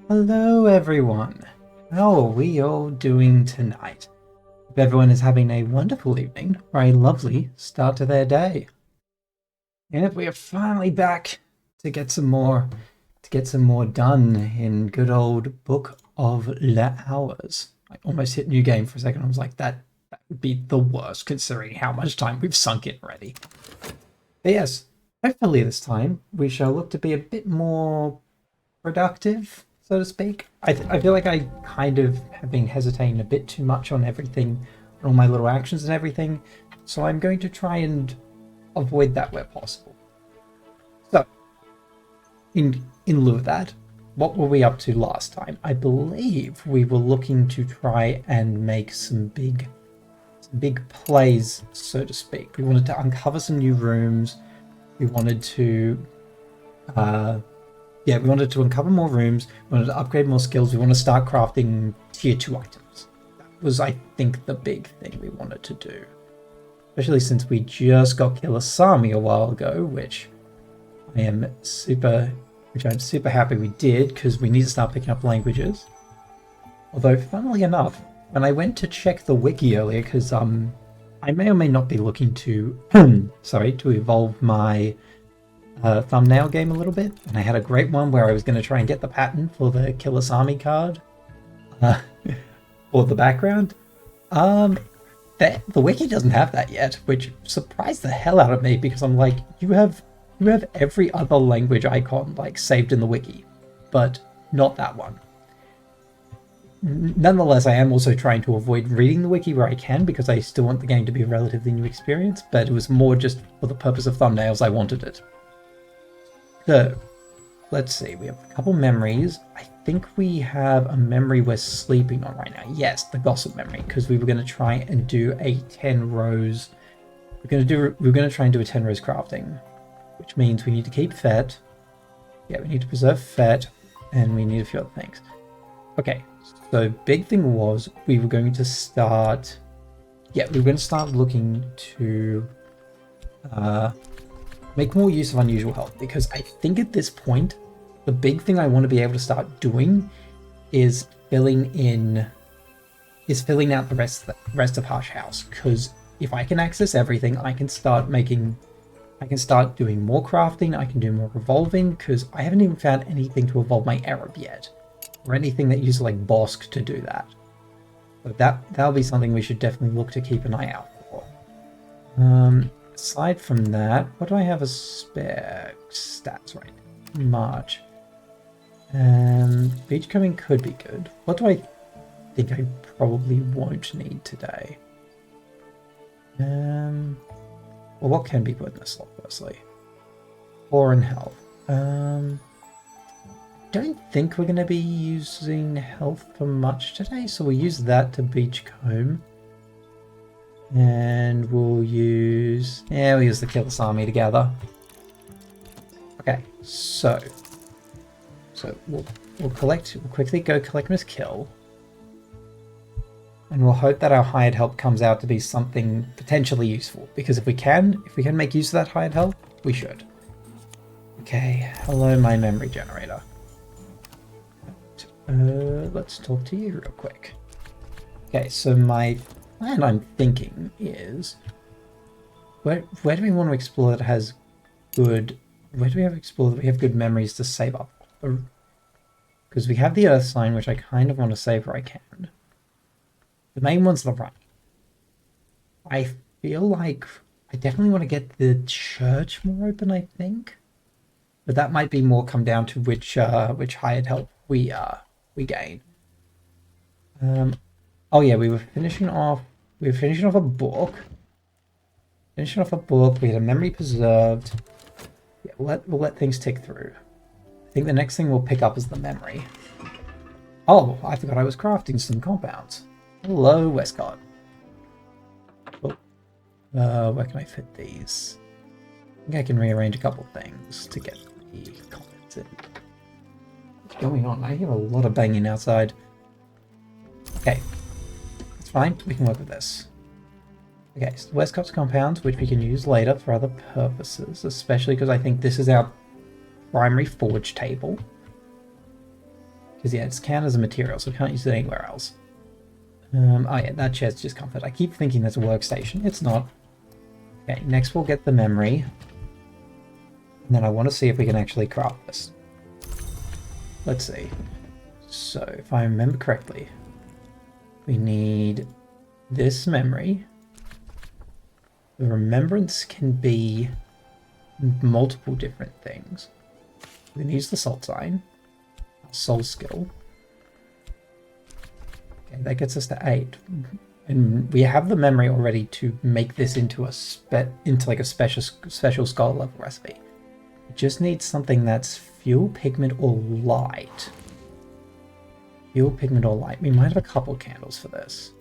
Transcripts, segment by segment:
Hello everyone! How are we all doing tonight? Hope everyone is having a wonderful evening or a lovely start to their day. And we are finally back to get some more done in good old Book of the Hours. I almost hit new game for a second. I was like, that would be the worst considering how much time we've sunk in already. But yes, hopefully this time we shall look to be a bit more productive, so to speak. I feel like I kind of have been hesitating a bit too much on everything, on all my little actions and everything, so I'm going to try and avoid that where possible. So, in lieu of that, what were we up to last time? I believe we were looking to try and make some big plays, so to speak. We wanted to uncover some new rooms. We wanted to we wanted to uncover more rooms, we wanted to upgrade more skills, we want to start crafting tier 2 items. That was, I think, the big thing we wanted to do. Especially since we just got Killer Sami a while ago, which I'm super happy we did, because we need to start picking up languages. Although, funnily enough, when I went to check the wiki earlier, because I may or may not be looking to, to evolve my thumbnail game a little bit, and I had a great one where I was going to try and get the pattern for the Killer Sami card for the background. The wiki doesn't have that yet, which surprised the hell out of me, because I'm like, you have every other language icon like saved in the wiki, but not that one. Nonetheless, I am also trying to avoid reading the wiki where I can, because I still want the game to be a relatively new experience, but it was more just for the purpose of thumbnails I wanted it. So, let's see, we have a couple memories. I think we have a memory we're sleeping on right now. Yes, the gossip memory, because we were going to try and do a 10 rows. We're going to try and do a 10 rows crafting, which means we need to keep Fet. Yeah, we need to preserve Fet, and we need a few other things. Okay, so big thing was we were going to start. Yeah, we were going to start looking to make more use of unusual health, because I think at this point the big thing I want to be able to start doing is filling out the rest of Hush House, because if I can access everything, I can start doing more crafting, I can do more evolving, because I haven't even found anything to evolve my Arab yet, or anything that uses like Bosk to do that. So that'll be something we should definitely look to keep an eye out for. Aside from that, what do I have as spare stats right now? March. Beachcombing could be good. What do I think I probably won't need today? Well, what can be put in this slot, firstly? 4 in health. Don't think we're going to be using health for much today, so we'll use that to beachcomb. And we'll use the Killer Sami together. Okay, so we'll quickly go collect Miss Kill, and we'll hope that our hired help comes out to be something potentially useful, because if we can make use of that hired help, we should. Okay, hello my memory generator. Let's talk to you real quick. Okay, so my plan I'm thinking is, where do we want to explore that has good, where do we have to explore that we have good memories to save up? Because we have the Earth sign, which I kind of want to save where I can. The main one's the right. I feel like I definitely want to get the church more open, I think. But that might be more come down to which hired help we gain. Oh yeah, we were finishing off a book. We had a memory preserved. Yeah, we'll let things tick through. I think the next thing we'll pick up is the memory. Oh, I forgot I was crafting some compounds. Hello, Westcott. Oh, where can I fit these? I think I can rearrange a couple things to get the compounds in. What's going on? I hear a lot of banging outside. Okay. It's fine, we can work with this. Okay, so Westcott's compounds, which we can use later for other purposes, especially because I think this is our primary forge table. Because yeah, it's counted as a material, so we can't use it anywhere else. Oh yeah, that chair's just comfort. I keep thinking that's a workstation. It's not. Okay, next we'll get the memory. And then I want to see if we can actually craft this. Let's see. So, if I remember correctly, we need this memory. The remembrance can be multiple different things. We can use the salt sign, soul skill. Okay, that gets us to 8. And we have the memory already to make this into a special scholar level recipe. We just need something that's fuel, pigment, or light. Fuel, pigment, or light. We might have a couple candles for this.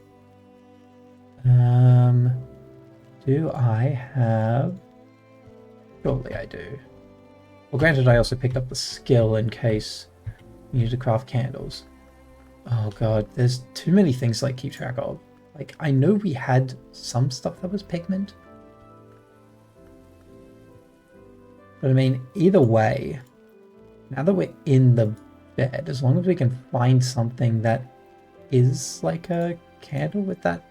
Do I have... Surely I do. Well, granted, I also picked up the skill in case you need to craft candles. Oh god, there's too many things to keep track of. Like, I know we had some stuff that was pigment. But I mean, either way, now that we're in the bed, as long as we can find something that is like a candle with that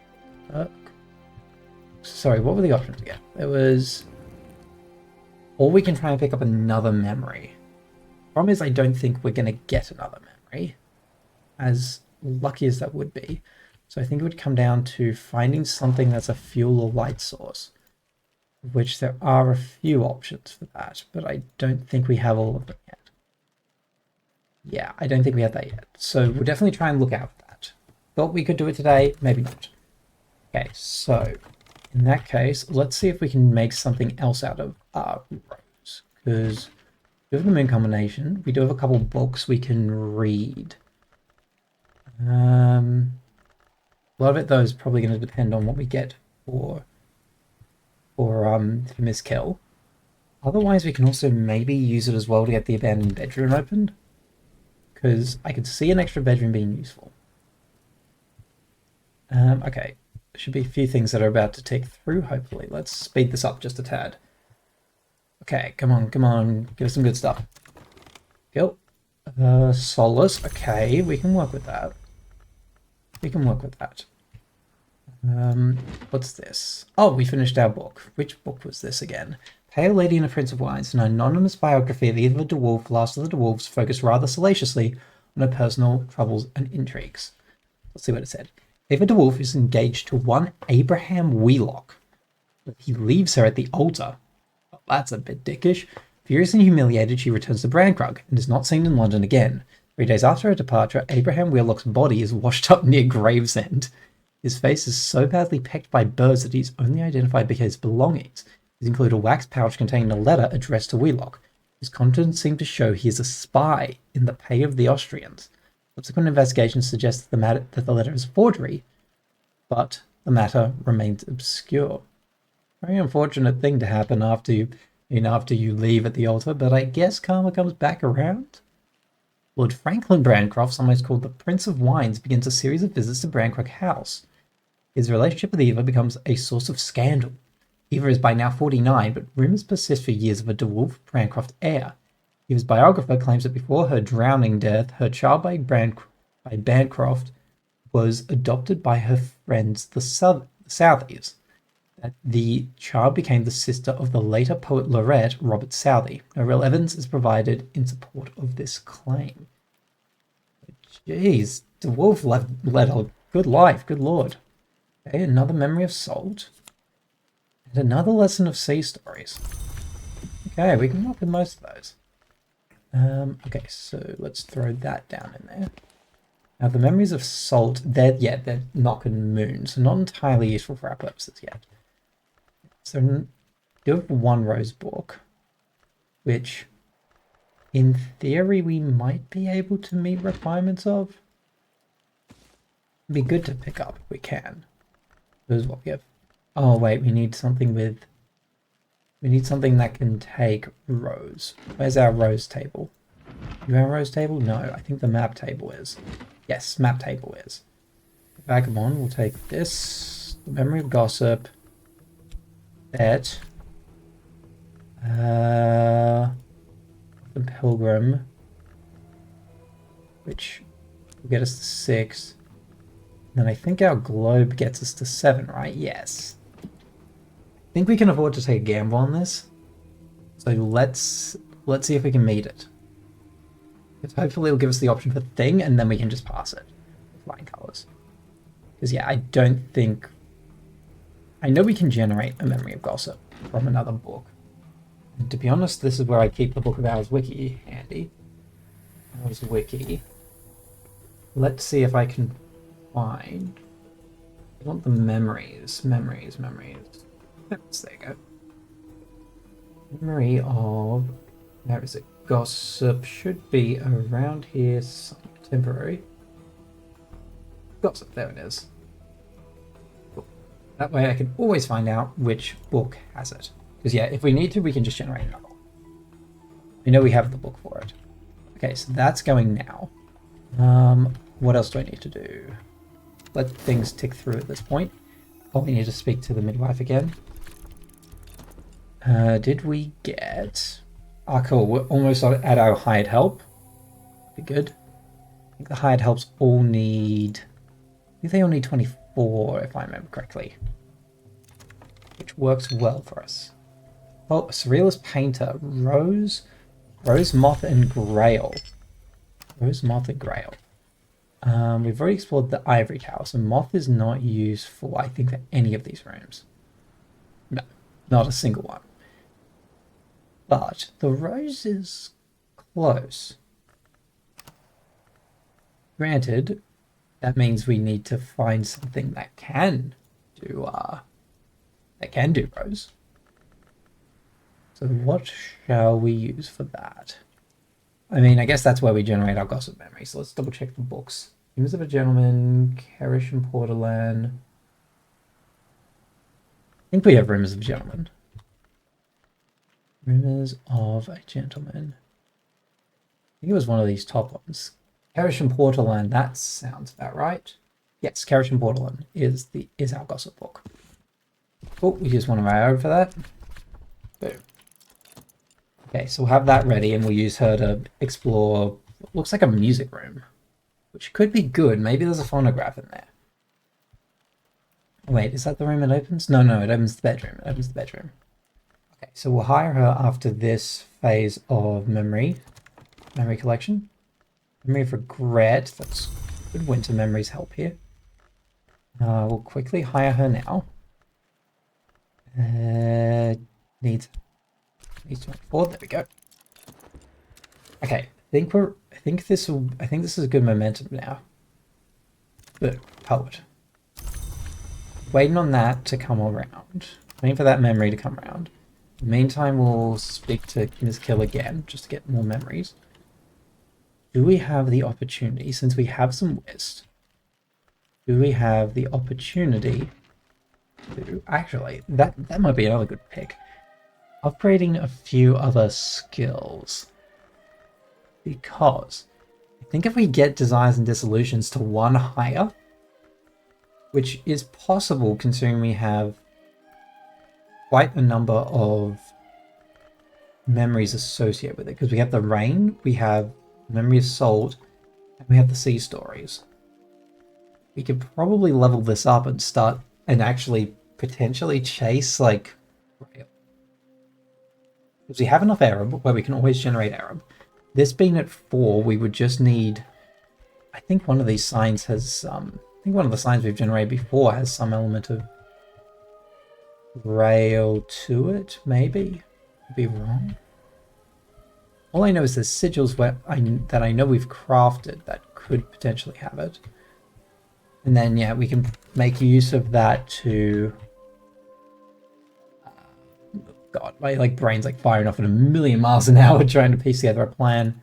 sorry, what were the options again? There was... Or we can try and pick up another memory. Problem is, I don't think we're going to get another memory, as lucky as that would be. So I think it would come down to finding something that's a fuel or light source, of which there are a few options for that, but I don't think we have all of them yet. Yeah, I don't think we have that yet. So we'll definitely try and look out for that. Thought we could do it today, maybe not. Okay, so in that case, let's see if we can make something else out of rose, because we have the moon combination. We do have a couple books we can read. A lot of it, though, is probably going to depend on what we get for Miss Kell. Otherwise, we can also maybe use it as well to get the abandoned bedroom opened, because I could see an extra bedroom being useful. Okay, there should be a few things that are about to tick through, hopefully. Let's speed this up just a tad. Okay, come on, give us some good stuff. Cool. Solace, okay, we can work with that. What's this? Oh, we finished our book. Which book was this again? Pale Lady and a Prince of Wines, an anonymous biography of Eva de Wolf, last of the dwarves, focused rather salaciously on her personal troubles and intrigues. Let's see what it said. Eva de Wolf is engaged to one Abraham Wheelock, but he leaves her at the altar. Well, that's a bit dickish. Furious and humiliated, she returns to Brankrug and is not seen in London again. 3 days after her departure, Abraham Wheelock's body is washed up near Gravesend. His face is so badly pecked by birds that he's only identified by his belongings. These include a wax pouch containing a letter addressed to Wheelock, whose contents seem to show he is a spy in the pay of the Austrians. Subsequent investigations suggest that the letter is a forgery, but the matter remains obscure. Very unfortunate thing to happen after you leave at the altar, but I guess karma comes back around. Lord Franklin Brancroft, sometimes called the Prince of Wines, begins a series of visits to Brankrug House. His relationship with Eva becomes a source of scandal. Eva is by now 49, but rumours persist for years of a de Wolf Brancroft heir. Eva's biographer claims that before her drowning death, her child by Bancroft was adopted by her friends the Southies. That the child became the sister of the later poet laureate Robert Southey. No real evidence is provided in support of this claim. Jeez, de Wolf led a good life, good lord. Okay, another memory of salt. And another lesson of sea stories. Okay, we can work with most of those. Okay, so let's throw that down in there. Now the memories of salt, they're Knock and Moon, so not entirely useful for our purposes yet. So we do have one rose book, which in theory we might be able to meet requirements of. It'd be good to pick up if we can. This is what we have. Oh wait, we need something that can take rose. Where's our rose table? Do you have a rose table? No, I think the map table is. Yes, map table is. Vagabond, we'll take this. The memory of gossip. That. The pilgrim. which will get us to 6. Then I think our globe gets us to 7, right? Yes. I think we can afford to take a gamble on this. So let's see if we can meet it. Because hopefully it'll give us the option for thing, and then we can just pass it with flying colors. Because yeah, I don't think... I know we can generate a memory of gossip from another book. And to be honest, this is where I keep the Book of Hours wiki handy. Hours wiki. Let's see if I can find... I want the memories. Memories. Oops, there you go. Memory of... Where is it? Gossip should be around here. Temporary. Gossip, there it is. Cool. That way I can always find out which book has it. Because yeah, if we need to, we can just generate another one. We know we have the book for it. Okay, so that's going now. What else do I need to do? Let things tick through at this point. Oh, we need to speak to the midwife again. Did we get... Ah, cool. We're almost at our hired help. Be good. I think the hired helps all need... I think they all need 24, if I remember correctly. Which works well for us. Oh, Surrealist Painter. Rose, Moth, and Grail. Rose, Moth, and Grail. We've already explored the Ivory Tower, so Moth is not useful, I think, for any of these rooms. No, not a single one. But the Rose is close. Granted, that means we need to find something that can do Rose. So what shall we use for that? I mean, I guess that's where we generate our gossip memory. So let's double check the books. Humors of a Gentleman, Kerish and Portalan. I think we have Rumors of a Gentleman. Rumors of a Gentleman. I think it was one of these top ones. Kerish and Portalan, that sounds about right. Yes, Kerish and Portalan is our gossip book. Oh, we just want to write over for that. Boom. Okay, so we'll have that ready and we'll use her to explore what looks like a music room. Which could be good. Maybe there's a phonograph in there. Wait, is that the room it opens? No, it opens the bedroom. It opens the bedroom. Okay, so we'll hire her after this phase of memory collection. Memory of regret. That's good. Winter memories help here. We'll quickly hire her now. Needs 24. There we go. Okay, I think this is a good momentum now. But poet. Waiting on that to come around. Waiting for that memory to come around. In the meantime, we'll speak to Ms. Kill again, just to get more memories. Do we have the opportunity, since we have some whist, do we have the opportunity to... Actually, that might be another good pick. Upgrading a few other skills. Because I think if we get Desires and Dissolutions to 1 higher, which is possible considering we have quite a number of memories associated with it, because we have the Rain, we have Memory of Salt, and we have the Sea Stories. We could probably level this up and start and actually potentially chase like Grail. Because we have enough Arab where we can always generate Arab. This being at 4, we would just need... I think one of these signs has... I think one of the signs we've generated before has some element of Grail to it, maybe? Could be wrong. All I know is there's sigils that I know we've crafted that could potentially have it. And then, yeah, we can make use of that to... God, my brain's like firing off at 1,000,000 miles an hour trying to piece together a plan.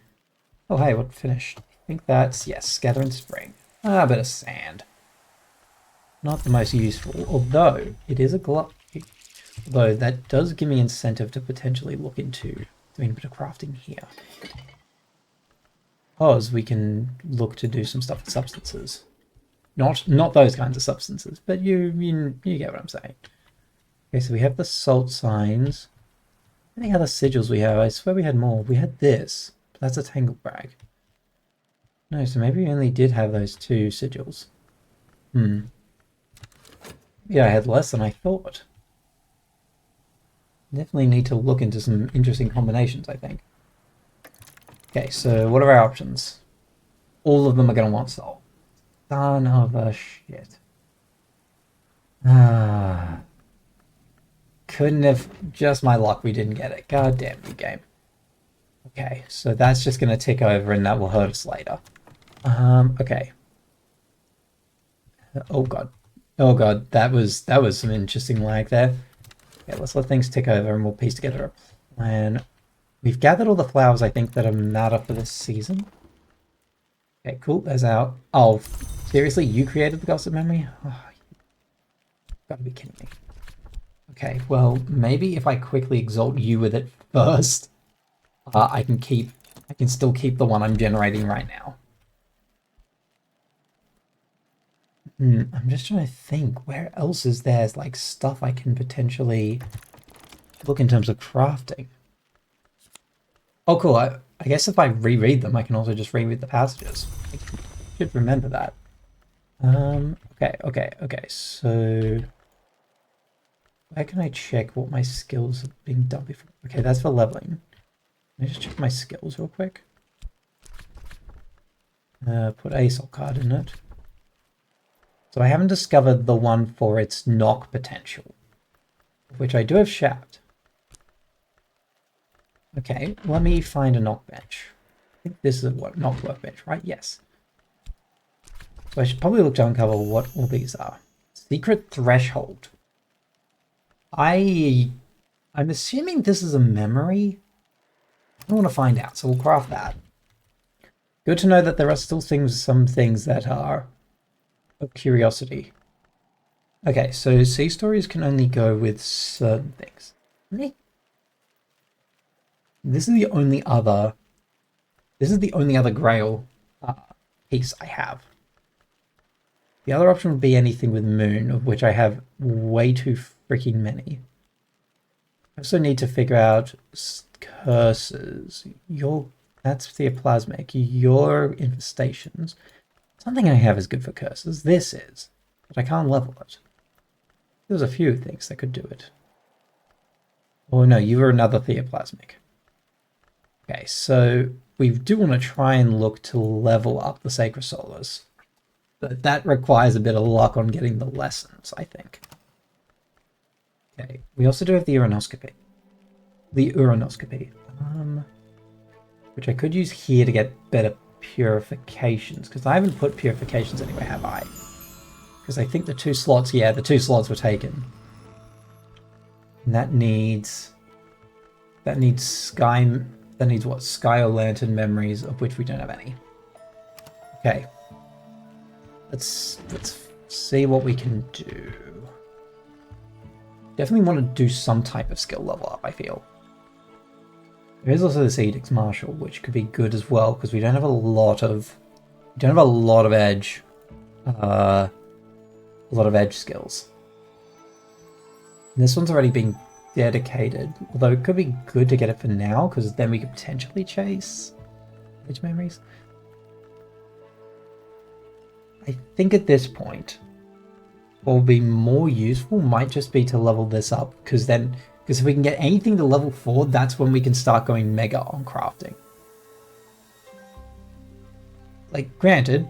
Oh, hey, what finished? I think that's, yes, Gather in Spring. A bit of sand. Not the most useful, although it is a glove. Although that does give me incentive to potentially look into doing a bit of crafting here. Because we can look to do some stuff with substances. Not those kinds of substances, but you get what I'm saying. Okay, so we have the salt signs. Any other sigils we have? I swear we had more. We had this, but that's a tangle brag. No, so maybe we only did have those 2 sigils. Yeah, I had less than I thought. Definitely need to look into some interesting combinations, I think. Okay, so what are our options? All of them are going to want soul. Son of a shit. Couldn't have... Just my luck we didn't get it. God damn you, game. Okay, so that's just going to tick over and that will hurt us later. Okay. Oh god. Oh god, that was some interesting lag there. Okay, let's let things tick over and we'll piece together a plan. We've gathered all the flowers, I think, that matter for this season. Okay, cool. There's our... Oh, seriously? You created the gossip memory? Oh, you've got to be kidding me. Okay, well, maybe if I quickly exalt you with it first, I can still keep the one I'm generating right now. I'm just trying to think, where else is there like stuff I can potentially look in terms of crafting? Oh, cool. I guess if I reread them, I can also just reread the passages. I should remember that. Okay. So where can I check what my skills have been done before? Okay, that's for leveling. Let me just check my skills real quick. Put a soul card in it. So I haven't discovered the one for its knock potential, which I do have shaft. Okay, let me find a knock bench. I think this is a knock workbench, right? Yes. So I should probably look to uncover what all these are. Secret threshold. I'm assuming this is a memory. I want to find out, so we'll craft that. Good to know that there are still some things that are of curiosity. Okay, so sea stories can only go with certain things. Really? This is the only other Grail piece I have. The other option would be anything with moon, of which I have way too freaking many. I also need to figure out curses. That's theoplasmic. Your infestations. Something I have is good for curses. This is, but I can't level it. There's a few things that could do it. Oh no, you were another theoplasmic. Okay, so we do want to try and look to level up the Sacred Solas. But that requires a bit of luck on getting the lessons, I think. Okay, we also do have the Uranoscopy. Which I could use here to get better purifications, because I haven't put purifications anywhere, have I? Because I think the 2 slots, yeah, the 2 slots were taken. And that needs what? Sky or Lantern memories, of which we don't have any. Okay. Let's see what we can do. Definitely want to do some type of skill level up, I feel. There is also this Edict's Marshal, which could be good as well, because we don't have a lot of edge. A lot of edge skills. And this one's already been dedicated, although it could be good to get it for now, because then we could potentially chase edge memories. I think at this point, what would be more useful might just be to level this up, because if we can get anything to level 4, that's when we can start going mega on crafting. Like, granted,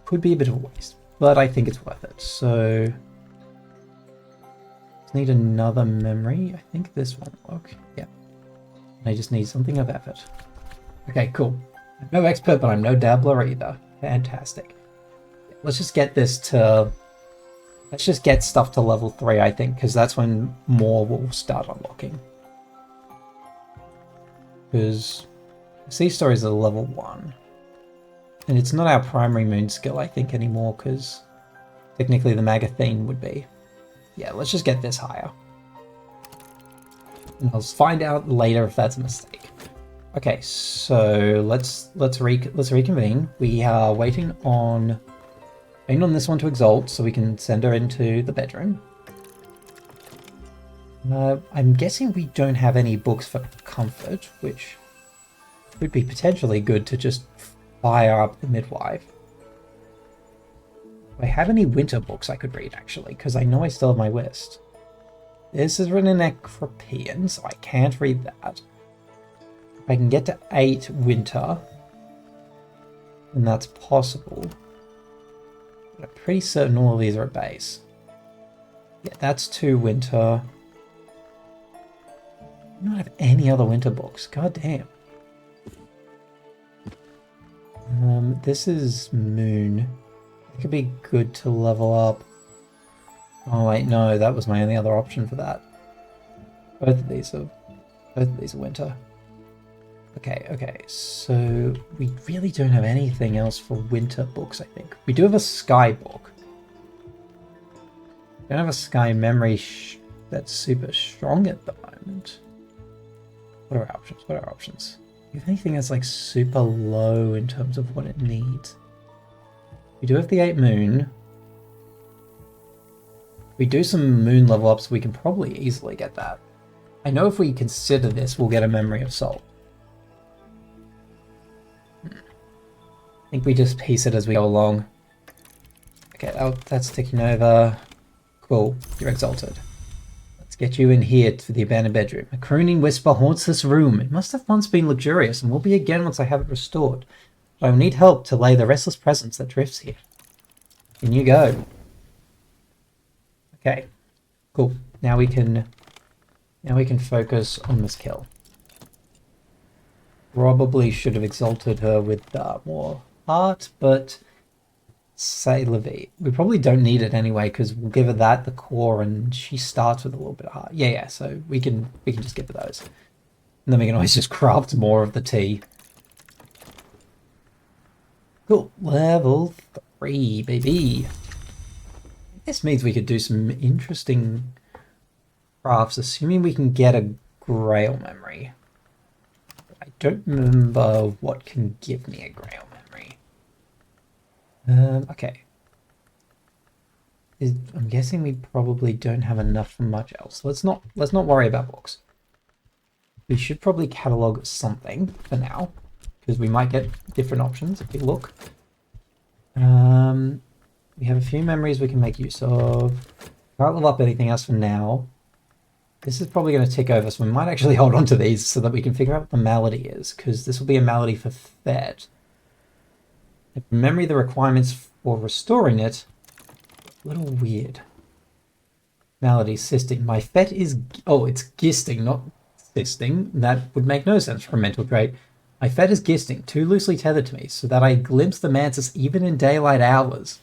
could be a bit of a waste, but I think it's worth it. So, just need another memory. I think this one will work. Yeah. And I just need something of effort. Okay, cool. I'm no expert, but I'm no dabbler either. Fantastic. Let's just get this to... Let's just get stuff to level 3, I think, because that's when more will start unlocking. Because Sea Stories are level 1. And it's not our primary moon skill, I think, anymore, because technically the Magathene would be. Yeah, let's just get this higher. And I'll find out later if that's a mistake. Okay, so let's reconvene. We are waiting on this one to exalt, so we can send her into the bedroom. I'm guessing we don't have any books for comfort, which would be potentially good to just fire up the midwife. Do I have any winter books I could read, actually? Because I know I still have my list. This is written in Necropean, so I can't read that. If I can get to 8 winter, then that's possible. But I'm pretty certain all of these are at base. Yeah, that's 2 winter. I don't have any other winter books. God damn. This is moon. It could be good to level up. Oh wait, no, that was my only other option for that. Both of these are winter. Okay, so we really don't have anything else for winter books, I think. We do have a sky book. We don't have a sky memory that's super strong at the moment. What are our options? Do you have anything that's like super low in terms of what it needs? We do have the 8 moon. We do some moon level ups, we can probably easily get that. I know if we consider this, we'll get a memory of soul. I think we just piece it as we go along. Okay, that's ticking over. Cool, you're exalted. Let's get you in here to the abandoned bedroom. A crooning whisper haunts this room. It must have once been luxurious and will be again once I have it restored. But I will need help to lay the restless presence that drifts here. In you go. Okay, cool. Now we can focus on this kill. Probably should have exalted her with more heart, but say Levi. We probably don't need it anyway because we'll give her that, the core, and she starts with a little bit of heart. Yeah. So we can just give her those, and then we can always just craft more of the tea. Cool. Level 3, baby. This means we could do some interesting crafts, assuming we can get a Grail memory. I don't remember what can give me a Grail memory. Okay. I'm guessing we probably don't have enough for much else. Let's not worry about books. We should probably catalog something for now, because we might get different options if we look. We have a few memories we can make use of. Can't level up anything else for now. This is probably going to tick over, so we might actually hold on to these so that we can figure out what the malady is, because this will be a malady for Fed. If you remember the requirements for restoring it, a little weird. Malady, cysting. My Fet is... Oh, it's gisting, not cysting. That would make no sense for a mental trait. My Fet is gisting, too loosely tethered to me, so that I glimpse the mantis even in daylight hours.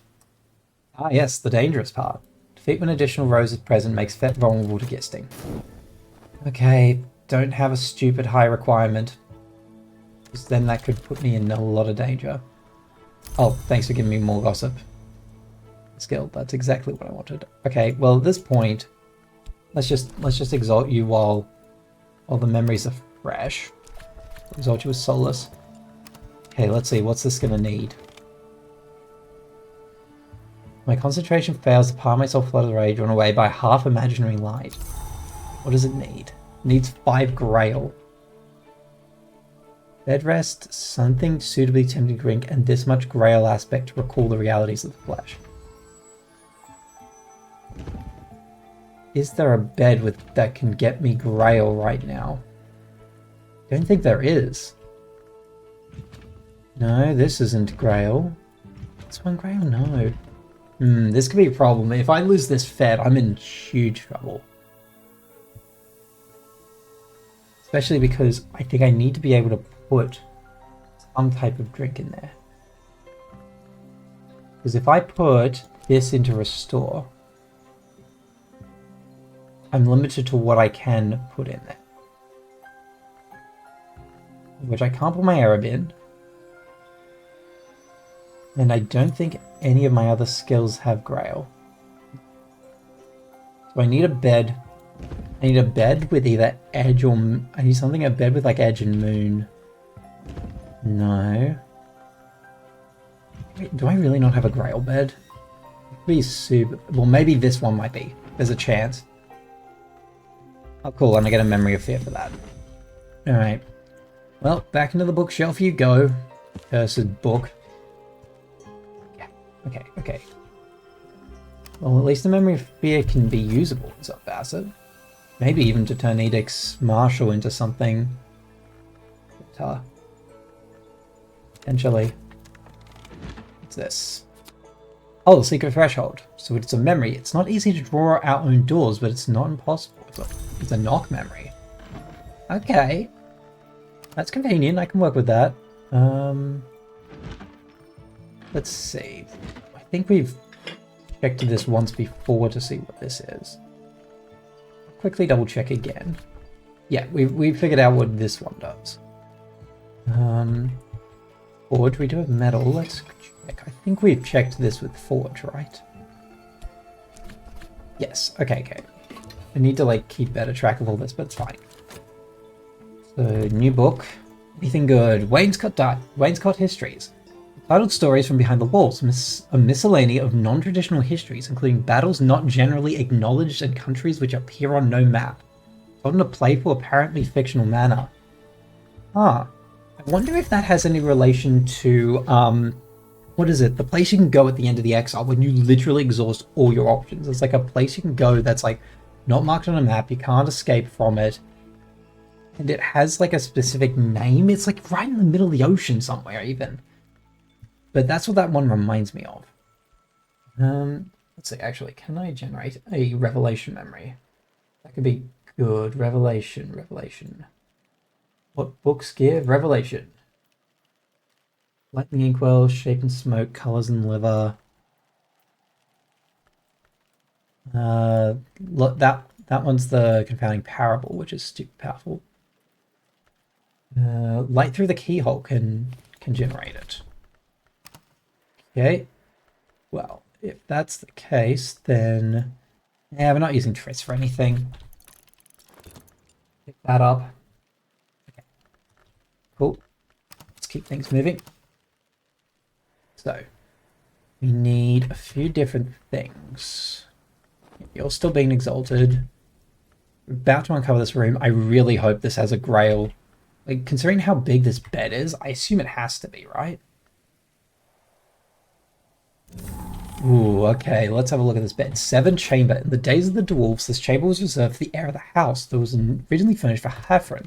Ah yes, the dangerous part. Defeat when additional rose is present makes Fet vulnerable to gisting. Okay, don't have a stupid high requirement, because then that could put me in a lot of danger. Oh, thanks for giving me more gossip. Skill, that's exactly what I wanted. Okay, well at this point, let's just exalt you while the memories are fresh. Exalt you with Solace. Okay, let's see, what's this gonna need? My concentration fails, the part of myself flooded away, drawn away by half imaginary light. What does it need? It needs 5 Grail. Bed rest, something suitably tempting to drink, and this much Grail aspect to recall the realities of the flesh. Is there a bed that can get me Grail right now? I don't think there is. No, this isn't Grail. It's 1 Grail? No. This could be a problem. If I lose this Fed, I'm in huge trouble. Especially because I think I need to be able to put some type of drink in there. Because if I put this into Restore, I'm limited to what I can put in there. Which I can't put my Arab in. And I don't think any of my other skills have Grail. So I need a bed. I need a bed with either Edge or... I need something, a bed with like Edge and Moon. No. Wait, do I really not have a Grail bed? It could be super... Well, maybe this one might be. There's a chance. Oh, cool. And I get a Memory of Fear for that. Alright. Well, back into the bookshelf you go. Cursed book. Yeah. Okay. Well, at least the memory of fear can be usable in some facet. Maybe even to turn Edict's Marshal into something. Potentially. What's this? Oh, the secret threshold. So it's a memory. It's not easy to draw our own doors, but it's not impossible. It's a knock memory. Okay. That's convenient. I can work with that. Let's see. I think we've checked this once before to see what this is. I'll quickly double check again. Yeah, we figured out what this one does. Forge, we do have metal. Let's check. I think we've checked this with Forge, right? Yes. Okay. I need to like keep better track of all this, but it's fine. So, new book. Anything good? Wainscott Histories. Titled Stories from Behind the Walls, a miscellany of non-traditional histories, including battles not generally acknowledged and countries which appear on no map. Told in a playful, apparently fictional manner. I wonder if that has any relation to, what is it? The place you can go at the end of the exile when you literally exhaust all your options. It's like a place you can go that's like not marked on a map, you can't escape from it. And it has like a specific name. It's like right in the middle of the ocean somewhere even. But that's what that one reminds me of. Let's see, actually, can I generate a revelation memory? That could be good. Revelation. What books give? Revelation. Lightning inkwell, shape and smoke, colors and liver. Look, that one's the confounding parable, which is stupid powerful. Light through the keyhole can generate it. Okay. Well, if that's the case, then yeah, we're not using Triss for anything. Pick that up. Okay. Cool. Let's keep things moving. So, we need a few different things. You're still being exalted. We're about to uncover this room. I really hope this has a grail. Like, considering how big this bed is, I assume it has to be, right? Ooh, okay, let's have a look at this bed. 7 chamber. In the days of the dwarves, this chamber was reserved for the heir of the house that was originally furnished for Hafren,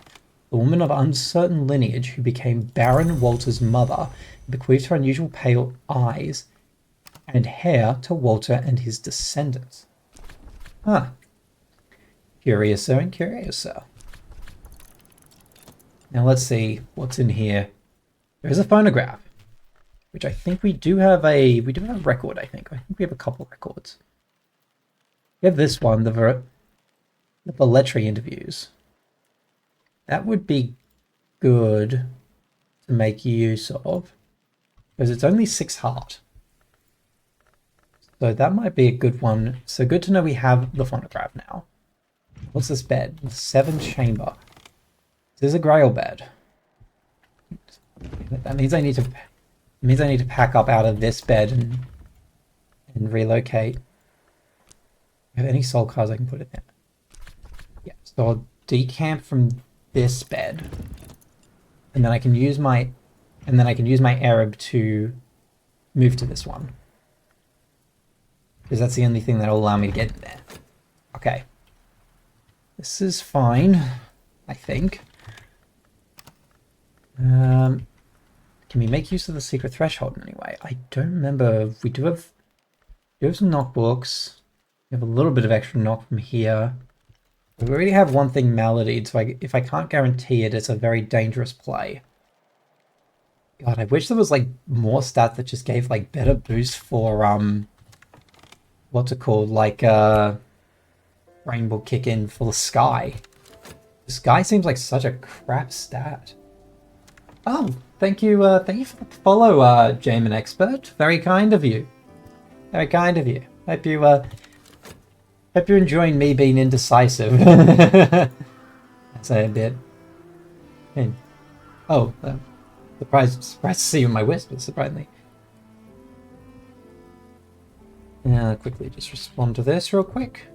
the woman of uncertain lineage who became Baron Walter's mother and bequeathed her unusual pale eyes and hair to Walter and his descendants. Huh. Curiouser and curiouser. Now let's see what's in here. There is a phonograph, which I think we do have a record, I think. I think we have a couple records. We have this one, the Velletri interviews. That would be good to make use of, because it's only 6 heart. So that might be a good one. So good to know we have the phonograph now. What's this bed? 7 chamber. This is a grail bed. That means I need to pack up out of this bed and relocate. Do you have any soul cards I can put in there? Yeah, so I'll decamp from this bed, and then I can use my Arab to move to this one, because that's the only thing that'll allow me to get in there. Okay, this is fine, I think. Can we make use of the secret threshold in any way? I don't remember. We do have some knock books. We have a little bit of extra knock from here. We already have one thing maladied, so if I can't guarantee it, it's a very dangerous play. God, I wish there was like more stats that just gave like better boost for what's it called? Like Rainbow kick in for the Sky. The Sky seems like such a crap stat. Oh, thank you for the follow, Jamin Expert. Very kind of you. Very kind of you. Hope you're enjoying me being indecisive. That's a bit. Oh, surprised to see you in my whispers, surprisingly. Quickly just respond to this real quick.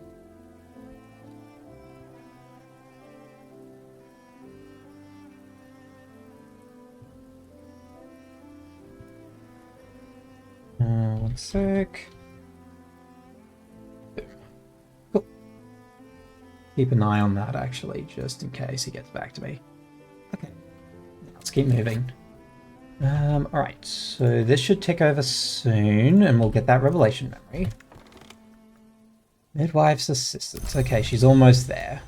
sec. Cool. Keep an eye on that, actually, just in case he gets back to me. Okay, let's keep moving. Alright, so this should tick over soon, and we'll get that revelation memory. Midwife's assistance. Okay, she's almost there.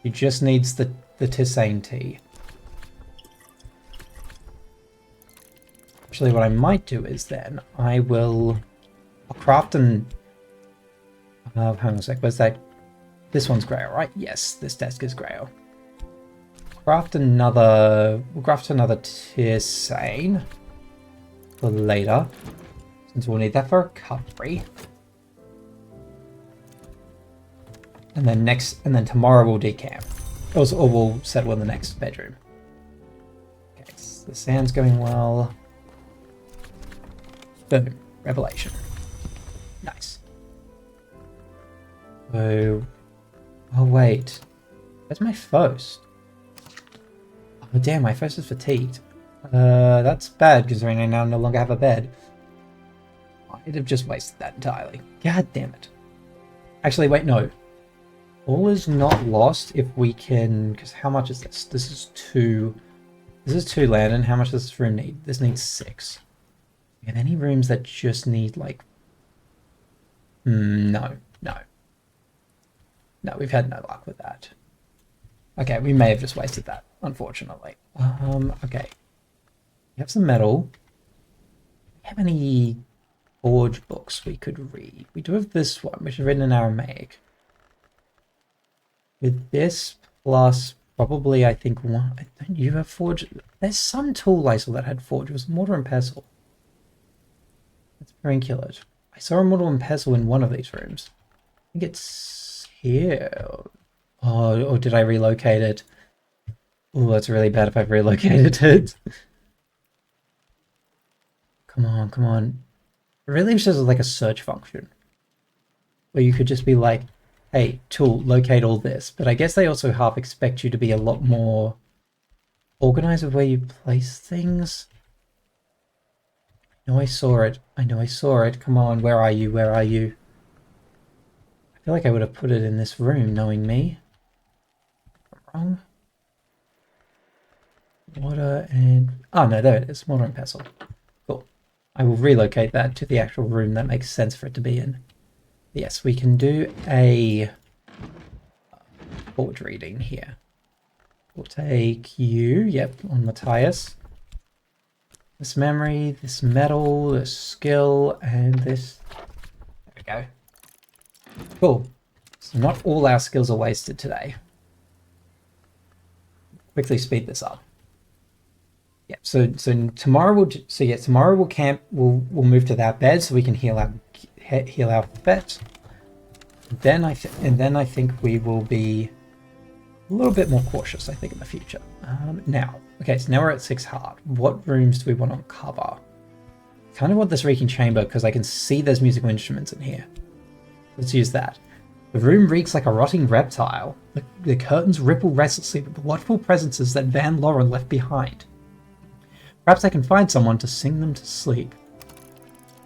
She just needs the tisane tea. Actually, what I might do is then I'll craft an... hang on a sec, where's that? This one's Grail, right? Yes, this desk is Grail. We'll craft another tisane for later, since we'll need that for recovery. And then tomorrow we'll decamp. Or we'll settle in the next bedroom. Okay, so the sand's going well. Boom. Revelation. Nice. Oh wait. Where's my Faust? Oh damn, my Faust is fatigued. That's bad considering I now no longer have a bed. I'd have just wasted that entirely. God damn it. Actually, wait, no. All is not lost if we can... Because how much is this? This is 2 land, and how much does this room need? This needs 6. Do we have any rooms that just need, like... No, we've had no luck with that. Okay, we may have just wasted that, unfortunately. Okay. We have some metal. Do we have any forge books we could read? We do have this one, which is written in Aramaic. With this, plus probably, I think, one... Don't you have forge? There's some tool I saw that had forge. It was mortar and pestle. That's vermiculate. I saw a mortar and pestle in one of these rooms. I think it's here. Oh, or did I relocate it? Oh, that's really bad if I've relocated it. Come on, come on. It really was just like a search function. Where you could just be like, hey, tool, locate all this. But I guess they also half expect you to be a lot more organized with where you place things. I know I saw it. I know I saw it. Come on, where are you? Where are you? I feel like I would have put it in this room, knowing me. I'm wrong. Water and... Oh, no, there it is. Water and pestle. Cool. I will relocate that to the actual room that makes sense for it to be in. Yes, we can do a forge reading here. We'll take you, yep, on Matthias. This memory, this metal, this skill, and this... There we go. Cool. So not all our skills are wasted today. Quickly speed this up. Yep, so tomorrow we'll camp, we'll move to that bed so we can heal our vet. Then I think we will be a little bit more cautious, I think, in the future. So now we're at 6 heart. What rooms do we want to cover? Kind of want this reeking chamber because I can see there's musical instruments in here. Let's use that. The room reeks like a rotting reptile. The curtains ripple restlessly with the watchful presences that Van Lauren left behind. Perhaps I can find someone to sing them to sleep.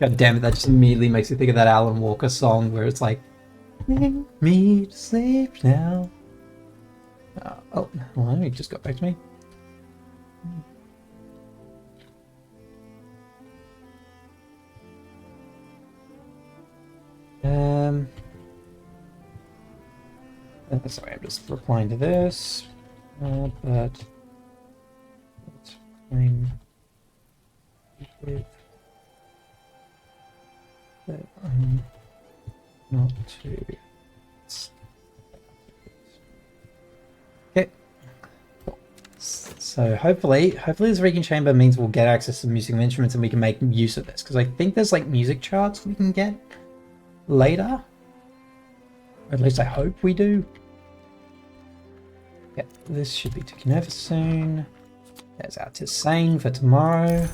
God damn it, that just immediately makes me think of that Alan Walker song where it's like, sing me to sleep now. Oh, well, he just got back to me. Sorry, I'm just replying to this, but let's claim that I'm not to. Okay. Cool. So hopefully this reeking chamber means we'll get access to musical instruments and we can make use of this, because I think there's like music charts we can get later. Or at least I hope we do. Yeah, this should be ticking over soon. There's our tisane for tomorrow.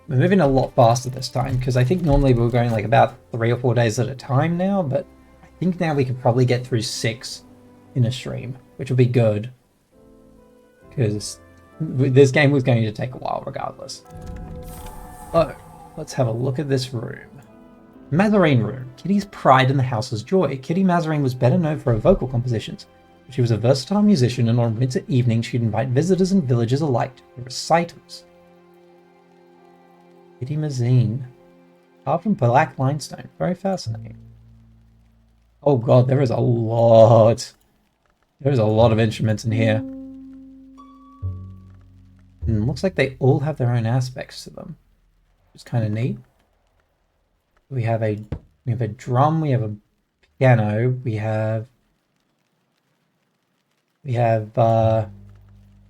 We're moving a lot faster this time, because I think normally we were going like about 3 or 4 days at a time now, but I think now we could probably get through 6 in a stream, which will be good. Because This game was going to take a while regardless. So, let's have a look at this room. Mazarine Room, Kitty's pride in the house's joy. Kitty Mazarine was better known for her vocal compositions. She was a versatile musician, and on winter evenings she'd invite visitors and villagers alike to her recitals. Kitty Mazarine, carved from black limestone. Very fascinating. Oh god, there is a lot. There's a lot of instruments in here. And it looks like they all have their own aspects to them. Which is kind of neat. We have a drum, we have a piano, we have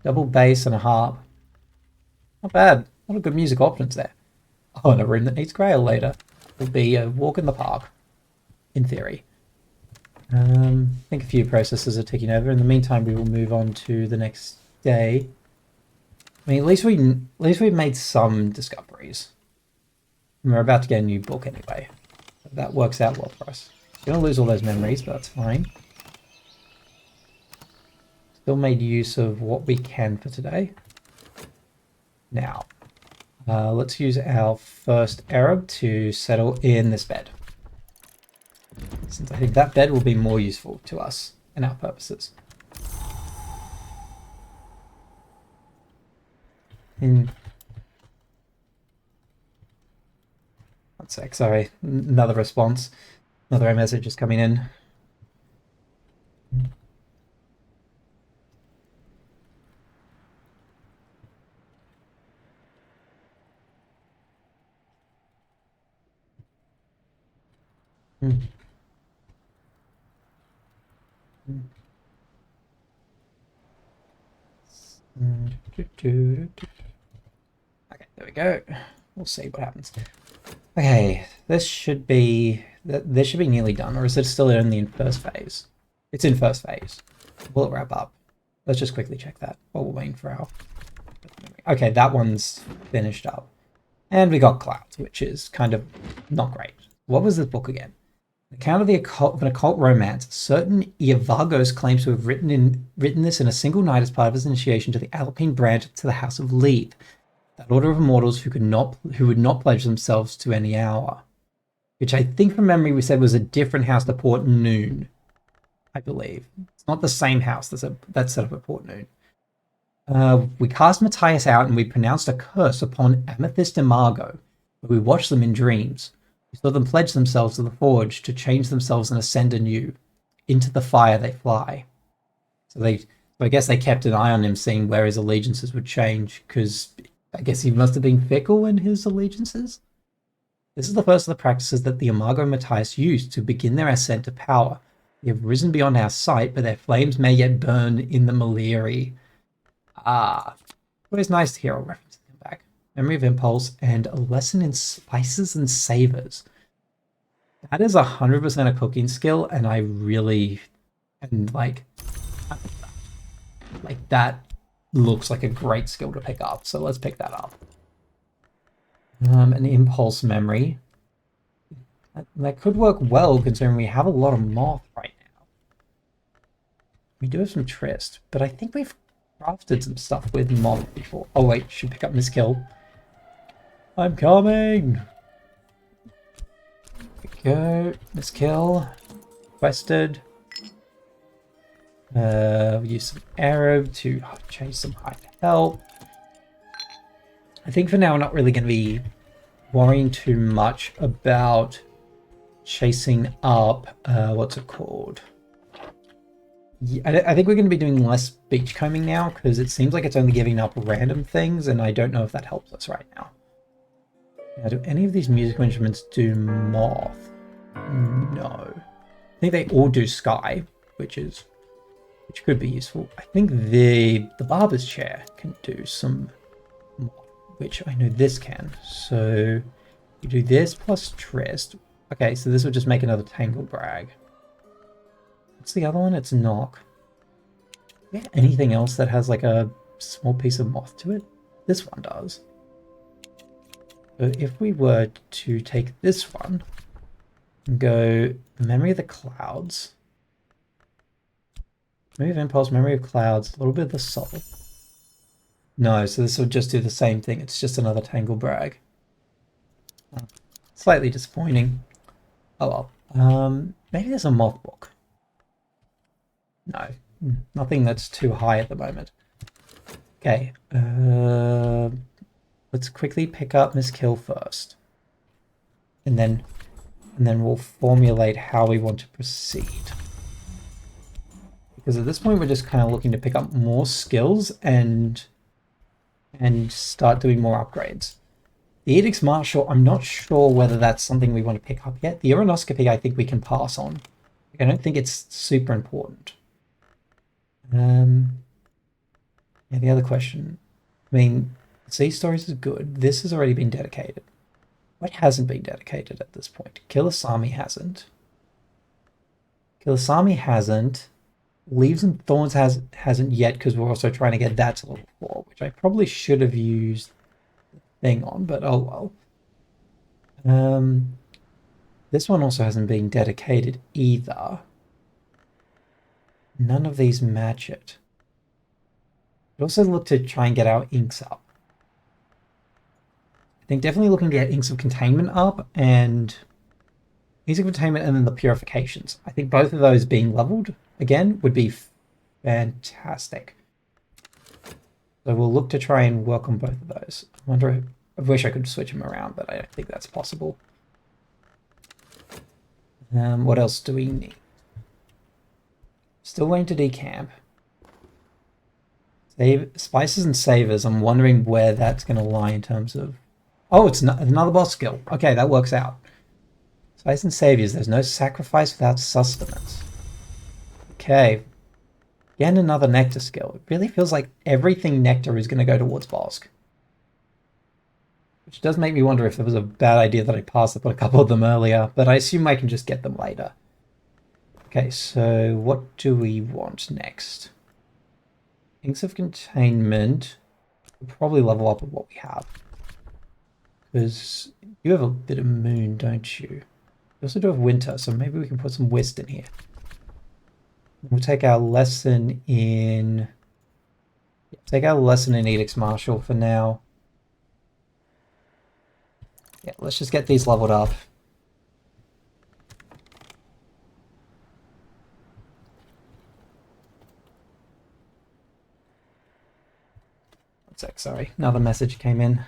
double bass and a harp. Not bad. A lot of good music options there. Oh, and a room that needs grail later. Will be a walk in the park, in theory. I think a few processes are ticking over. In the meantime, we will move on to the next day. I mean, at least we've made some discoveries. And we're about to get a new book anyway. That works out well for us. Gonna lose all those memories, but that's fine. Still made use of what we can for today. Now, let's use our first Arab to settle in this bed. Since I think that bed will be more useful to us and our purposes. One sec, sorry. Another response. Another message is coming in. Okay, there we go. We'll see what happens. Okay, this should be nearly done, or is it still only in first phase? It's in first phase. Will it wrap up? Let's just quickly check that while we're waiting for our... Okay, that one's finished up. And we got clouds, which is kind of not great. What was this book again? An account of an occult romance. Certain Iavagos claims to have written this in a single night as part of his initiation to the Alpine branch to the House of Leith, that order of immortals who would not pledge themselves to any hour. Which I think from memory we said was a different house to Port Noon, I believe. It's not the same house that's set up at Port Noon. We cast Matthias out and we pronounced a curse upon Amethyst and Margot, but we watched them in dreams. We saw them pledge themselves to the forge to change themselves and ascend anew. Into the fire they fly. So I guess they kept an eye on him, seeing where his allegiances would change, because I guess he must have been fickle in his allegiances. This is the first of the practices that the Imago and Matthias used to begin their ascent to power. They have risen beyond our sight, but their flames may yet burn in the Maleri. Ah, always nice to hear a reference to come back. Memory of Impulse and a lesson in spices and savors. That is 100% a cooking skill, and I really, and like that looks like a great skill to pick up. So let's pick that up. An impulse memory. That could work well considering we have a lot of moth right now. We do have some Trist, but I think we've crafted some stuff with moth before. Oh wait, should pick up Miss Kill. I'm coming! Here we go. Miss Kill. Quested. We use some Arab to chase some high help. I think for now we're not really going to be worrying too much about chasing up, what's it called? Yeah, I think we're going to be doing less beachcombing now, because it seems like it's only giving up random things, and I don't know if that helps us right now. Now, do any of these musical instruments do moth? No. I think they all do sky, which could be useful. I think the barber's chair can do some moth, which I know this can. So you do this plus Trist. Okay, so this will just make another Tangle Brag. What's the other one? It's Knock. Yeah, anything else that has like a small piece of moth to it? This one does. So if we were to take this one and go Memory of the Clouds, Memory of Impulse, Memory of Clouds, a little bit of the Soul, No, so this will just do the same thing. It's just another Tangle Brag. Slightly disappointing. Oh well. Maybe there's a moth book. No, nothing that's too high at the moment. Okay. Let's quickly pick up Miss Kill first, and then we'll formulate how we want to proceed. Because at this point, we're just kind of looking to pick up more skills and start doing more upgrades. The Edicts Martial, I'm not sure whether that's something we want to pick up yet. The Aeronoscopy, I think we can pass on. I don't think it's super important. Yeah, the other question. I mean, Sea Stories is good. This has already been dedicated. What hasn't been dedicated at this point? Kilisami hasn't. Kilisami hasn't. Leaves and Thorns hasn't yet, because we're also trying to get that to level 4, which I probably should have used the thing on, but oh well. This one also hasn't been dedicated either. None of these match it. We also look to try and get our inks up. I think definitely looking to get Inks of Containment up, and Inks of Containment and then the Purifications. I think both of those being leveled again would be fantastic. So we'll look to try and work on both of those. I wish I could switch them around, but I don't think that's possible. What else do we need? Still waiting to decamp. Spices and savors. I'm wondering where that's going to lie in terms of... Oh, it's another boss skill. Okay, that works out. Spices and saviors. There's no sacrifice without sustenance. Okay. Again, another nectar skill. It really feels like everything nectar is going to go towards Bosk. Which does make me wonder if it was a bad idea that I passed up on a couple of them earlier, but I assume I can just get them later. Okay, so what do we want next? Inks of Containment. We'll probably level up with what we have. Because you have a bit of moon, don't you? You also do have winter, so maybe we can put some Wist in here. We'll take our lesson in... Take our lesson in Edicts Martial for now. Yeah, let's just get these leveled up. One sec, sorry. Another message came in.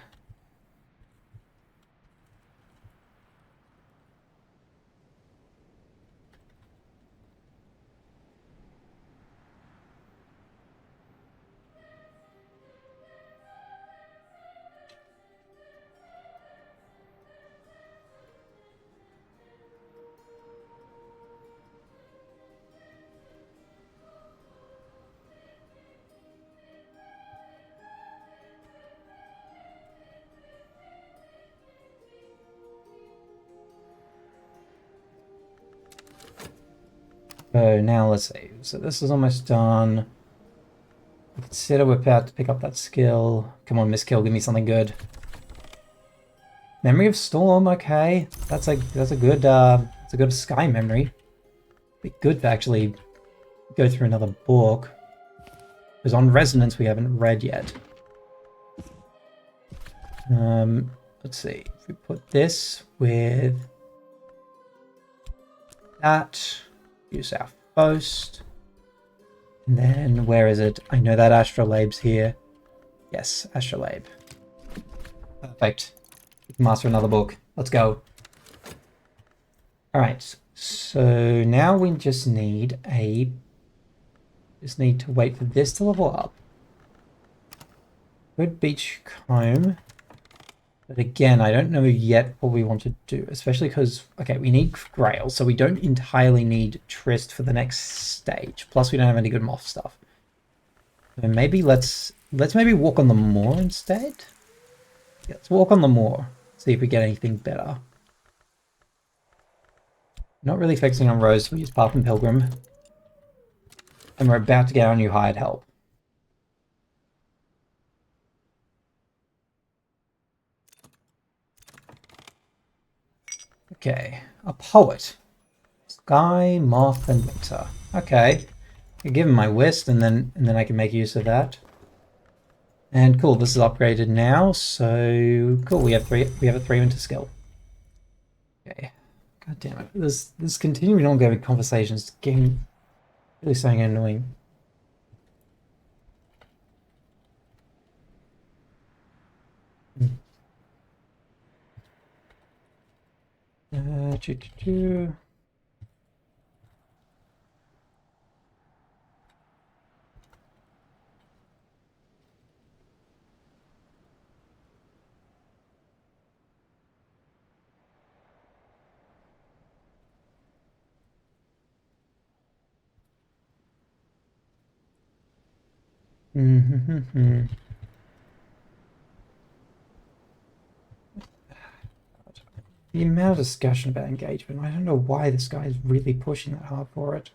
So now let's see. So this is almost done. Consider we're about to pick up that skill. Come on, Miss Kill, give me something good. Memory of Storm, okay. That's a good sky memory. Be good to actually go through another book. Because on Resonance we haven't read yet. Let's see. If we put this with that, use our Boast. And then, where is it? I know that Astrolabe's here. Yes, Astrolabe. Perfect. We can master another book. Let's go. Alright, so now we just need to wait for this to level up. Good Beach Comb. But again, I don't know yet what we want to do, especially because, okay, we need Grail, so we don't entirely need Trist for the next stage. Plus, we don't have any good moth stuff. So maybe let's maybe walk on the moor instead. Yeah, let's walk on the moor. See if we get anything better. Not really focusing on Rose, we use Path and Pilgrim. And we're about to get our new hired help. Okay, a poet. Sky, moth, and winter. Okay, I give him my Wist, and then I can make use of that. And cool, this is upgraded now, so cool, we have a 3 winter skill. Okay. God damn it. This continuing ongoing conversations getting really starting annoying. Choo, choo, choo. Mm-hmm. The amount of discussion about engagement, I don't know why this guy is really pushing that hard for it.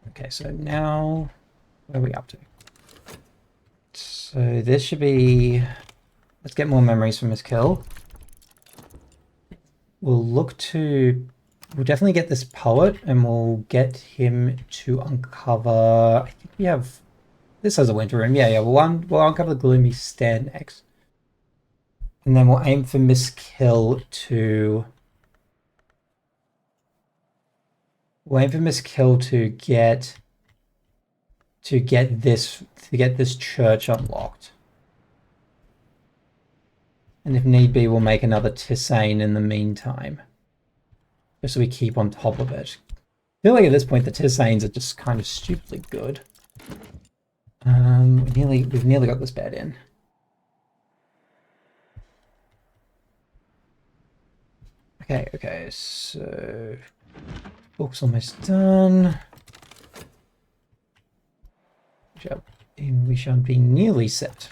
Okay, so now where are we up to? So this should be... Let's get more memories from his kill. We'll look to... We'll definitely get this poet and we'll get him to uncover... I think we have... This has a winter room. Yeah, we'll uncover the gloomy stair next. And then we'll aim for Miss Kill to... We'll aim for Miss Kill to get this church unlocked. And if need be, we'll make another Tisane in the meantime. Just so we keep on top of it. I feel like at this point the Tisanes are just kind of stupidly good. We've nearly got this bed in. Okay, so book's almost done. We should be nearly set.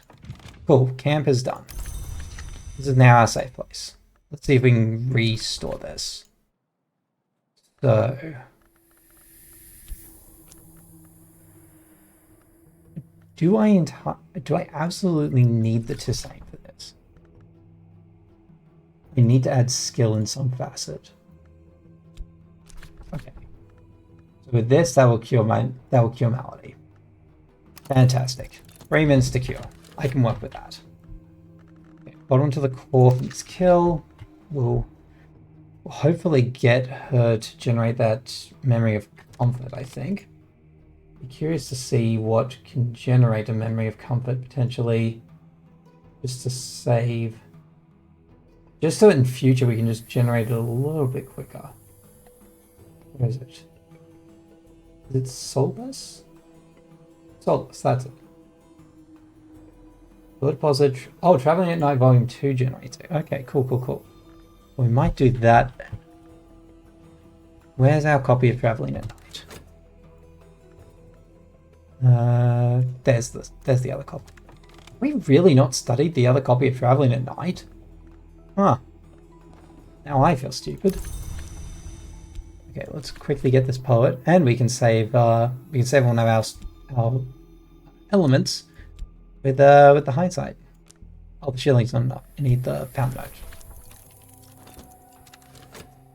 Cool, camp is done. This is now our safe place. Let's see if we can restore this. So... Do I absolutely need the Tisane for this? I need to add skill in some facet. Okay. So with this, that will cure malady. Fantastic. 3 minutes to cure. I can work with that. Okay, bottom to the core from this kill. We'll hopefully get her to generate that memory of comfort, I think. Be curious to see what can generate a memory of comfort potentially, just to save, just so in future we can just generate it a little bit quicker. Where is it? Is it Solbus? Solbus, that's it. Blood deposit. Oh, Traveling at Night Volume 2 generator. Okay, cool. We might do that then. Where's our copy of Traveling at Night? There's the other copy. We really not studied the other copy of Traveling at Night? Huh. Now I feel stupid. Okay, let's quickly get this poet, and we can save one of our elements with the hindsight. Oh, the shilling's not enough. I need the pound note.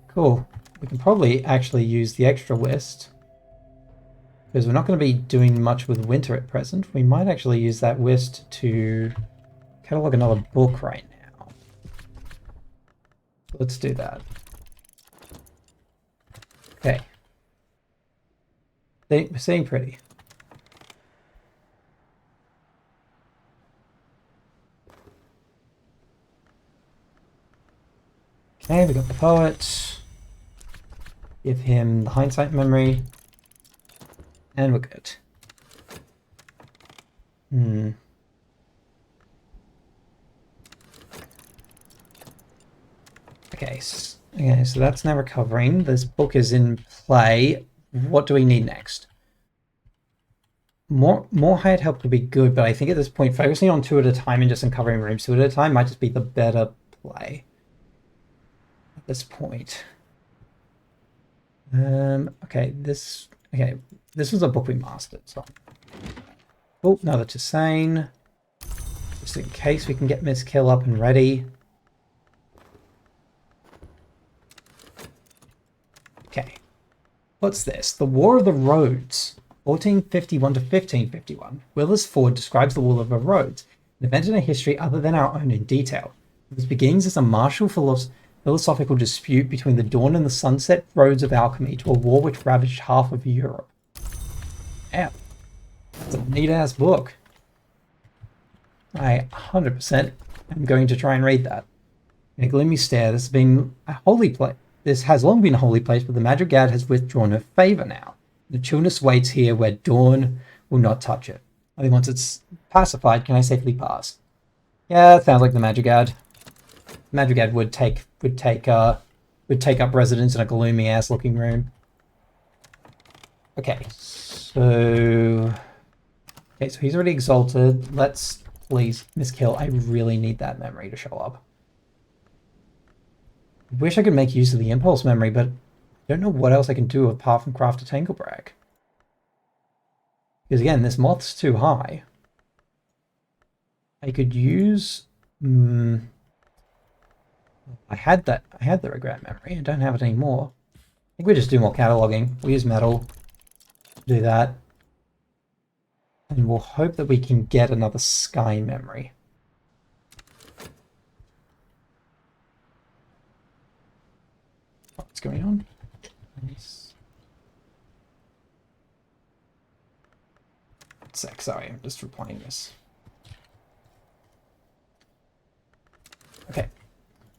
Cool. We can probably actually use the extra whist. Because we're not going to be doing much with winter at present. We might actually use that whist to catalog another book right now. Let's do that. Okay. We're seeing pretty. Okay, we got the poet. Give him the hindsight memory. And we're good. Okay, so that's now recovering. This book is in play. What do we need next? More hired help would be good, but I think at this point, focusing on 2 at a time and just uncovering rooms 2 at a time might just be the better play. At this point. Okay, this Okay, this was a book we mastered, so... Oh, another Tisane. Just in case we can get Miss Kill up and ready. Okay. What's this? The War of the Roads. 1451 to 1551. Willis Ford describes the War of the Roads, an event in a history other than our own in detail. Its beginnings as a martial philosophical dispute between the dawn and the sunset roads of alchemy to a war which ravaged half of Europe. Yeah, that's a neat-ass book. I 100% am going to try and read that. In a gloomy stare, this has been a holy place. This has long been a holy place, but the magic god has withdrawn her favor now. The chillness waits here where dawn will not touch it. I think once it's pacified, can I safely pass? Yeah, that sounds like the magic god. Magic god would take up residence in a gloomy ass looking room. Okay, so he's already exalted. Let's please Miss Kill. I really need that memory to show up. I wish I could make use of the impulse memory, but I don't know what else I can do apart from craft a Tanglebrag. Because again, this moth's too high. I could use... I had the regret memory. I don't have it anymore. I think we just do more cataloging. We use metal. Do that. And we'll hope that we can get another sky memory. What's going on? Nice. Sec, sorry, I'm just replying this. Okay.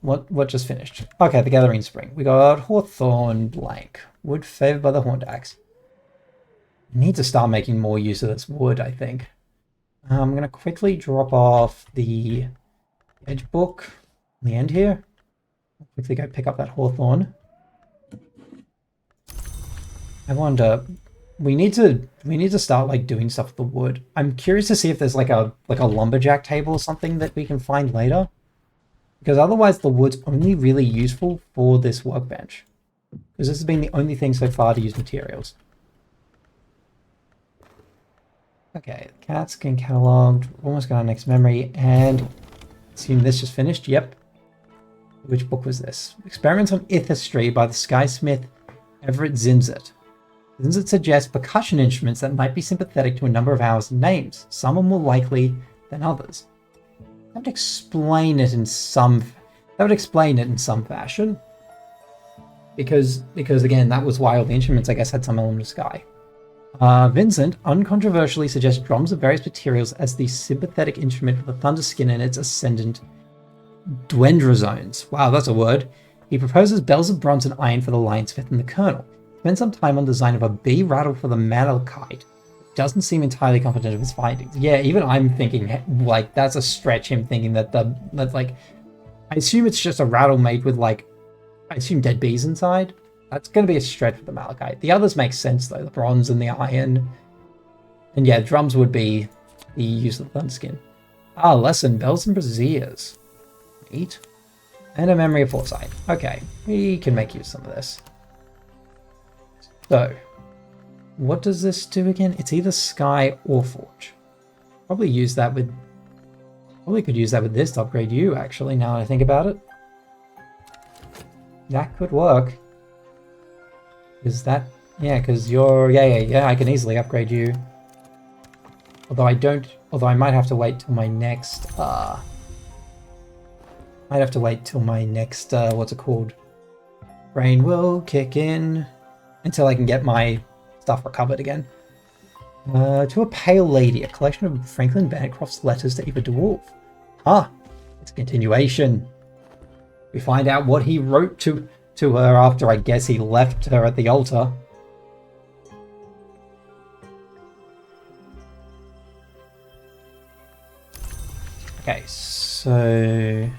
What just finished? Okay, the Gathering Spring. We got Hawthorn Blank. Wood favored by the Horned Axe. Need to start making more use of this wood, I think. I'm going to quickly drop off the Edge book on the end here. I'll quickly go pick up that Hawthorn. I wonder, we need to start like doing stuff with the wood. I'm curious to see if there's like a lumberjack table or something that we can find later. Because otherwise the wood's only really useful for this workbench. Because this has been the only thing so far to use materials. Okay, cats getting catalogued. Almost got our next memory, and assume this just finished. Yep. Which book was this? Experiments on Ithistry by the skysmith Everett Zinzet. Zinzet suggests percussion instruments that might be sympathetic to a number of ours names. Some are more likely than others. That would explain it in some fashion. Because again, that was why all the instruments, I guess, had some element of sky. Vincent uncontroversially suggests drums of various materials as the sympathetic instrument for the thunder skin and its ascendant dendrozones. Wow, that's a word. He proposes bells of bronze and iron for the lion's fifth and the kernel. Spends some time on design of a bee rattle for the malachite. Doesn't seem entirely confident of his findings. Yeah, even I'm thinking, like, that's a stretch, him thinking that's like... I assume it's just a rattle made with, like, I assume dead bees inside. That's going to be a stretch for the malachite. The others make sense, though. The bronze and the iron. And yeah, drums would be the use of the thunderskin. Ah, lesson. Bells and braziers. Neat. And a memory of foresight. Okay, we can make use of some of this. So, what does this do again? It's either sky or forge. Probably could use that with this to upgrade you, actually, now that I think about it. That could work. Is that... Yeah, because you're... Yeah, I can easily upgrade you. Although I might have to wait till my next... what's it called? Brain will kick in until I can get my stuff recovered again. To a Pale Lady, a collection of Franklin Bancroft's letters to Eva DeWolf. Ah, it's a continuation. We find out what he wrote to her after, I guess, he left her at the altar. Okay, so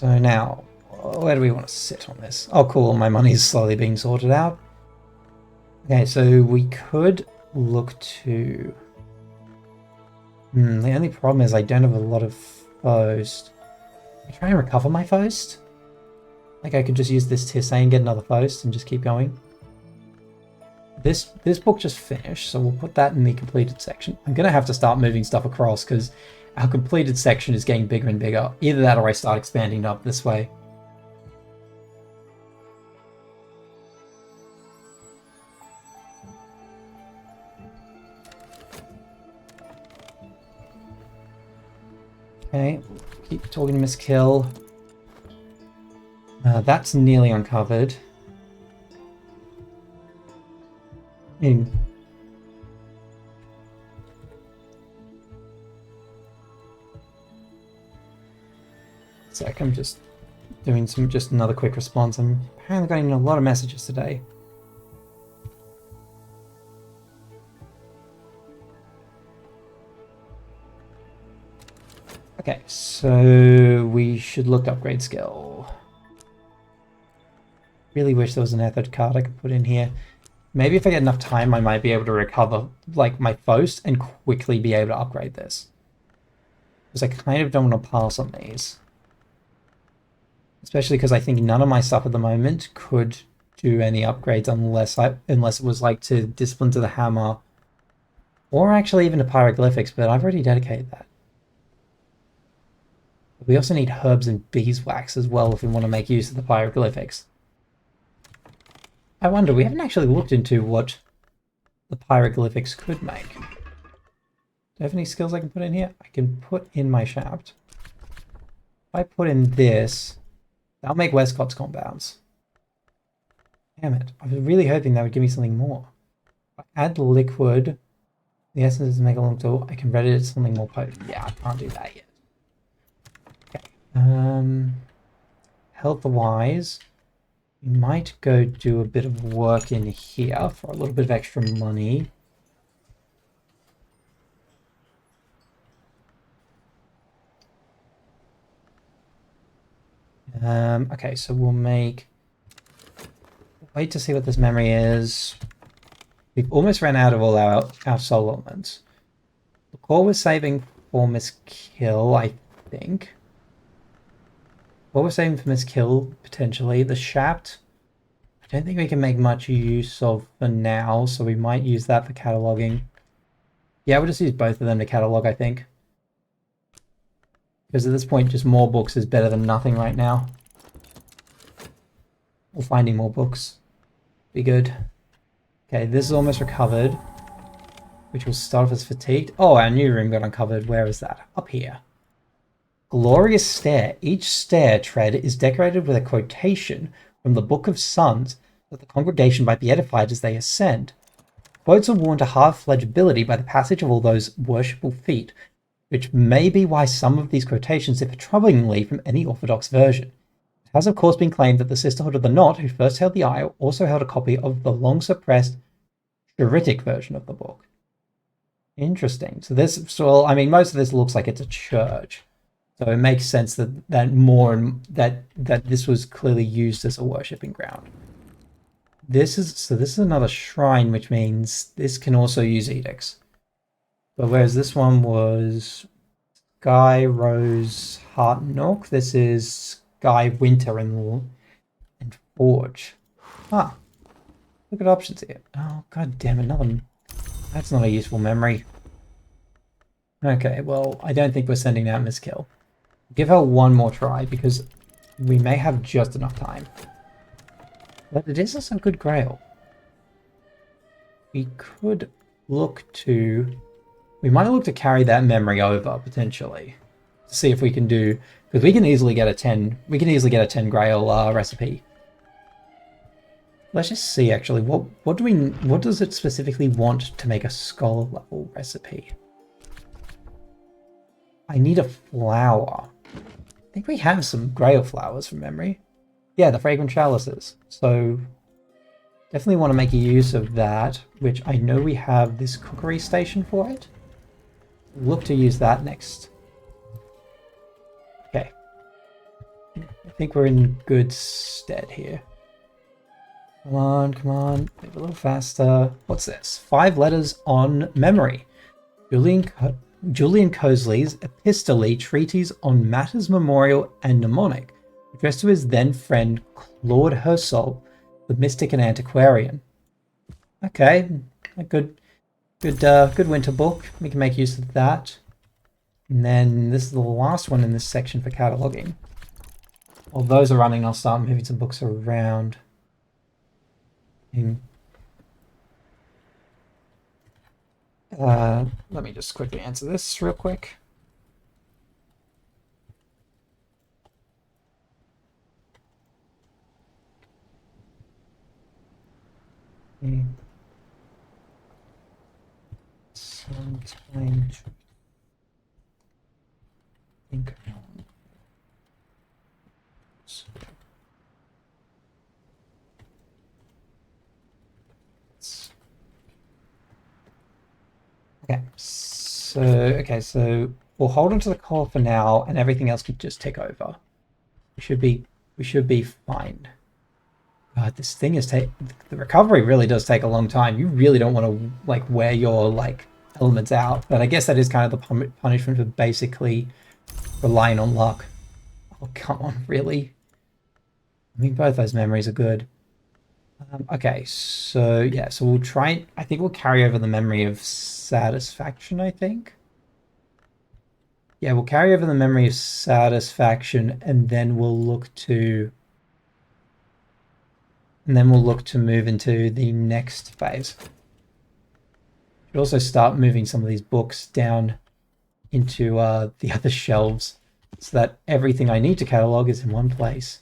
now, where do we want to sit on this? Oh, cool, my money's slowly being sorted out. Okay, so we could look to... the only problem is I don't have a lot of Fost. Can I try and recover my Fost? Like I could just use this Tissay and get another Fost and just keep going. This book just finished, so we'll put that in the completed section. I'm going to have to start moving stuff across because our completed section is getting bigger and bigger. Either that or I start expanding up this way. Okay, keep talking to Miss Kill. That's nearly uncovered. Sec, I'm just doing just another quick response. I'm apparently getting a lot of messages today. Okay, so we should look to upgrade skill. Really wish there was an Ethod card I could put in here. Maybe if I get enough time, I might be able to recover like my Faust and quickly be able to upgrade this. Because I kind of don't want to pass on these. Especially because I think none of my stuff at the moment could do any upgrades unless it was like to Discipline to the Hammer. Or actually even to Pyroglyphics, but I've already dedicated that. We also need herbs and beeswax as well if we want to make use of the Pyroglyphics. I wonder, we haven't actually looked into what the Pyroglyphics could make. Do I have any skills I can put in here? I can put in my shaft. If I put in this, that'll make Westcott's compounds. Damn it. I was really hoping that would give me something more. If I add liquid, the essence is Megalong tool, I can read it as something more potent. Yeah, I can't do that yet. Okay. Health-wise, we might go do a bit of work in here for a little bit of extra money. Okay, so we'll wait to see what this memory is. We've almost ran out of all our soul elements. The core we're saving for Miss Kill, I think. What we're saving for Miss Kill, potentially. The shaft, I don't think we can make much use of for now, so we might use that for cataloging. Yeah, we'll just use both of them to catalog, I think. Because at this point, just more books is better than nothing right now. Or finding more books. Be good. Okay, this is almost recovered. Which will start off as fatigued. Oh, our new room got uncovered. Where is that? Up here. Glorious stair. Each stair tread is decorated with a quotation from the Book of Sons that the congregation might be edified as they ascend. Quotes are worn to half legibility by the passage of all those worshipful feet, which may be why some of these quotations differ troublingly from any orthodox version. It has of course been claimed that the Sisterhood of the Knot, who first held the Isle, also held a copy of the long-suppressed Shuritic version of the book. Interesting. So I mean, most of this looks like it's a church. So it makes sense that this was clearly used as a worshipping ground. This is another shrine, which means this can also use edicts. But whereas this one was Sky Rose Heart Nook, this is Sky Winter and Forge. Huh. Look at options here. Oh god damn, another one. That's not a useful memory. Okay, well, I don't think we're sending out Miss Kill. Give her one more try, because we may have just enough time. But it is also a good grail. We could look to... We might look to carry that memory over, potentially. To see if we can do... Because we can easily get a 10... We can easily get a 10 grail recipe. Let's just see, actually. What does it specifically want to make a scholar level recipe? I need a flower. I think we have some grail flowers from memory. Yeah, the fragrant chalices. So definitely want to make use of that, which I know we have this cookery station for it. Look to use that next. Okay. I think we're in good stead here. Come on, come on. Maybe a little faster. What's this? 5 letters on memory. Julian Cosley's epistolary treatise on matters memorial and mnemonic, addressed to his then friend Claude Hersol, the mystic and antiquarian. Okay, a good winter book. We can make use of that. And then this is the last one in this section for cataloging. While those are running, I'll start moving some books around. Let me just quickly answer this real quick. Sometime think okay, so we'll hold onto the core for now, and everything else could just take over. We should be fine. God, this thing is the recovery really does take a long time. You really don't want to like wear your like elements out, but I guess that is kind of the punishment for basically relying on luck. Oh, come on, really? I mean, both those memories are good. Okay, so yeah, so we'll try. I think we'll carry over the memory of satisfaction. I think. Yeah, we'll carry over the memory of satisfaction, and then we'll look to. And then we'll look to move into the next phase. We'll also start moving some of these books down into the other shelves so that everything I need to catalog is in one place.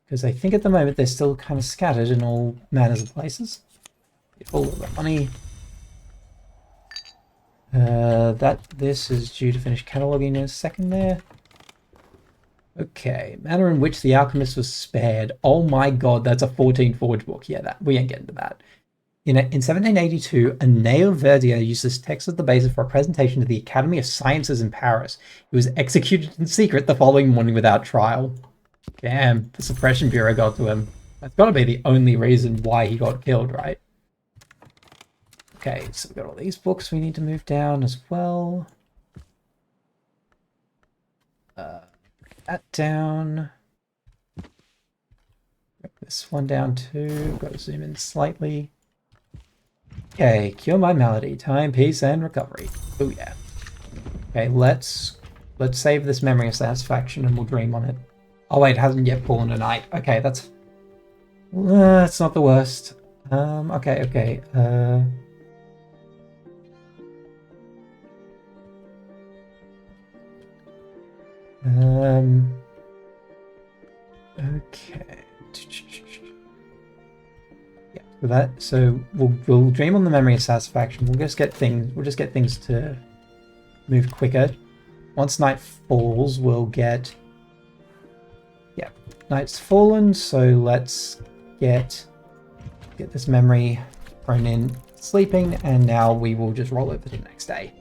Because I think at the moment they're still kind of scattered in all manners of places. All of the money. This is due to finish cataloging in a second there. Okay, manner in which the alchemist was spared. Oh my god, that's a 14 Forge book. Yeah, we ain't getting to that. In 1782, Aneo Verdier used this text as the basis for a presentation to the Academy of Sciences in Paris. He was executed in secret the following morning without trial. Damn, the Suppression Bureau got to him. That's got to be the only reason why he got killed, right? Okay, so we've got all these books we need to move down as well. That down. This one down too. Got to zoom in slightly. Okay, cure my malady. Time, peace, and recovery. Oh yeah. Okay, let's save this memory of satisfaction and we'll dream on it. Oh wait, it hasn't yet fallen to night. Okay, that's not the worst. Okay. Okay. Yeah, so we'll dream on the memory of satisfaction. We'll just get things to move quicker. Once night falls, we'll get night's fallen, so let's get this memory thrown in sleeping, and now we will just roll over to the next day.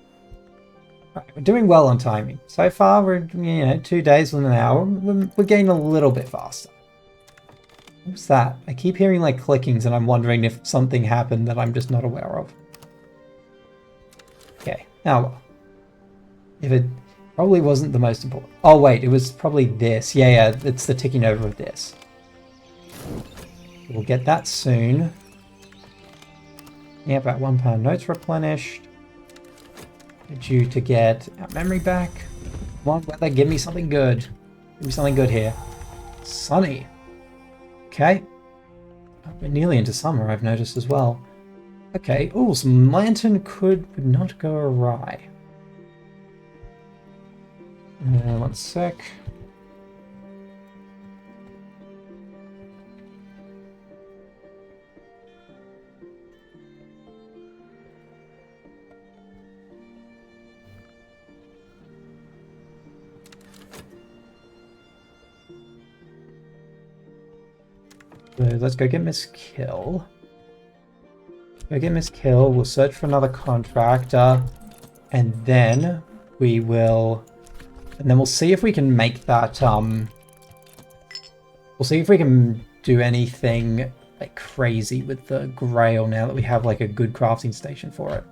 Right, we're doing well on timing. So far, we're 2 days within an hour. We're getting a little bit faster. What's that? I keep hearing like clickings, and I'm wondering if something happened that I'm just not aware of. Okay, now if it probably wasn't the most important. Oh wait, it was probably this. Yeah, it's the ticking over of this. We'll get that soon. Yeah, about £1 notes replenished. Due to get our memory back. Come on, weather, give me something good. Give me something good here. Sunny. Okay. We're nearly into summer, I've noticed as well. Okay. Oh, some lantern would not go awry. One sec. So let's go get Miss Kill. Go get Miss Kill. We'll search for another contractor, and then we'll see if we can make that. We'll see if we can do anything like crazy with the Grail now that we have like a good crafting station for it.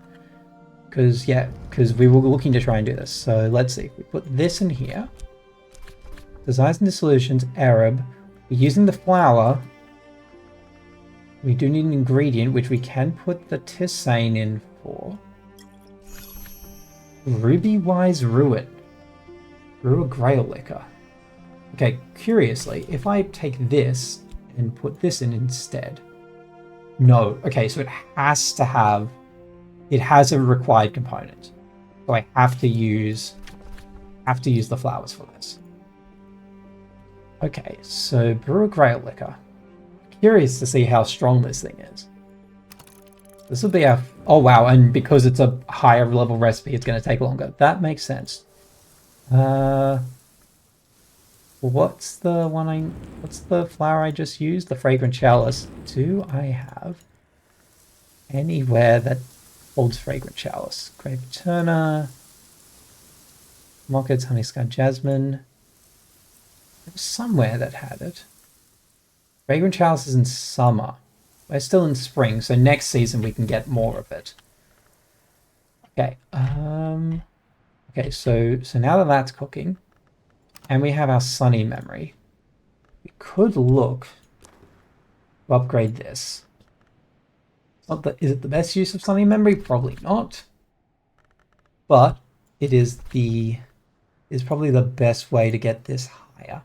Because we were looking to try and do this. So let's see. We put this in here. Designs and dissolutions, Arab. We're using the flour. We do need an ingredient, which we can put the tisane in for. Ruby Wise Ruin. Brew a Grail Liquor. Okay, curiously, if I take this and put this in instead... No. Okay, so it has to have... It has a required component. So I have to use the flowers for this. Okay, so brew a Grail Liquor. Curious to see how strong this thing is. This will be a... Oh wow, and because it's a higher level recipe, it's going to take longer. That makes sense. What's the flower I just used? The Fragrant Chalice. Do I have anywhere that holds Fragrant Chalice? Grape Turner, Mockets, Honey Sky Jasmine. There was somewhere that had it. Fragrant Chalice is in summer. We're still in spring, so next season we can get more of it. Okay, okay, so now that that's cooking, and we have our Sunny Memory, we could look to upgrade this. Is it the best use of Sunny Memory? Probably not. But it is probably the best way to get this higher.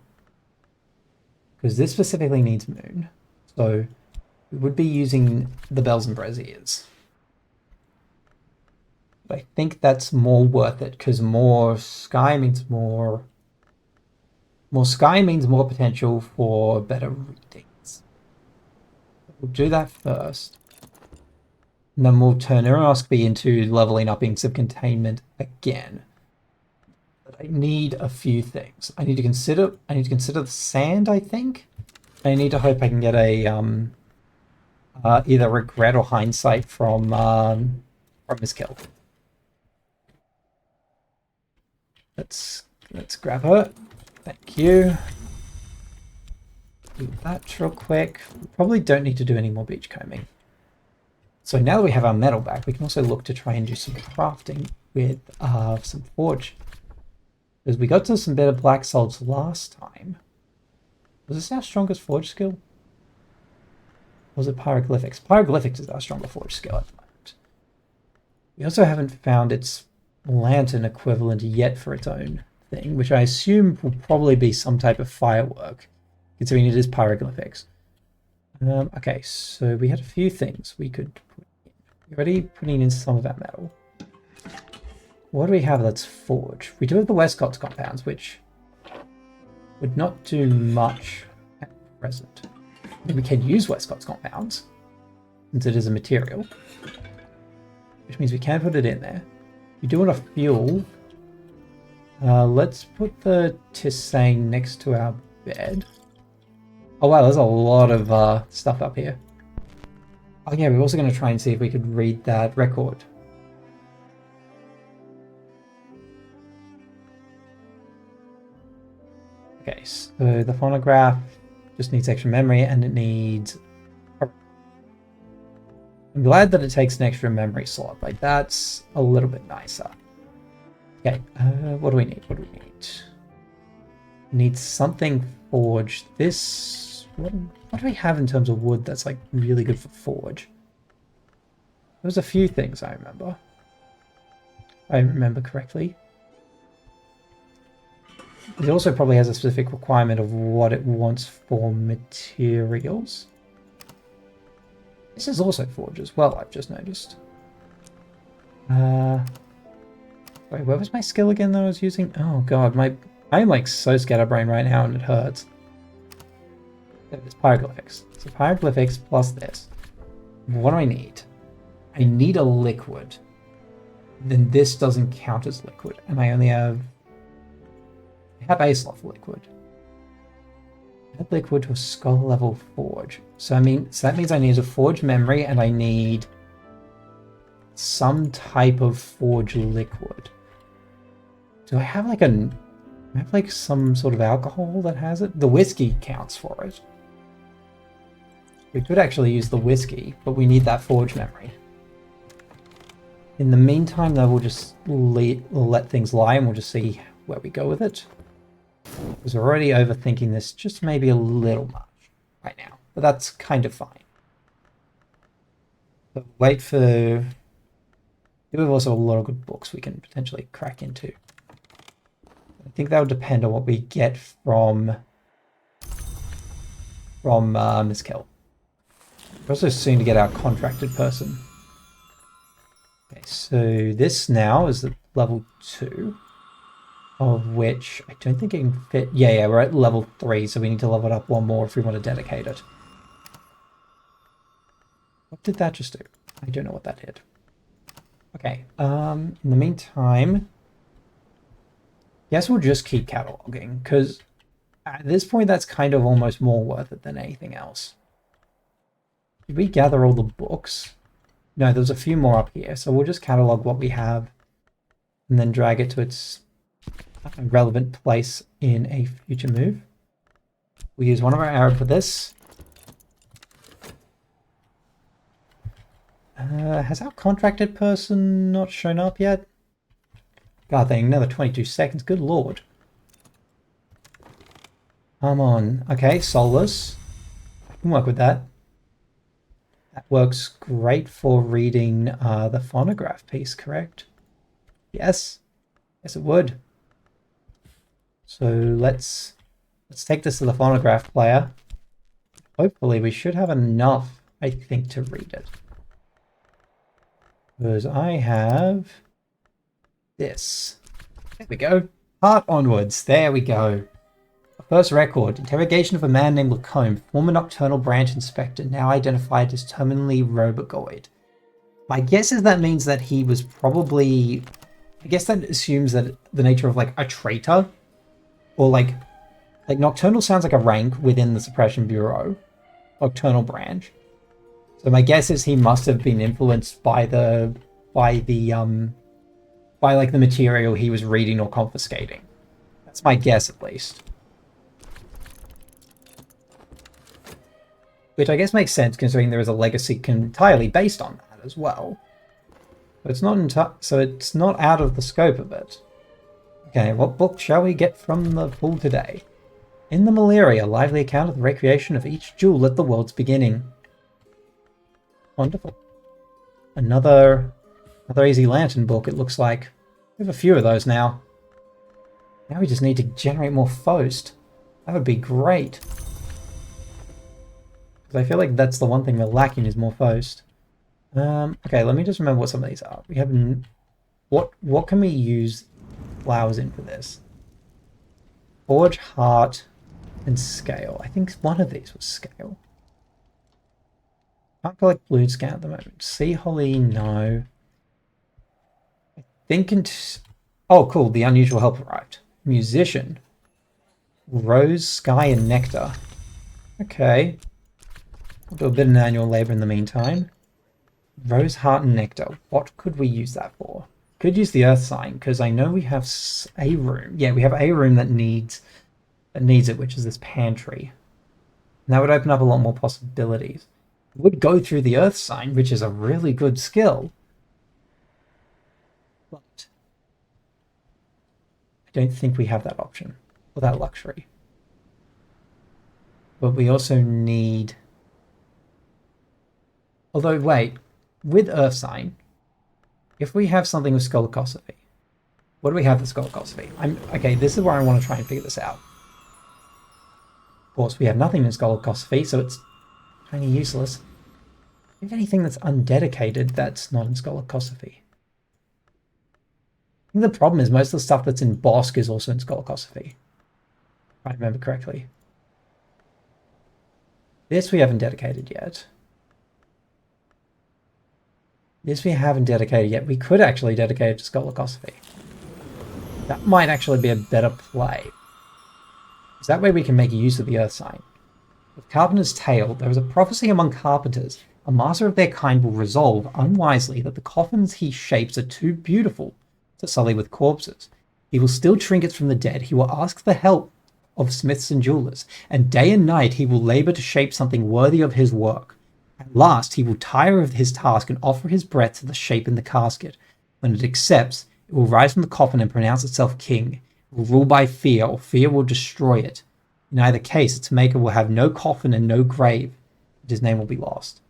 Because this specifically needs moon. So we would be using the Bells and Braziers. But I think that's more worth it, because more sky means more sky means more potential for better readings. We'll do that first. And then we'll turn Aeronoscopy into leveling up Inks of Containment again. But I need a few things. I need to consider the sand, I think. I need to hope I can get a either Regret or Hindsight from Miss Kill. Let's grab her. Thank you. Do that real quick. We probably don't need to do any more beachcombing. So now that we have our metal back, we can also look to try and do some crafting with some forge. Because we got to some better black salts last time. Was this our strongest forge skill? Or was it Pyroglyphics? Pyroglyphics is our stronger forge skill at the moment. We also haven't found its lantern equivalent yet for its own thing, which I assume will probably be some type of firework, considering it is Pyroglyphics. Okay, so we had a few things we could put in. We're already putting in some of our metal. What do we have that's forge? We do have the Westcott's compounds, which would not do much at present. I mean, we can use Westcott's compounds, since it is a material, which means we can put it in there. We do want a fuel. Let's put the tisane next to our bed. Oh wow, there's a lot of stuff up here. Oh yeah, we're also going to try and see if we could read that record. Okay, so the phonograph just needs extra memory, and it needs... I'm glad that it takes an extra memory slot. Like, that's a little bit nicer. Okay, what do we need? What do we need? Need something forged. This... What do we have in terms of wood that's, like, really good for forge? There's a few things I remember. If I remember correctly. It also probably has a specific requirement of what it wants for materials. This is also forge as well, I've just noticed. Wait, where was my skill again that I was using? Oh god, I'm like so scatterbrained right now and it hurts. It's Pyroglyphics. So Pyroglyphics plus this. What do I need? I need a liquid. Then this doesn't count as liquid, and I only have... I have Aesloth liquid. Add liquid to a scholar level forge. So that means I need a forge memory, and I need some type of forge liquid. Do I have like some sort of alcohol that has it? The whiskey counts for it. We could actually use the whiskey, but we need that forge memory. In the meantime, though, we'll just let things lie, and we'll just see where we go with it. Because we're already overthinking this just maybe a little much right now, but that's kind of fine. But wait for... We have also a lot of good books we can potentially crack into. I think that would depend on what we get from Miss Kell. We're also soon to get our contracted person. Okay, so this now is the level 2, of which I don't think it can fit. Yeah, we're at level 3, so we need to level it up one more if we want to dedicate it. What did that just do? I don't know what that did. Okay, in the meantime, guess we'll just keep cataloging, because at this point that's kind of almost more worth it than anything else. Did we gather all the books? No, there's a few more up here, so we'll just catalog what we have and then drag it to its relevant place in a future move. We use one of our arrow for this. Has our contracted person not shown up yet? God dang, another 22 seconds. Good lord. Come on. Okay, soulless. I can work with that. That works great for reading the phonograph piece, correct? Yes. Yes, it would. So let's take this to the phonograph player. Hopefully we should have enough, I think, to read it. Because I have this. There we go. Heart onwards. There we go. First record. Interrogation of a man named Lacombe, former nocturnal branch inspector, now identified as terminally robogoid. My guess is that means that he was probably... I guess that assumes that the nature of, like, a traitor. Or, like nocturnal sounds like a rank within the Suppression Bureau. Nocturnal branch. So my guess is he must have been influenced by the material he was reading or confiscating. That's my guess, at least. Which I guess makes sense, considering there is a legacy entirely based on that as well. But it's not so it's not out of the scope of it. Okay, what book shall we get from the pool today? In the Malaria, a lively account of the recreation of each jewel at the world's beginning. Wonderful. Another Easy Lantern book, it looks like. We have a few of those now. Now we just need to generate more Faust. That would be great. Because I feel like that's the one thing we're lacking is more Faust. Okay, let me just remember what some of these are. We have... What can we use flowers in for this? Forge, Heart, and Scale. I think one of these was Scale. Can't collect blue scan at the moment. Sea Holly, no. I think... Oh, cool. The unusual help arrived. Musician. Rose, Sky, and Nectar. Okay. We'll do a bit of manual labor in the meantime. Rose, Heart, and Nectar. What could we use that for? Could use the Earth Sign, because I know we have a room. Yeah, we have a room that needs it, which is this pantry. And that would open up a lot more possibilities. It would go through the Earth Sign, which is a really good skill. But I don't think we have that option, or that luxury. But we also need... Although, wait, with Earth Sign, if we have something with Skolokosophy, what do we have with Skolokosophy? Okay, this is where I want to try and figure this out. Of course, we have nothing in Skolokosophy, so it's kind of useless. If anything that's undedicated, that's not in Skolokosophy. I think the problem is most of the stuff that's in Bosk is also in Skolokosophy. If I remember correctly. This we haven't dedicated yet. This we haven't dedicated yet. We could actually dedicate it to Skolokosophy. That might actually be a better play. Because that way we can make use of the Earth Sign. With Carpenter's Tale, there is a prophecy among carpenters. A master of their kind will resolve, unwisely, that the coffins he shapes are too beautiful to sully with corpses. He will steal trinkets from the dead. He will ask the help of smiths and jewelers. And day and night he will labor to shape something worthy of his work. At last he will tire of his task and offer his breath to the shape in the casket. When it accepts, it will rise from the coffin and pronounce itself king. It will rule by fear, or fear will destroy it. In either case, its maker will have no coffin and no grave, and his name will be lost.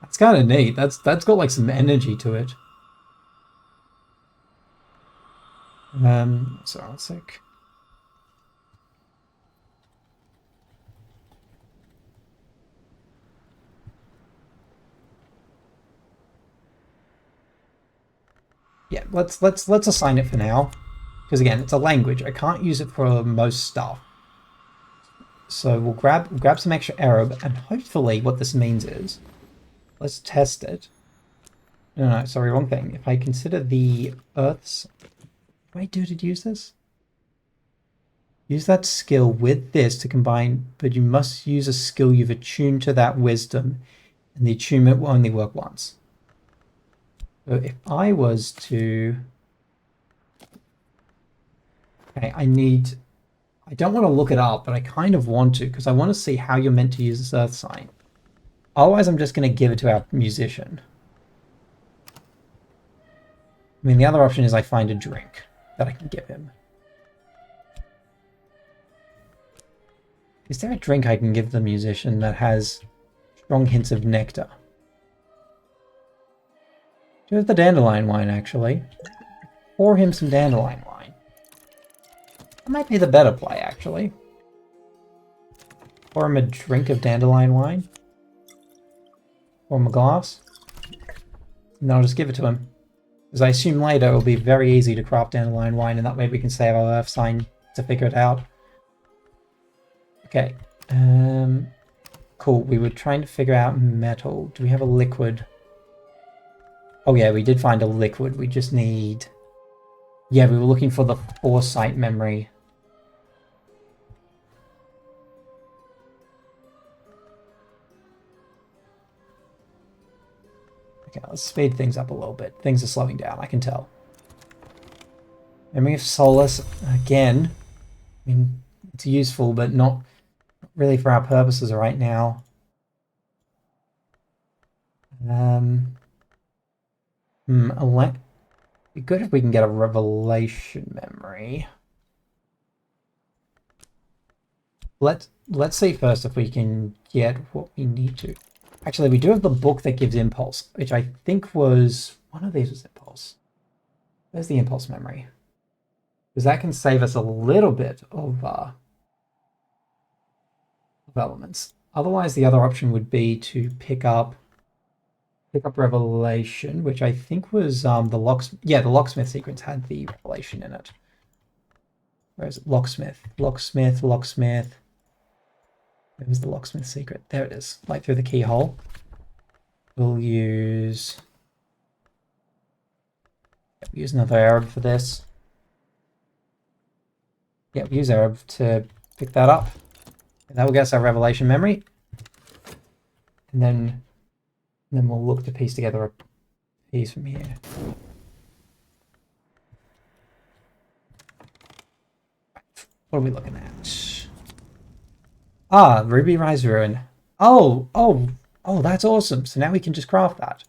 That's kind of neat. That's got like some energy to it. Sorry, one sec. Yeah, let's assign it for now. Because again, it's a language. I can't use it for most stuff. So we'll grab some extra Arab, and hopefully what this means is, let's test it. No, sorry, wrong thing. If I consider the Earth's... What do I do to use this? Use that skill with this to combine, but you must use a skill you've attuned to that wisdom, and the attunement will only work once. So if I was to... Okay, I don't want to look it up, but I kind of want to, because I want to see how you're meant to use this Earth sign. Otherwise, I'm just going to give it to our musician. I mean, the other option is I find a drink that I can give him. Is there a drink I can give the musician that has strong hints of nectar? Do you have the dandelion wine, actually? Pour him some dandelion wine. That might be the better play, actually. Pour him a drink of dandelion wine. Pour him a glass. And then I'll just give it to him. Because I assume later it will be very easy to craft dandelion wine, and that way we can save our Earth sign to figure it out. Okay. Cool. We were trying to figure out metal. Do we have a liquid? Oh yeah, we did find a liquid. We just need... Yeah, we were looking for the foresight memory. Okay, let's speed things up a little bit. Things are slowing down, I can tell. Memory of Solace, again, I mean, it's useful, but not really for our purposes right now. Be good if we can get a revelation memory. Let's see first if we can get what we need to. Actually, we do have the book that gives impulse, which I think was... One of these was impulse. Where's the impulse memory? Because that can save us a little bit of elements. Otherwise, the other option would be to pick up Revelation, which I think was the locksmith. Yeah, the locksmith sequence had the Revelation in it. Where is it? Locksmith. Where was the locksmith secret? There it is. Like through the keyhole. We'll use another Arab for this. Yeah, we'll use Arab to pick that up. And that will get us our revelation memory. And then we'll look to piece together a piece from here. What are we looking at? Ah, Ruby Rise Ruin. Oh, that's awesome. So now we can just craft that.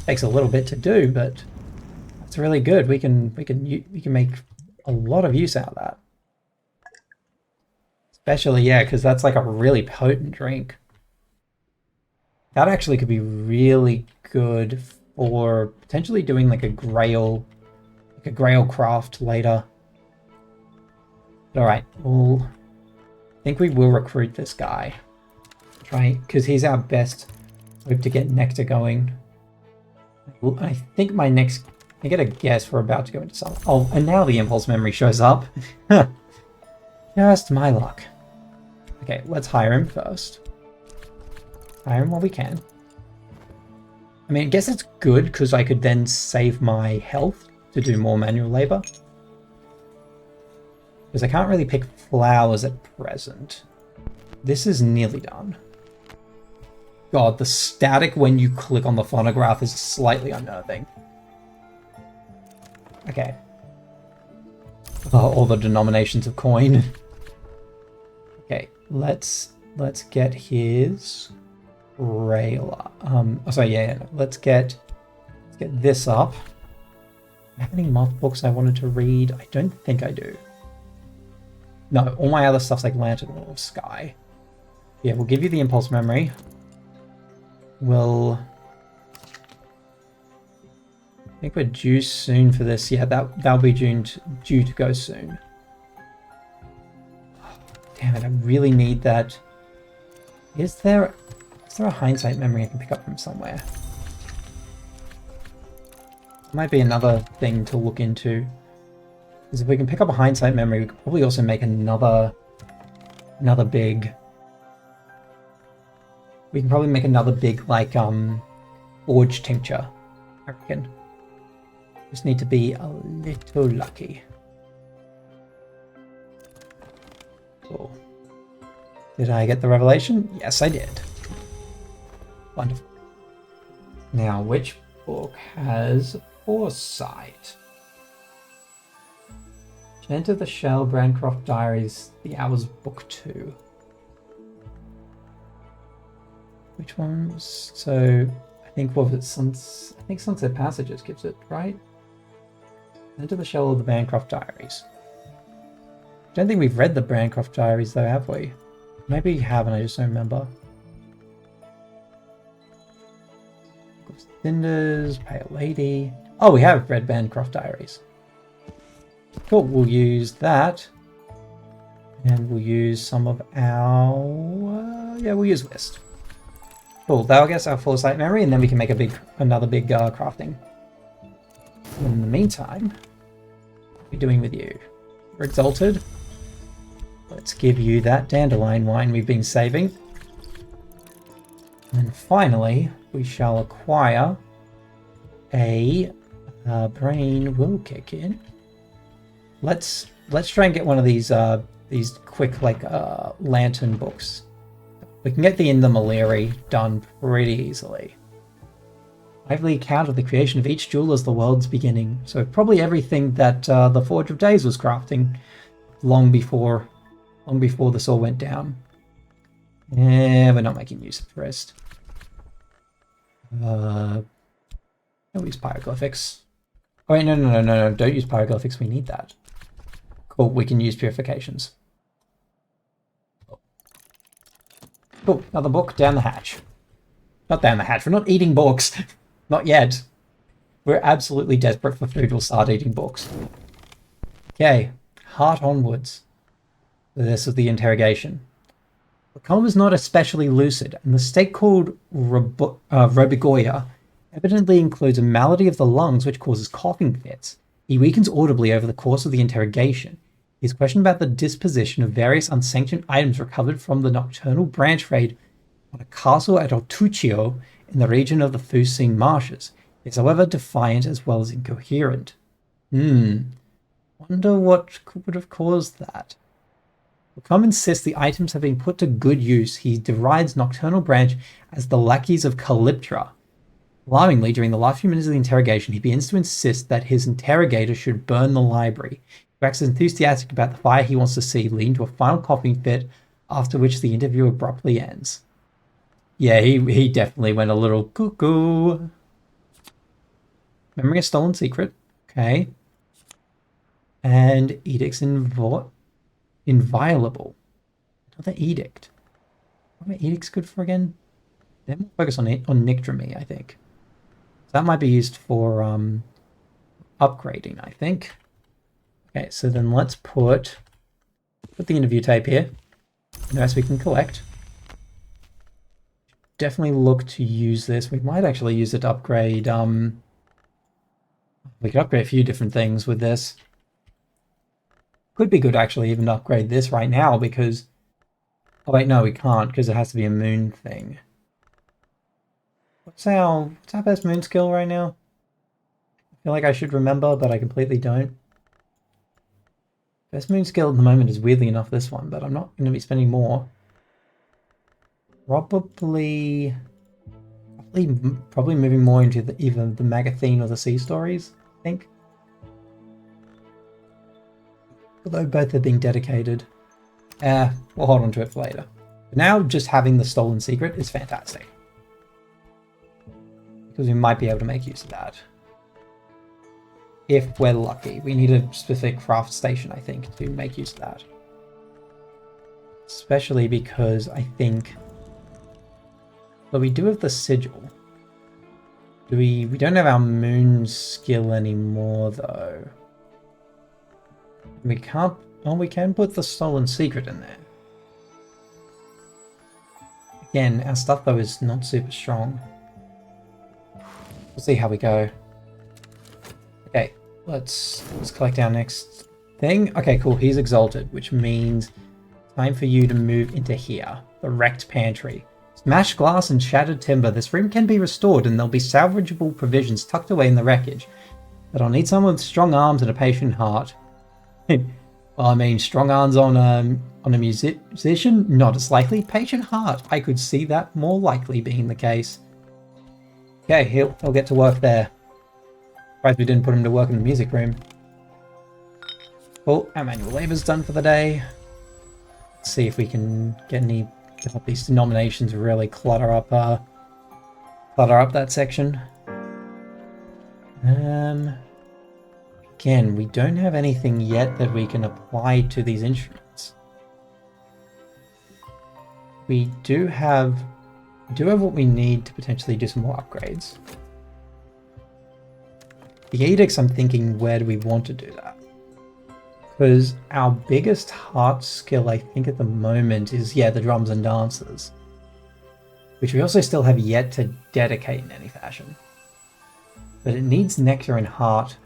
Takes a little bit to do, but that's really good. We can make a lot of use out of that. Especially, yeah, because that's like a really potent drink. That actually could be really good for potentially doing like a grail craft later. All right, well, I think we will recruit this guy. Try, because he's our best hope to get nectar going. I think my next, I get a guess we're about to go into some. Oh, and now the impulse memory shows up. Just my luck. Okay, let's hire him first. Hire him while we can. I mean, I guess it's good because I could then save my health to do more manual labor. Because I can't really pick flowers at present. This is nearly done. God, the static when you click on the phonograph is slightly unnerving. Okay. Oh, all the denominations of coin. Okay, let's get his railer. Let's get this up. Do I have any moth books I wanted to read? I don't think I do. No, all my other stuff's like Lantern of Sky. Yeah, we'll give you the impulse memory. We'll I think we're due soon for this. Yeah, that'll be due to go soon. Damn it, I really need that. Is there a hindsight memory I can pick up from somewhere? Might be another thing to look into. Because if we can pick up a hindsight memory, we could probably also make another big... We can probably make another big, like, forge tincture, I reckon. Just need to be a little lucky. Cool. Did I get the revelation? Yes, I did. Wonderful. Now, which book has foresight? Enter the Shell, Brandcroft Diaries, The Hours, Book 2. Which ones? So, I think what was it? I think Sunset Passages gives it, right? Enter the Shell of the Brandcroft Diaries. I don't think we've read the Brandcroft Diaries though, have we? Maybe we haven't, I just don't remember. Cinders, Pale Lady. Oh, we have read Brandcroft Diaries. Cool, we'll use that. And we'll use some of our... yeah, we'll use List. Cool, that'll get us our foresight memory, and then we can make another big crafting. In the meantime, what are we doing with you? You're exalted. Let's give you that dandelion wine we've been saving. And finally, we shall acquire a brain will kick in. Let's try and get one of these quick lantern books. We can get the In the Maliri done pretty easily. Lively account of the creation of each jewel as the world's beginning. So probably everything that the Forge of Days was crafting long before this all went down. Yeah, we're not making use of the rest. I'll use pyroglyphics. Oh wait, no, don't use pyroglyphics, we need that. Cool, we can use purifications. Cool, another book down the hatch. Not down the hatch, we're not eating books. Not yet. We're absolutely desperate for food, we'll start eating books. Okay, heart onwards. This is the interrogation. The coma is not especially lucid, and the state called robigoya evidently includes a malady of the lungs which causes coughing fits. He weakens audibly over the course of the interrogation. He is questioned about the disposition of various unsanctioned items recovered from the nocturnal branch raid on a castle at Ortuccio in the region of the Fusine Marshes. He is, however, defiant as well as incoherent. Wonder what would have caused that. Lacombe insists the items have been put to good use. He derides Nocturnal Branch as the lackeys of Calyptra. Alarmingly, during the last few minutes of the interrogation, he begins to insist that his interrogator should burn the library. He waxes enthusiastic about the fire he wants to see, leading to a final coughing fit, after which the interview abruptly ends. Yeah, he definitely went a little cuckoo. Memory of Stolen Secret. Okay. And Edicts Inviolable. Another edict. What are edicts good for again? They're more focused on Nicdremy, I think. So that might be used for upgrading, I think. Okay, so then let's put the interview tape here. And the rest we can collect. Definitely look to use this. We might actually use it to upgrade. We could upgrade a few different things with this. Could be good actually even to upgrade this right now because... Oh wait, no, we can't because it has to be a moon thing. What's our best moon skill right now? I feel like I should remember, but I completely don't. Best moon skill at the moment is weirdly enough this one, but I'm not going to be spending more. Probably moving more into either the Magathene or the Sea Stories, I think. Although both are being dedicated. We'll hold on to it for later. But now just having the Stolen Secret is fantastic. Because we might be able to make use of that. If we're lucky. We need a specific craft station, I think, to make use of that. Especially because I think... But we do have the sigil. We don't have our moon skill anymore though. We can't. Oh, we can put the stolen secret in there. Again, our stuff though is not super strong. We'll see how we go. Okay, let's collect our next thing. Okay, cool. He's exalted, which means time for you to move into here, the wrecked pantry. Smashed glass and shattered timber. This room can be restored, and there'll be salvageable provisions tucked away in the wreckage. But I'll need someone with strong arms and a patient heart. Well, I mean, strong arms on a musician, not as likely. Patient heart, I could see that more likely being the case. Okay, he'll get to work there. Surprised we didn't put him to work in the music room. Cool, our manual labor's done for the day. Let's see if we can get these denominations really clutter up that section. Again, we don't have anything yet that we can apply to these instruments. We do have what we need to potentially do some more upgrades. The edicts, I'm thinking, where do we want to do that? Because our biggest heart skill, I think, at the moment is, yeah, the drums and dances. Which we also still have yet to dedicate in any fashion. But it needs nectar and heart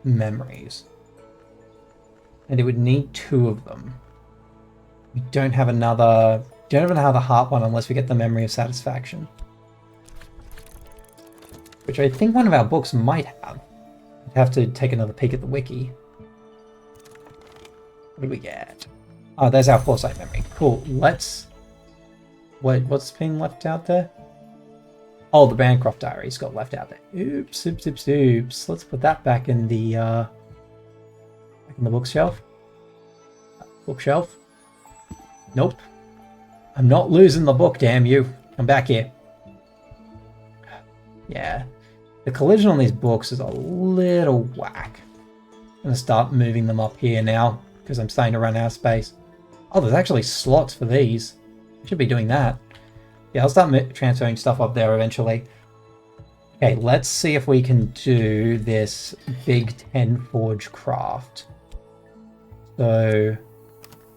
memories. And it would need 2 of them. We don't have another heart one unless we get the memory of satisfaction. Which I think one of our books might have. I'd have to take another peek at the wiki. What do we get? Oh, there's our foresight memory. Cool. What's being left out there? Oh, the Bancroft Diaries got left out there. Oops, oops, oops, oops. Let's put that back in the bookshelf. Bookshelf. Nope. I'm not losing the book, damn you. Come back here. Yeah. The collision on these books is a little whack. I'm going to start moving them up here now, because I'm starting to run out of space. Oh, there's actually slots for these. I should be doing that. Yeah, I'll start transferring stuff up there eventually. Okay, let's see if we can do this Big 10 Forge craft. So,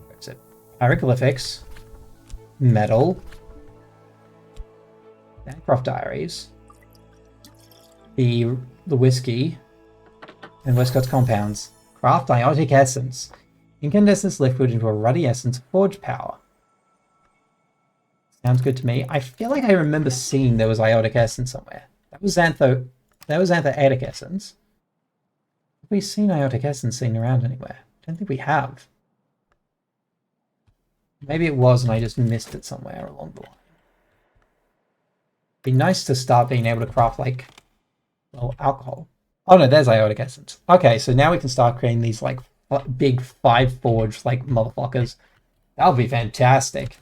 what's it? Hieroglyphics, metal, Bancroft Diaries, the whiskey, and Westcott's compounds. Craft iotic essence. Incandescence liquid into a ruddy essence of forge power. Sounds good to me. I feel like I remember seeing there was iotic essence somewhere. That was xanthoitic essence. Have we seen iotic essence seen around anywhere? I don't think we have. Maybe it was and I just missed it somewhere along the line. Be nice to start being able to craft, like, well, alcohol. Oh no, there's iotic essence. Okay, so now we can start creating these, like, big 5 forge, like, motherfuckers. That'll be fantastic.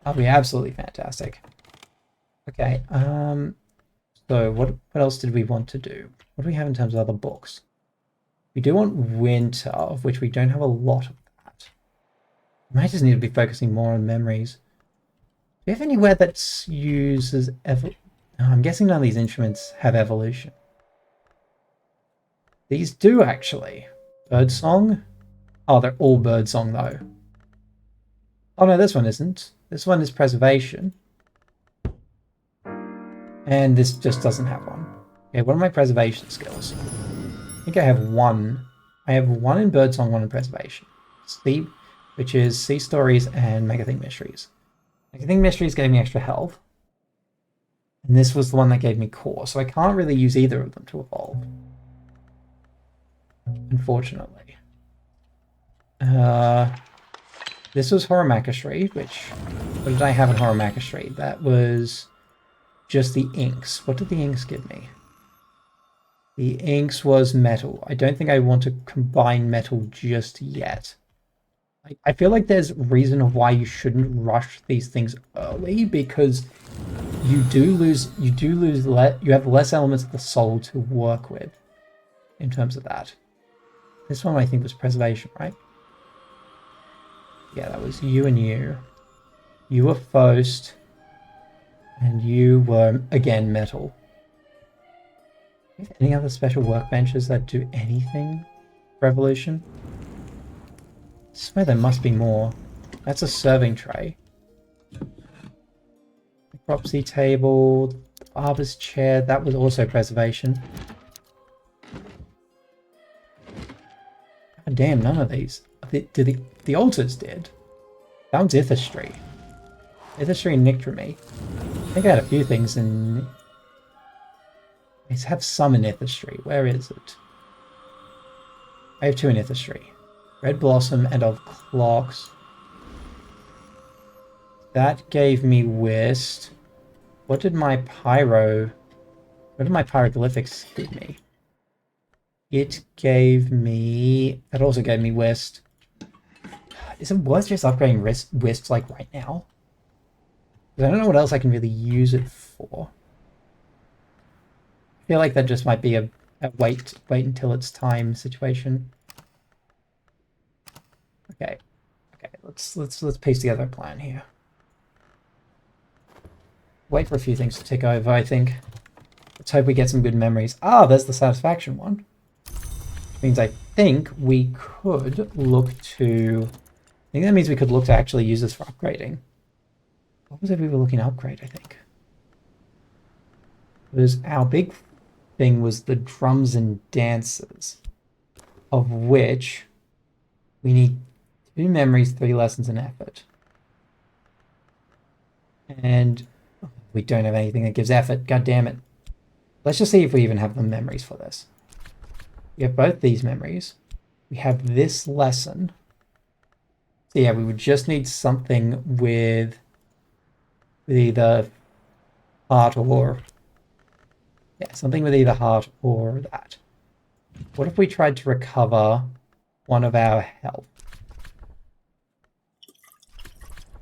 That'll be absolutely fantastic. Okay, so what else did we want to do? What do we have in terms of other books? We do want winter, of which we don't have a lot of that. We might just need to be focusing more on memories. Do you have anywhere that uses I'm guessing none of these instruments have evolution. These do, actually. Birdsong? Oh, they're all birdsong, though. Oh, no, this one isn't. This one is preservation. And this just doesn't have one. Okay, what are my preservation skills? I think I have 1. I have 1 in birdsong, 1 in preservation. Sleep, which is Sea Stories and Megathing Mysteries. Megathing Mysteries gave me extra health. And this was the one that gave me core, so I can't really use either of them to evolve. Unfortunately. This was Horror-Macastry, which... What did I have in Horror-Macastry? That was just the inks. What did the inks give me? The inks was metal. I don't think I want to combine metal just yet. I feel like there's reason of why you shouldn't rush these things early, because you have less elements of the soul to work with in terms of that. This one I think was preservation, right? Yeah, that was you and you. You were first. And you were, again, metal. Do you have any other special workbenches that do anything for evolution? I swear there must be more. That's a serving tray. Propsy table, the barber's chair, that was also preservation. God damn, none of these. The altars did. That one's Ithistry. Ithistry nicked from me. I think I had a few things in... I have some in Ithistry. Where is it? I have 2 in Ithistry. Red Blossom and of Clocks. That gave me Whist. What did my pyroglyphics give me? It gave me... That also gave me Whist. Is it worth just upgrading Whist like right now? Because I don't know what else I can really use it for. I feel like that just might be a wait until it's time situation. Okay. Let's piece together a plan here. Wait for a few things to tick over, I think. Let's hope we get some good memories. Ah, there's the satisfaction one. Which means I think we could look to... I think that means we could look to actually use this for upgrading. What was it we were looking to upgrade, I think? Because our big thing was the drums and dances, of which we need 2 memories, 3 lessons, and effort. And we don't have anything that gives effort. God damn it. Let's just see if we even have the memories for this. We have both these memories. We have this lesson. So yeah, we would just need something with either heart or... Yeah, something with either heart or that. What if we tried to recover one of our health?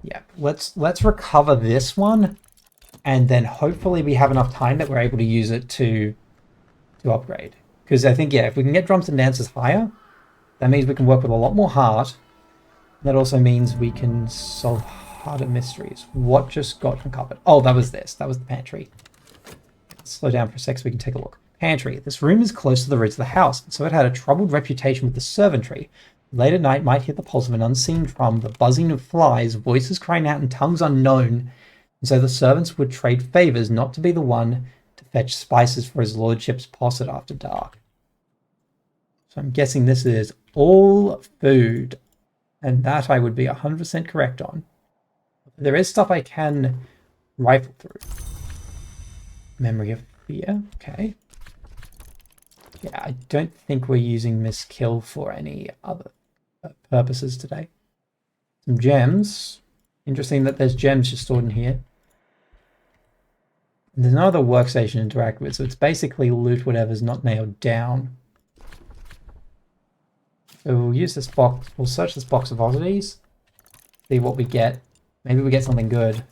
Yeah, let's recover this one, and then hopefully we have enough time that we're able to use it to upgrade. Because I think, yeah, if we can get drums and dances higher, that means we can work with a lot more heart. That also means we can solve harder mysteries. What just got recovered? Oh, that was this. That was the pantry. Let's slow down for a sec so we can take a look. Pantry. This room is close to the roots of the house, so it had a troubled reputation with the servantry. Late at night might hear the pulse of an unseen drum, the buzzing of flies, voices crying out in tongues unknown, and so the servants would trade favours not to be the one to fetch spices for his lordship's posset after dark. So I'm guessing this is all food, and that I would be 100% correct on. There is stuff I can rifle through. Memory of fear, okay. Yeah, I don't think we're using Miss Kill for any other purposes today. Some gems. Interesting that there's gems just stored in here. And there's no other workstation to interact with, so it's basically loot whatever's not nailed down. So we'll use this box, we'll search this box of oddities, see what we get. Maybe we get something good.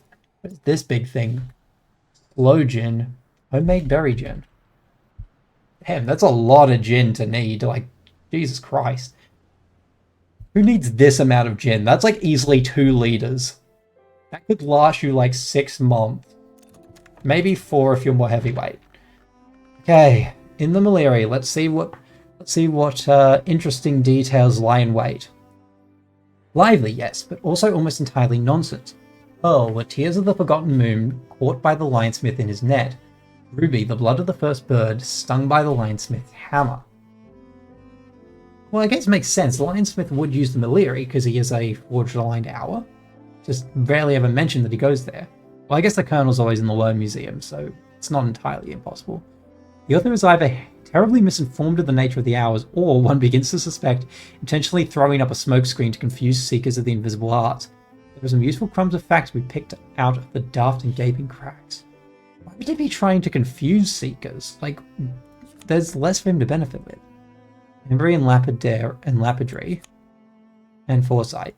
What is this big thing? Slow gin. Homemade berry gin. Damn, that's a lot of gin to need. Like, Jesus Christ. Who needs this amount of gin? That's like easily 2 liters. That could last you like 6 months. Maybe 4 if you're more heavyweight. Okay, in the malaria, let's see what interesting details lie in wait. Lively, yes, but also almost entirely nonsense. Pearl were tears of the forgotten moon caught by the lionsmith in his net. Ruby, the blood of the first bird, stung by the lionsmith's hammer. Well, I guess it makes sense. The lionsmith would use the Maliri because he is a forged aligned hour. Just rarely ever mentioned that he goes there. Well, I guess the Colonel's always in the Worm Museum, so it's not entirely impossible. The author is either terribly misinformed of the nature of the hours, or one begins to suspect intentionally throwing up a smokescreen to confuse seekers of the invisible art. There are some useful crumbs of facts we picked out of the daft and gaping cracks. Why would he be trying to confuse seekers? Like, there's less for him to benefit with. Memory and lapidary and foresight.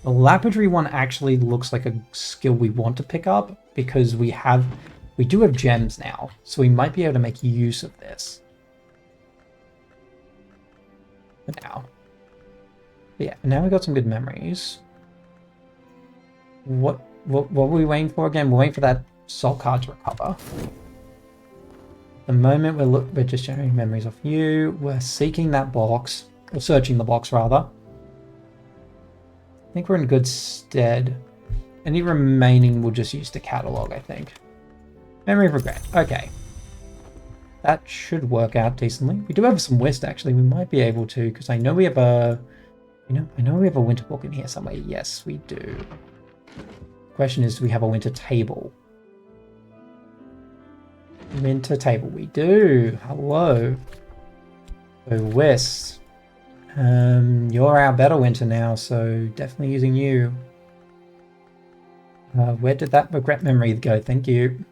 The lapidary one actually looks like a skill we want to pick up because we do have gems now, so we might be able to make use of this. For now. But yeah, now we got some good memories. What what were we waiting for again? We're waiting for that soul card to recover. The moment we're just generating memories of you. We're seeking that box, or searching the box rather. I think we're in good stead. Any remaining we'll just use to catalog, I think. Memory of regret. Okay. That should work out decently. We do have some whist actually. We might be able to, because I know we have a I know we have a winter book in here somewhere. Yes, we do. The question is, do we have a winter table? Winter table, we do. Hello. So whist. You're our better winter now, so definitely using you. Where did that regret memory go? Thank you.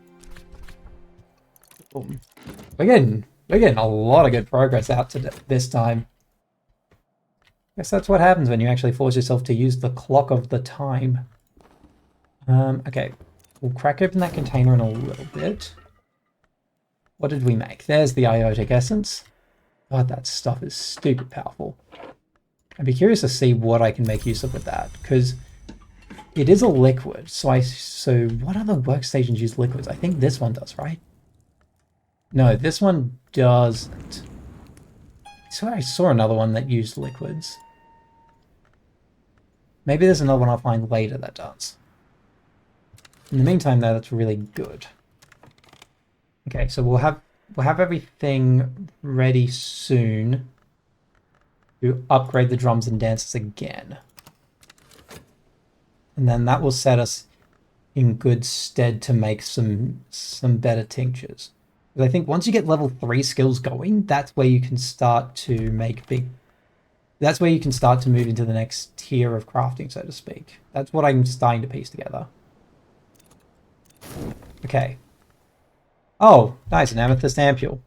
Boom. We're getting a lot of good progress out to this time. Guess that's what happens when you actually force yourself to use the clock of the time. Okay, we'll crack open that container in a little bit. What did we make? There's the iotic essence. God, that stuff is stupid powerful. I'd be curious to see what I can make use of with that, because it is a liquid. So what other workstations use liquids? I think this one does, right? No, this one doesn't. So I saw another one that used liquids. Maybe there's another one I'll find later that does. In the meantime, though, that's really good. Okay, so we'll have everything ready soon to upgrade the drums and dances again. And then that will set us in good stead to make some better tinctures. Because I think once you get level 3 skills going, that's where you can start to make that's where you can start to move into the next tier of crafting, so to speak. That's what I'm starting to piece together. Okay. Oh, nice, an amethyst ampule.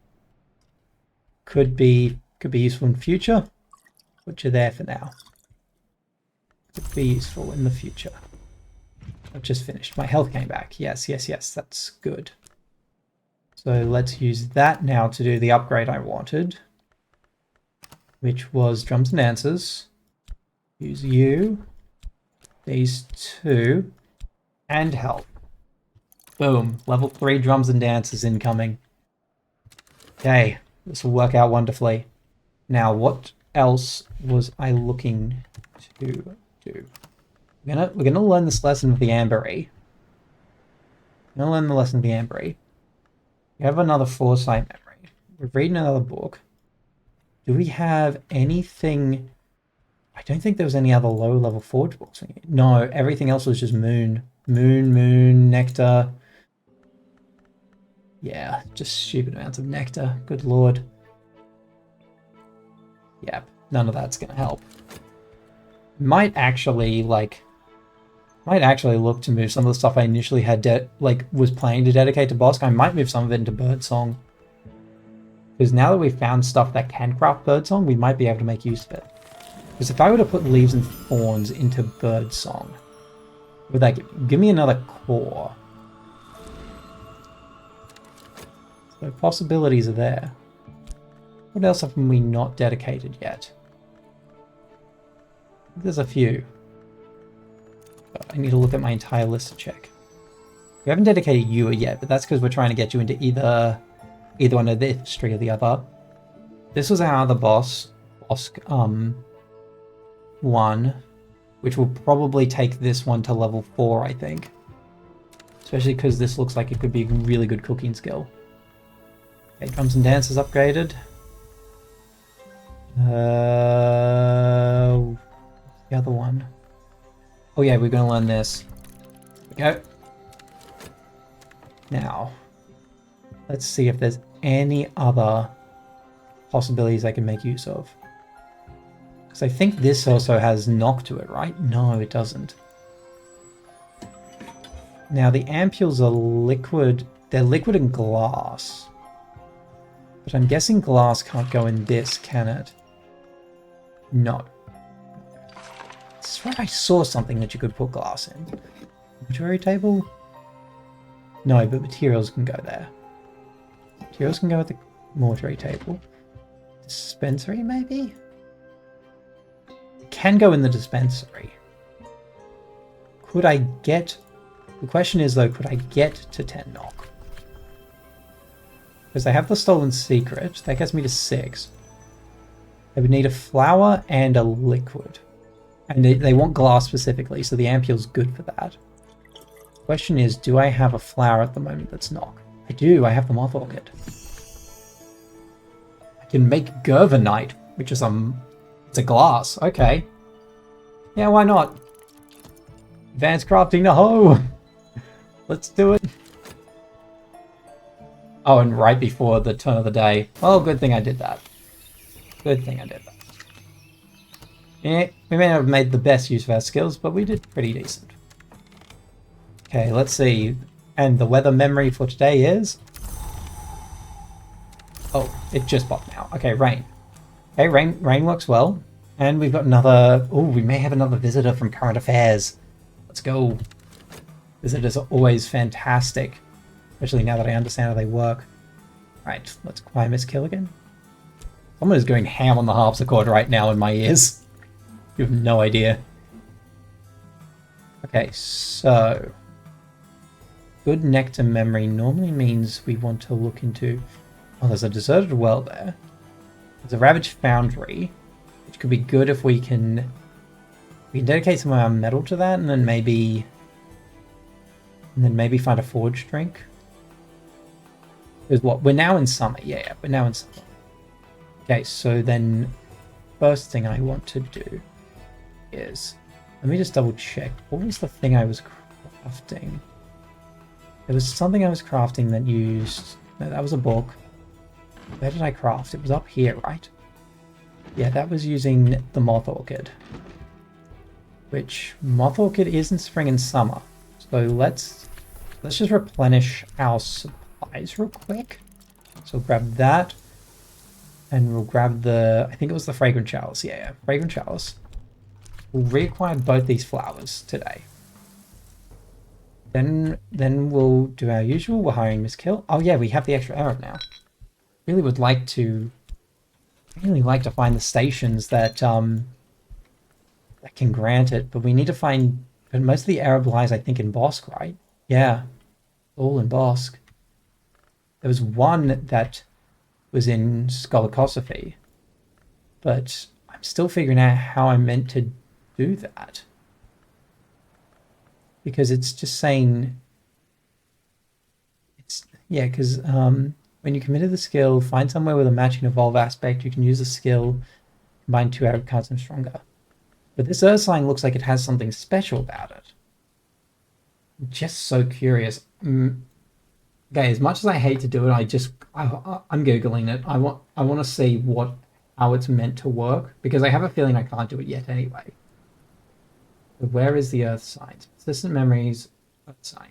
Could be useful in future. Put you there for now. Could be useful in the future. I've just finished. My health came back. Yes, that's good. So let's use that now to do the upgrade I wanted, which was drums and dances. Use you, these two, and health. Boom, level 3 drums and dances incoming. Okay, this will work out wonderfully. Now, what else was I looking to do? We're gonna learn this lesson with the ambery. We're gonna learn the lesson of the ambery. We have another foresight memory. We're reading another book. Do we have anything? I don't think there was any other low level forge books. No, everything else was just moon, nectar. Yeah, just stupid amounts of nectar. Good lord. Yep, none of that's gonna help. Might actually look to move some of the stuff I initially had was planning to dedicate to Bosk. I might move some of it into Birdsong. Because now that we've found stuff that can craft Birdsong, we might be able to make use of it. Because if I were to put leaves and thorns into Birdsong, what would that give me another core? So possibilities are there. What else have we not dedicated yet? There's a few. But I need to look at my entire list to check. We haven't dedicated you yet, but that's because we're trying to get you into either one of the history or the other. This was our other boss, one, which will probably take this one to level 4, I think. Especially because this looks like it could be a really good cooking skill. Okay, drums and dances upgraded. The other one. Oh yeah, we're going to learn this. There we go. Now, let's see if there's any other possibilities I can make use of. Because I think this also has knock to it, right? No, it doesn't. Now, the ampules are liquid. They're liquid and glass. But I'm guessing glass can't go in this, can it? No. I swear I saw something that you could put glass in. Mortuary table? No, but materials can go there. Materials can go at the mortuary table. Dispensary, maybe? It can go in the dispensary. Could I get The question is, though, could I get to 10 knock? Because they have the stolen secret. That gets me to 6. They would need a flower and a liquid. And they want glass specifically, so the ampule's good for that. The question is, do I have a flower at the moment that's knock? I do, I have the moth orchid. I can make Gervanite, which is it's a glass. Okay. Yeah, why not? Advanced crafting, no! Let's do it. Oh, and right before the turn of the day. Well, good thing I did that. Good thing I did that. Yeah, we may not have made the best use of our skills, but we did pretty decent. Okay, let's see. And the weather memory for today is... Oh, it just popped now. Okay, rain. Okay, rain works well. And we've got another... Oh, we may have another visitor from Current Affairs. Let's go. Visitors are always fantastic. Especially now that I understand how they work. Right, let's acquire Miss Kill again. Someone is going ham on the harpsichord right now in my ears. You have no idea. Okay, so... Good nectar memory normally means we want to look into... Oh, there's a deserted well there. There's a ravaged foundry, which could be good if we can dedicate some of our metal to that, and then maybe find a forge drink. Because what, we're now in summer. Yeah, we're now in summer. Okay, so then first thing I want to do is, let me just double check. What was the thing I was crafting? There was something I was crafting that used... No, that was a book. Where did I craft? It was up here, right? Yeah, that was using the moth orchid. Which, moth orchid is in spring and summer. So let's just replenish our supplies real quick. So we'll grab that. And we'll grab the... I think it was the fragrant chalice. Yeah, fragrant chalice. We'll reacquire both these flowers today. Then we'll do our usual. We're hiring Miss Kill. Oh yeah, we have the extra Arab now. Really would like to find the stations that that can grant it, but we need to find. But most of the Arab lies, I think, in Bosque, right? Yeah, all in Bosque. There was one that was in Scholarcosophy, but I'm still figuring out how I'm meant to do that. Because it's just saying... Yeah, because when you committed the skill, find somewhere with a matching evolve aspect, you can use the skill, combine 2 Arab cards and stronger. But this Earth sign looks like it has something special about it. I'm just so curious. Okay, as much as I hate to do it, I'm Googling it. I want to see how it's meant to work, because I have a feeling I can't do it yet anyway. But where is the Earth signs? Persistent memories, Earth sign.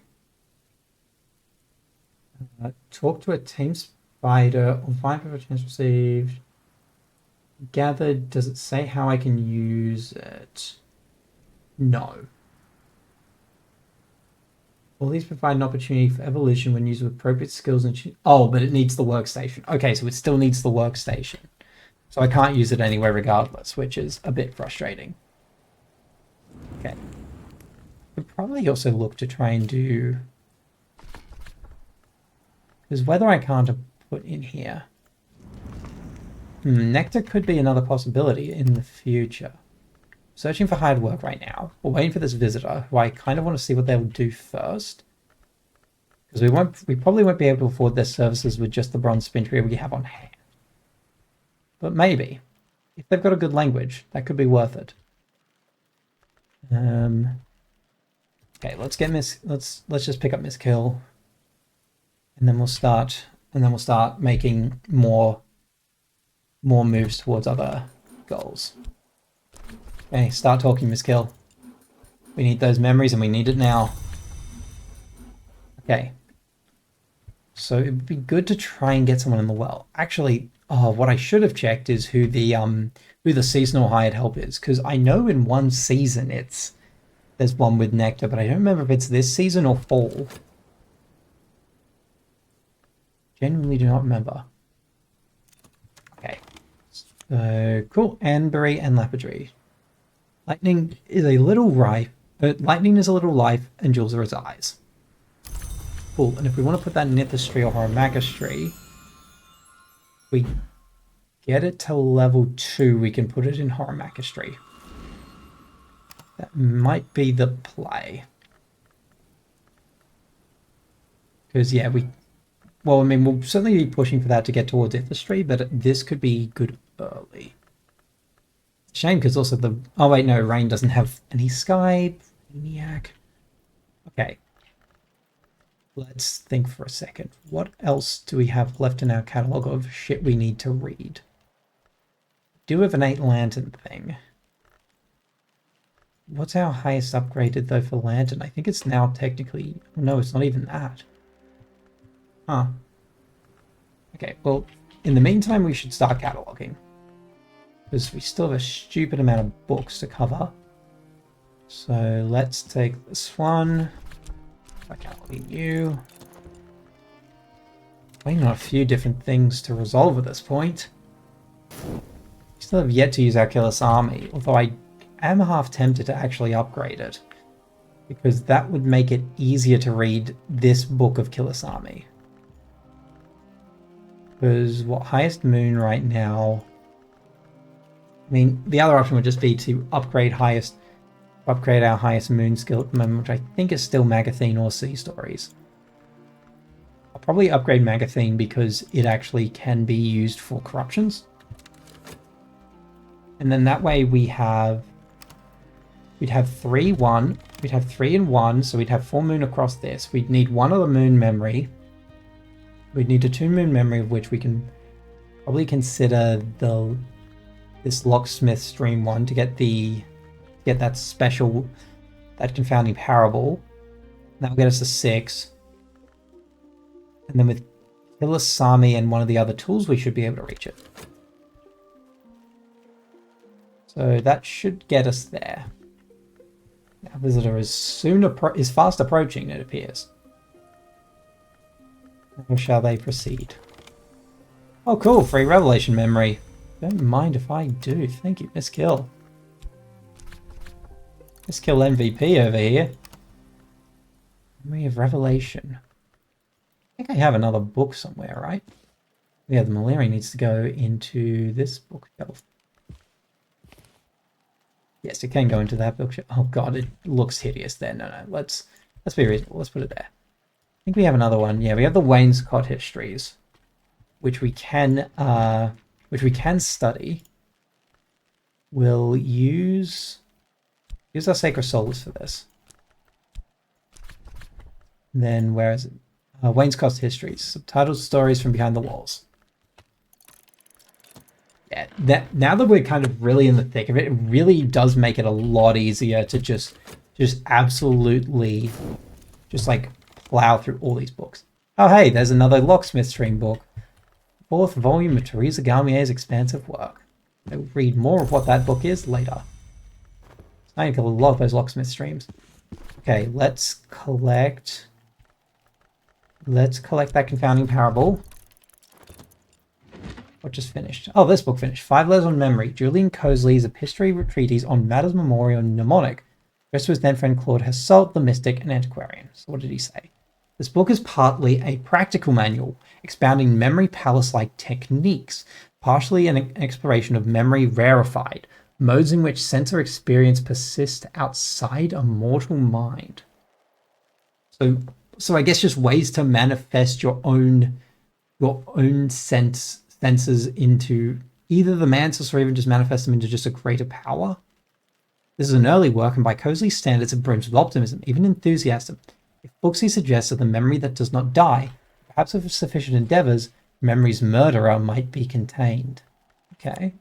Talk to a team spider or find for a chance received. Gathered, does it say how I can use it? No. All these provide an opportunity for evolution when used with appropriate skills and... Oh, but it needs the workstation. Okay, so it still needs the workstation. So I can't use it anywhere regardless, which is a bit frustrating. Okay. Could probably also look to try and do... Because whether I can't put in here... Nectar could be another possibility in the future. Searching for hired work right now. We're waiting for this visitor, who I kind of want to see what they'll do first. Because we probably won't be able to afford their services with just the bronze spindrift we have on hand. But maybe. If they've got a good language, that could be worth it. Okay, let's just pick up Miss Kill. And then we'll start making more moves towards other goals. Okay, start talking, Miss Kill. We need those memories and we need it now. Okay. So it would be good to try and get someone in the well. Actually, what I should have checked is who the seasonal hired help is, because I know in one season there's one with Nectar, but I don't remember if it's this season or fall. Genuinely do not remember. Okay. So, cool. Anbury and Lapidary. Lightning is a little ripe, Lightning is a little life, and jewels are its eyes. Cool, and if we want to put that in Nithistry or Horomagistry, we get it to level 2, we can put it in Horomagistry. That might be the play. Because, yeah, well, I mean, we'll certainly be pushing for that to get towards Nithistry, but this could be good early. Shame, because also oh wait, no, Rain doesn't have any sky. Maniac. Okay. Let's think for a second. What else do we have left in our catalogue of shit we need to read? Do have an 8 lantern thing. What's our highest upgraded though for lantern? I think it's now technically... No, it's not even that. Huh. Okay, well, in the meantime we should start cataloguing. Because we still have a stupid amount of books to cover. So let's take this one. Cataloging you. Waiting on a few different things to resolve at this point. We still have yet to use our Killis Army, although I am half tempted to actually upgrade it. Because that would make it easier to read this book of Killis Army. Because what highest moon right now... I mean, the other option would just be to upgrade our highest moon skill at the moment, which I think is still Magathene or Sea Stories. I'll probably upgrade Magathene because it actually can be used for corruptions. And then that way we'd have 3 and 1, so we'd have 4 moon across this. We'd need 1 other moon memory. We'd need a 2 moon memory, of which we can probably consider this locksmith stream one to get that special, that confounding parable. That'll get us to 6. And then with Kilisami and one of the other tools, we should be able to reach it. So that should get us there. Our visitor is fast approaching, it appears. How shall they proceed? Oh cool, free revelation memory. Don't mind if I do. Thank you, Miss Kill. Miss Kill MVP over here. Memory of Revelation. I think I have another book somewhere, right? Yeah, the Maliri needs to go into this bookshelf. Yes, it can go into that bookshelf. Oh god, it looks hideous there. No, let's be reasonable. Let's put it there. I think we have another one. Yeah, we have the Wainscot histories, which we can study. We'll use our Sacred Souls for this. And then where is it? Wainscot's Histories, subtitled Stories from Behind the Walls. Yeah, now that we're kind of really in the thick of it, it really does make it a lot easier to just absolutely just like plow through all these books. Oh hey, there's another Locksmith Stream book. 4th volume of Teresa Garmier's expansive work. I'll read more of what that book is later. I need to kill a lot of those Locksmith streams. Okay, let's collect that confounding parable. What just finished? Oh, this book finished. 5 Letters on Memory. Julian Cosley's Epistolary Treatise on Matters Memorial and Mnemonic. Just to his then friend Claude Hassault, the mystic and antiquarian. So what did he say? This book is partly a practical manual, expounding memory palace-like techniques, partially an exploration of memory rarefied, modes in which sense or experience persist outside a mortal mind. So I guess just ways to manifest your own senses into either the mantis or even just manifest them into just a greater power. This is an early work, and by Cosley's standards it brims with optimism, even enthusiasm. If books he suggests are the memory that does not die, perhaps with sufficient endeavours, memory's murderer might be contained. Okay.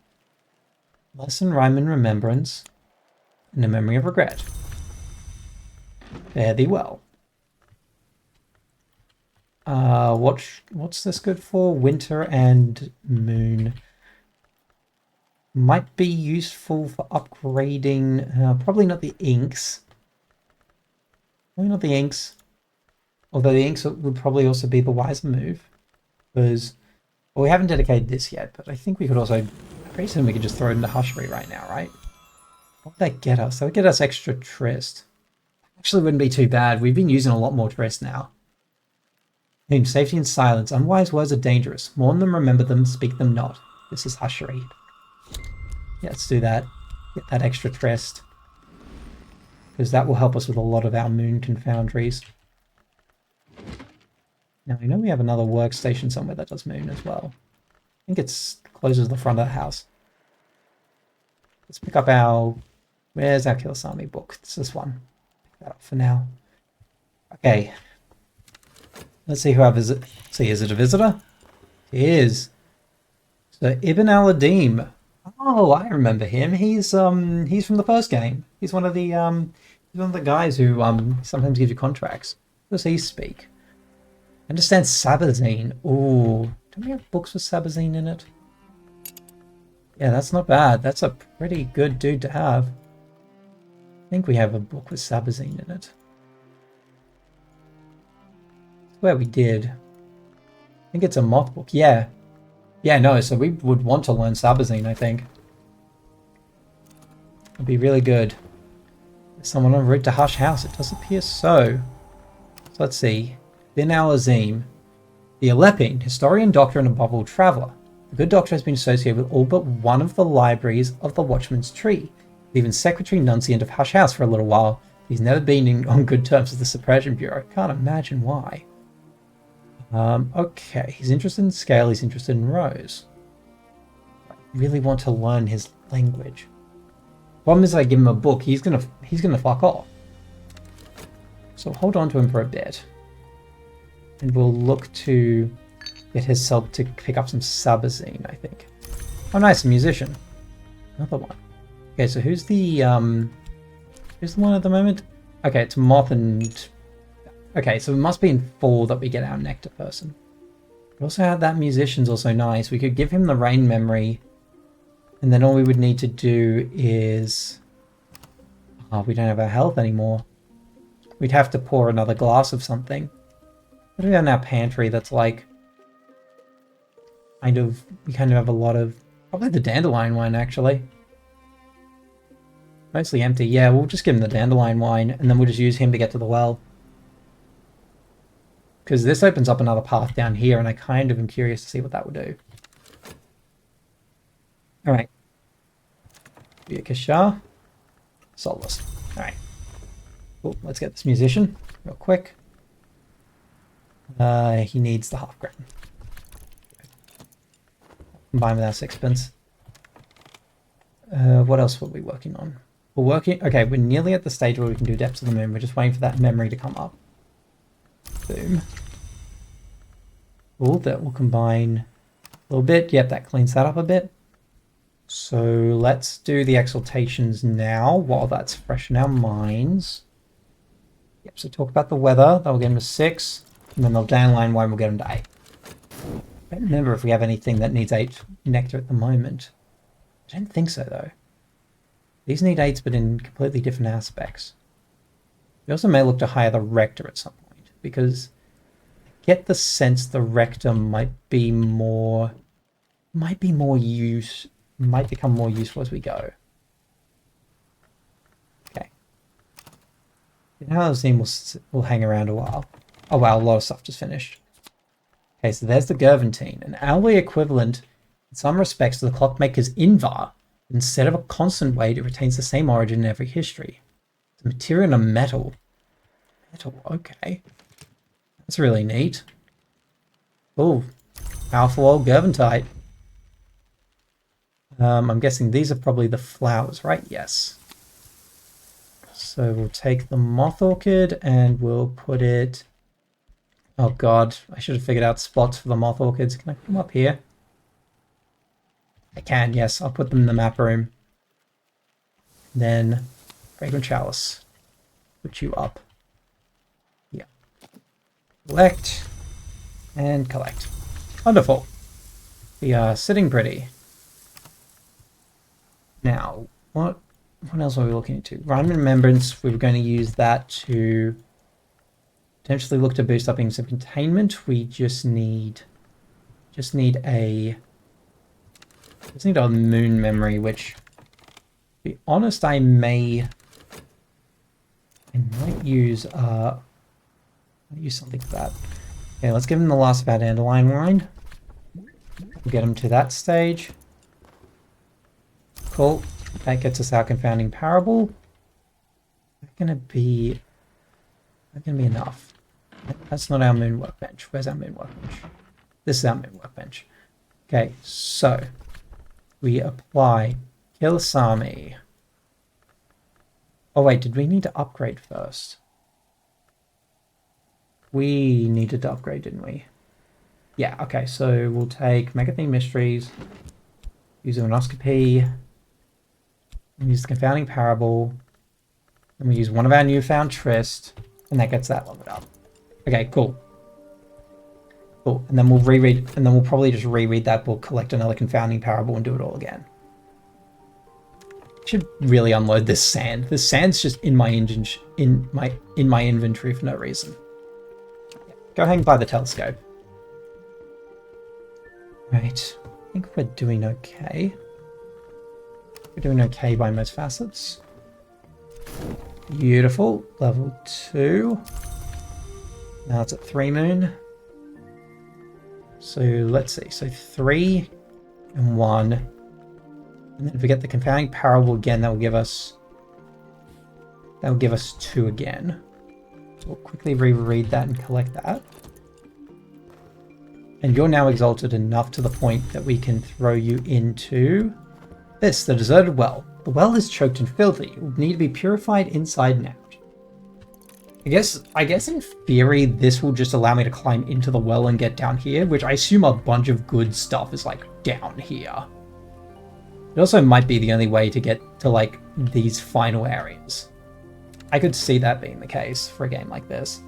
Lesson, rhyme, and remembrance, and a memory of regret. Fare thee well. What's this good for? Winter and moon. Might be useful for upgrading. Probably not the inks. Probably not the inks. Although the inks would probably also be the wiser move. Because, well, we haven't dedicated this yet, but I think we could also, pretty soon we could just throw it into Hushery right now, right? What would that get us? That would get us extra Trist. Actually wouldn't be too bad. We've been using a lot more Triss now. Theme, safety and silence. Unwise words are dangerous. Mourn them, remember them, speak them not. This is Hushery. Yeah, let's do that. Get that extra Triss. Because that will help us with a lot of our moon confoundries. Now, I know we have another workstation somewhere that does moon as well. I think it's closer to the front of the house. Let's pick up our... Where's our Kilasami book? It's this one. Pick that up for now. Okay. Let's see who our visit... See, is it a visitor? It is. So, Ibn al-Adim. Oh, I remember him. He's from the first game. He's one of the guys who sometimes gives you contracts. What does he speak? I understand Sabazine. Ooh. Don't we have books with Sabazine in it? Yeah, that's not bad. That's a pretty good dude to have. I think we have a book with Sabazine in it. I swear we did. I think it's a moth book. Yeah. Yeah, no, so we would want to learn Sabazine, I think. It'd be really good. Is someone en route to Hush House? It does appear so. So let's see. Bin al-Azim. The Alepin, historian, doctor, and above all traveller. The good doctor has been associated with all but one of the libraries of the Watchman's Tree, even secretary nunciant of Hush House for a little while. He's never been on good terms with the Suppression Bureau. Can't imagine why. Okay, he's interested in scale, he's interested in rows. I really want to learn his language. Problem is, I give him a book, he's gonna fuck off. So hold on to him for a bit. And we'll look to get his help to pick up some Sabazine, I think. Oh nice, a musician. Another one. Okay, so who's the one at the moment? Okay, it's Moth and... Okay, so it must be in 4 that we get our Nectar person. We also have that musician's also nice. We could give him the rain memory. And then all we would need to do is... Oh, we don't have our health anymore. We'd have to pour another glass of something. What do we have in our pantry that's like... We kind of have a lot of... Probably the dandelion wine, actually. Mostly empty. Yeah, we'll just give him the dandelion wine, and then we'll just use him to get to the well. Because this opens up another path down here, and I kind of am curious to see what that will do. Alright. Kashar. Soulless. Alright. Cool, let's get this musician real quick. He needs the half crown. Combine with our sixpence. What else were we working on? Okay, we're nearly at the stage where we can do Depths of the Moon. We're just waiting for that memory to come up. Boom. Cool, that will combine a little bit. Yep, that cleans that up a bit. So let's do the exaltations now while that's fresh in our minds. Yep, so talk about the weather. That will get him to 6. And then the dandelion wine will get him to 8. I don't remember if we have anything that needs 8 nectar at the moment. I don't think so, though. These need 8s, but in completely different aspects. We also may look to hire the rector at some point, because I get the sense the rector might become more useful as we go. Okay. Now the scene will hang around a while. Oh wow, a lot of stuff just finished. Okay, so there's the Gervantine, an alloy equivalent in some respects to the clockmaker's Invar. Instead of a constant weight, it retains the same origin in every history. The material and a metal. Metal, okay. That's really neat. Oh, powerful old Gervantite. I'm guessing these are probably the flowers, right? Yes. So we'll take the moth orchid and we'll put it... Oh god, I should have figured out spots for the moth orchids. Can I put them up here? I can, yes. I'll put them in the map room. Then, fragrant chalice. Put you up. Yeah. Collect. And collect. Wonderful. We are sitting pretty. Now, what else are we looking into? Rhyme Remembrance, we were going to use that to potentially look to boost up in some containment. We just need a moon memory, which, to be honest, I may might use something for that. Okay, let's give him the last of our dandelion wine. We'll get him to that stage. Cool. That gets us our confounding parable. That's gonna be enough. That's not our moon workbench. Where's our moon workbench? This is our moon workbench. Okay, so we apply Kilasami. Oh wait, did we need to upgrade first? We needed to upgrade, didn't we? Yeah, okay, so we'll take Megatheme Mysteries, use Onoscopy, use the Confounding Parable, and we use one of our newfound Tryst, and that gets that leveled up. Okay, cool. Cool, and then we'll reread, and then we'll probably just reread that book, collect another Confounding Parable, and do it all again. Should really unload this sand. This sand's just in my engine, in my inventory for no reason. Go hang by the telescope. Right, I think we're doing okay. We're doing okay by most facets. Beautiful. Level 2. Now it's at 3 moon. So let's see. So 3 and 1. And then if we get the confounding parable again, that will give us 2 again. So we'll quickly reread that and collect that. And you're now exalted enough to the point that we can throw you into this, the deserted well. The well is choked and filthy. It will need to be purified inside and out. I guess in theory, this will just allow me to climb into the well and get down here, which I assume a bunch of good stuff is like down here. It also might be the only way to get to like these final areas. I could see that being the case for a game like this.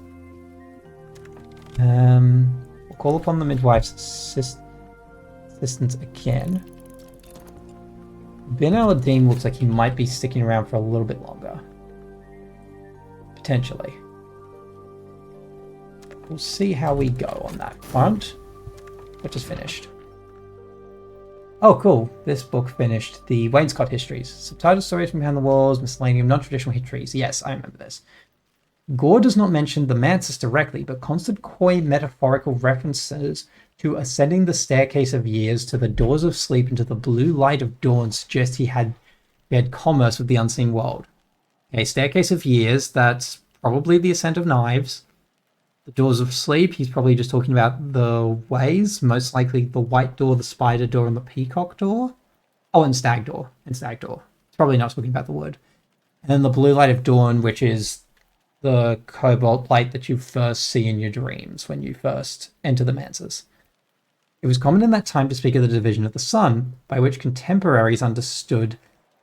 We'll call upon the midwife's assistance again. Ben Aladdin looks like he might be sticking around for a little bit longer. Potentially. We'll see how we go on that front. What just finished? Oh, cool. This book finished. The Wainscott Histories. Subtitled Stories from Behind the Walls, Miscellaneum, Non-Traditional Histories. Yes, I remember this. Gore does not mention the Mansus directly, but constant coy metaphorical references to ascending the staircase of years to the doors of sleep and to the blue light of dawn suggest he had commerce with the unseen world. Okay, staircase of years, that's probably the ascent of knives. The doors of sleep, he's probably just talking about the ways, most likely the white door, the spider door, and the peacock door. Oh, and stag door. It's probably not talking about the wood. And then the blue light of dawn, which is the cobalt light that you first see in your dreams when you first enter the Mansus. It was common in that time to speak of the division of the sun, by which contemporaries understood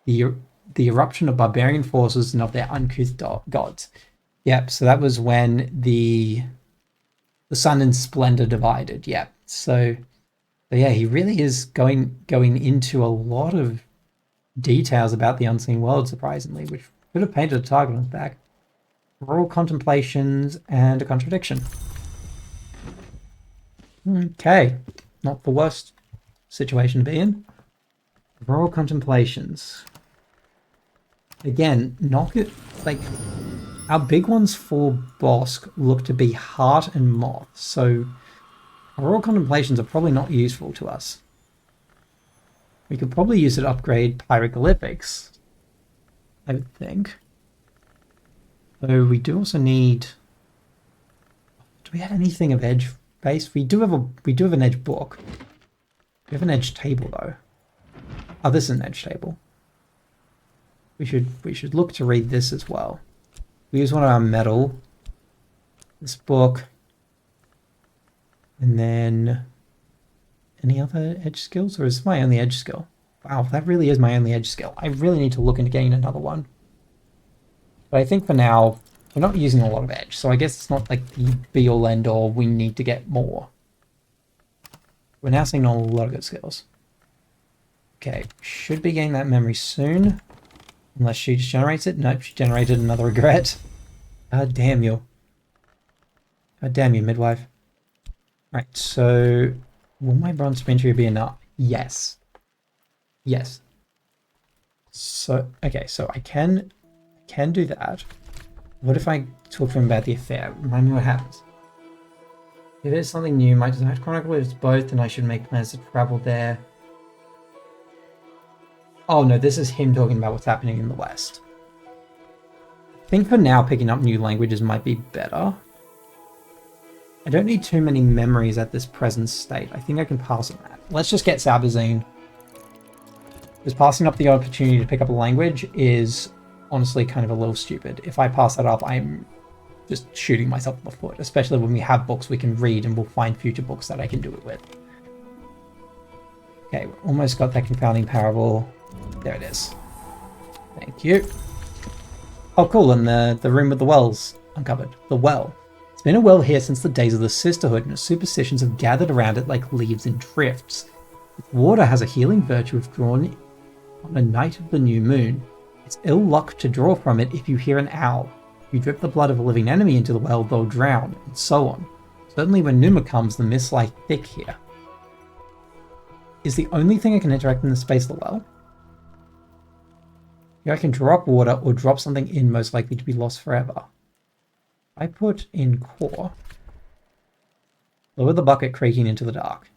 the eruption of barbarian forces and of their uncouth gods. Yep, so that was when the sun and splendor divided. Yep. So yeah, he really is going into a lot of details about the unseen world, surprisingly, which could have painted a target on his back. Rural contemplations and a contradiction. Okay, not the worst situation to be in. Rural contemplations. Again, not good. Like, our big ones for Bosk look to be Heart and Moth, so rural contemplations are probably not useful to us. We could probably use it to upgrade Pyroglyphics, I would think. So we do also need. Do we have anything of edge based? We do have an edge book. We have an edge table though. Oh, this is an edge table. We should look to read this as well. We use one of our metal. This book. And then any other edge skills, or is this my only edge skill? Wow, that really is my only edge skill. I really need to look into getting another one. But I think for now, we're not using a lot of edge, so I guess it's not like the be-all end-all, we need to get more. We're now seeing a lot of good skills. Okay, should be getting that memory soon. Unless she just generates it. Nope, she generated another regret. God damn you. God damn you, midwife. Right, so will my bronze inventory be enough? Yes. Yes. So, okay, so I can do that. What if I talk to him about the affair? Remind me what happens. If it's something new, my desired chronicle is both, and I should make plans to travel there. Oh no, this is him talking about what's happening in the West. I think for now, picking up new languages might be better. I don't need too many memories at this present state. I think I can pass on that. Let's just get Sabazine. Because passing up the opportunity to pick up a language is honestly kind of a little stupid. If I pass that up, I'm just shooting myself in the foot, especially when we have books we can read and we'll find future books that I can do it with. Okay, we almost got that confounding parable. There it is. Thank you. Oh, cool, and the room with the wells uncovered. The well. It's been a well here since the days of the Sisterhood, and superstitions have gathered around it like leaves in drifts. Its water has a healing virtue if drawn on a night of the new moon. It's ill luck to draw from it if you hear an owl. If you drip the blood of a living enemy into the well, they'll drown, and so on. Certainly when Numa comes, the mists lie thick here. Is the only thing I can interact in the space of the well? Here I can drop water or drop something in most likely to be lost forever. I put in core. Lower the bucket creaking into the dark.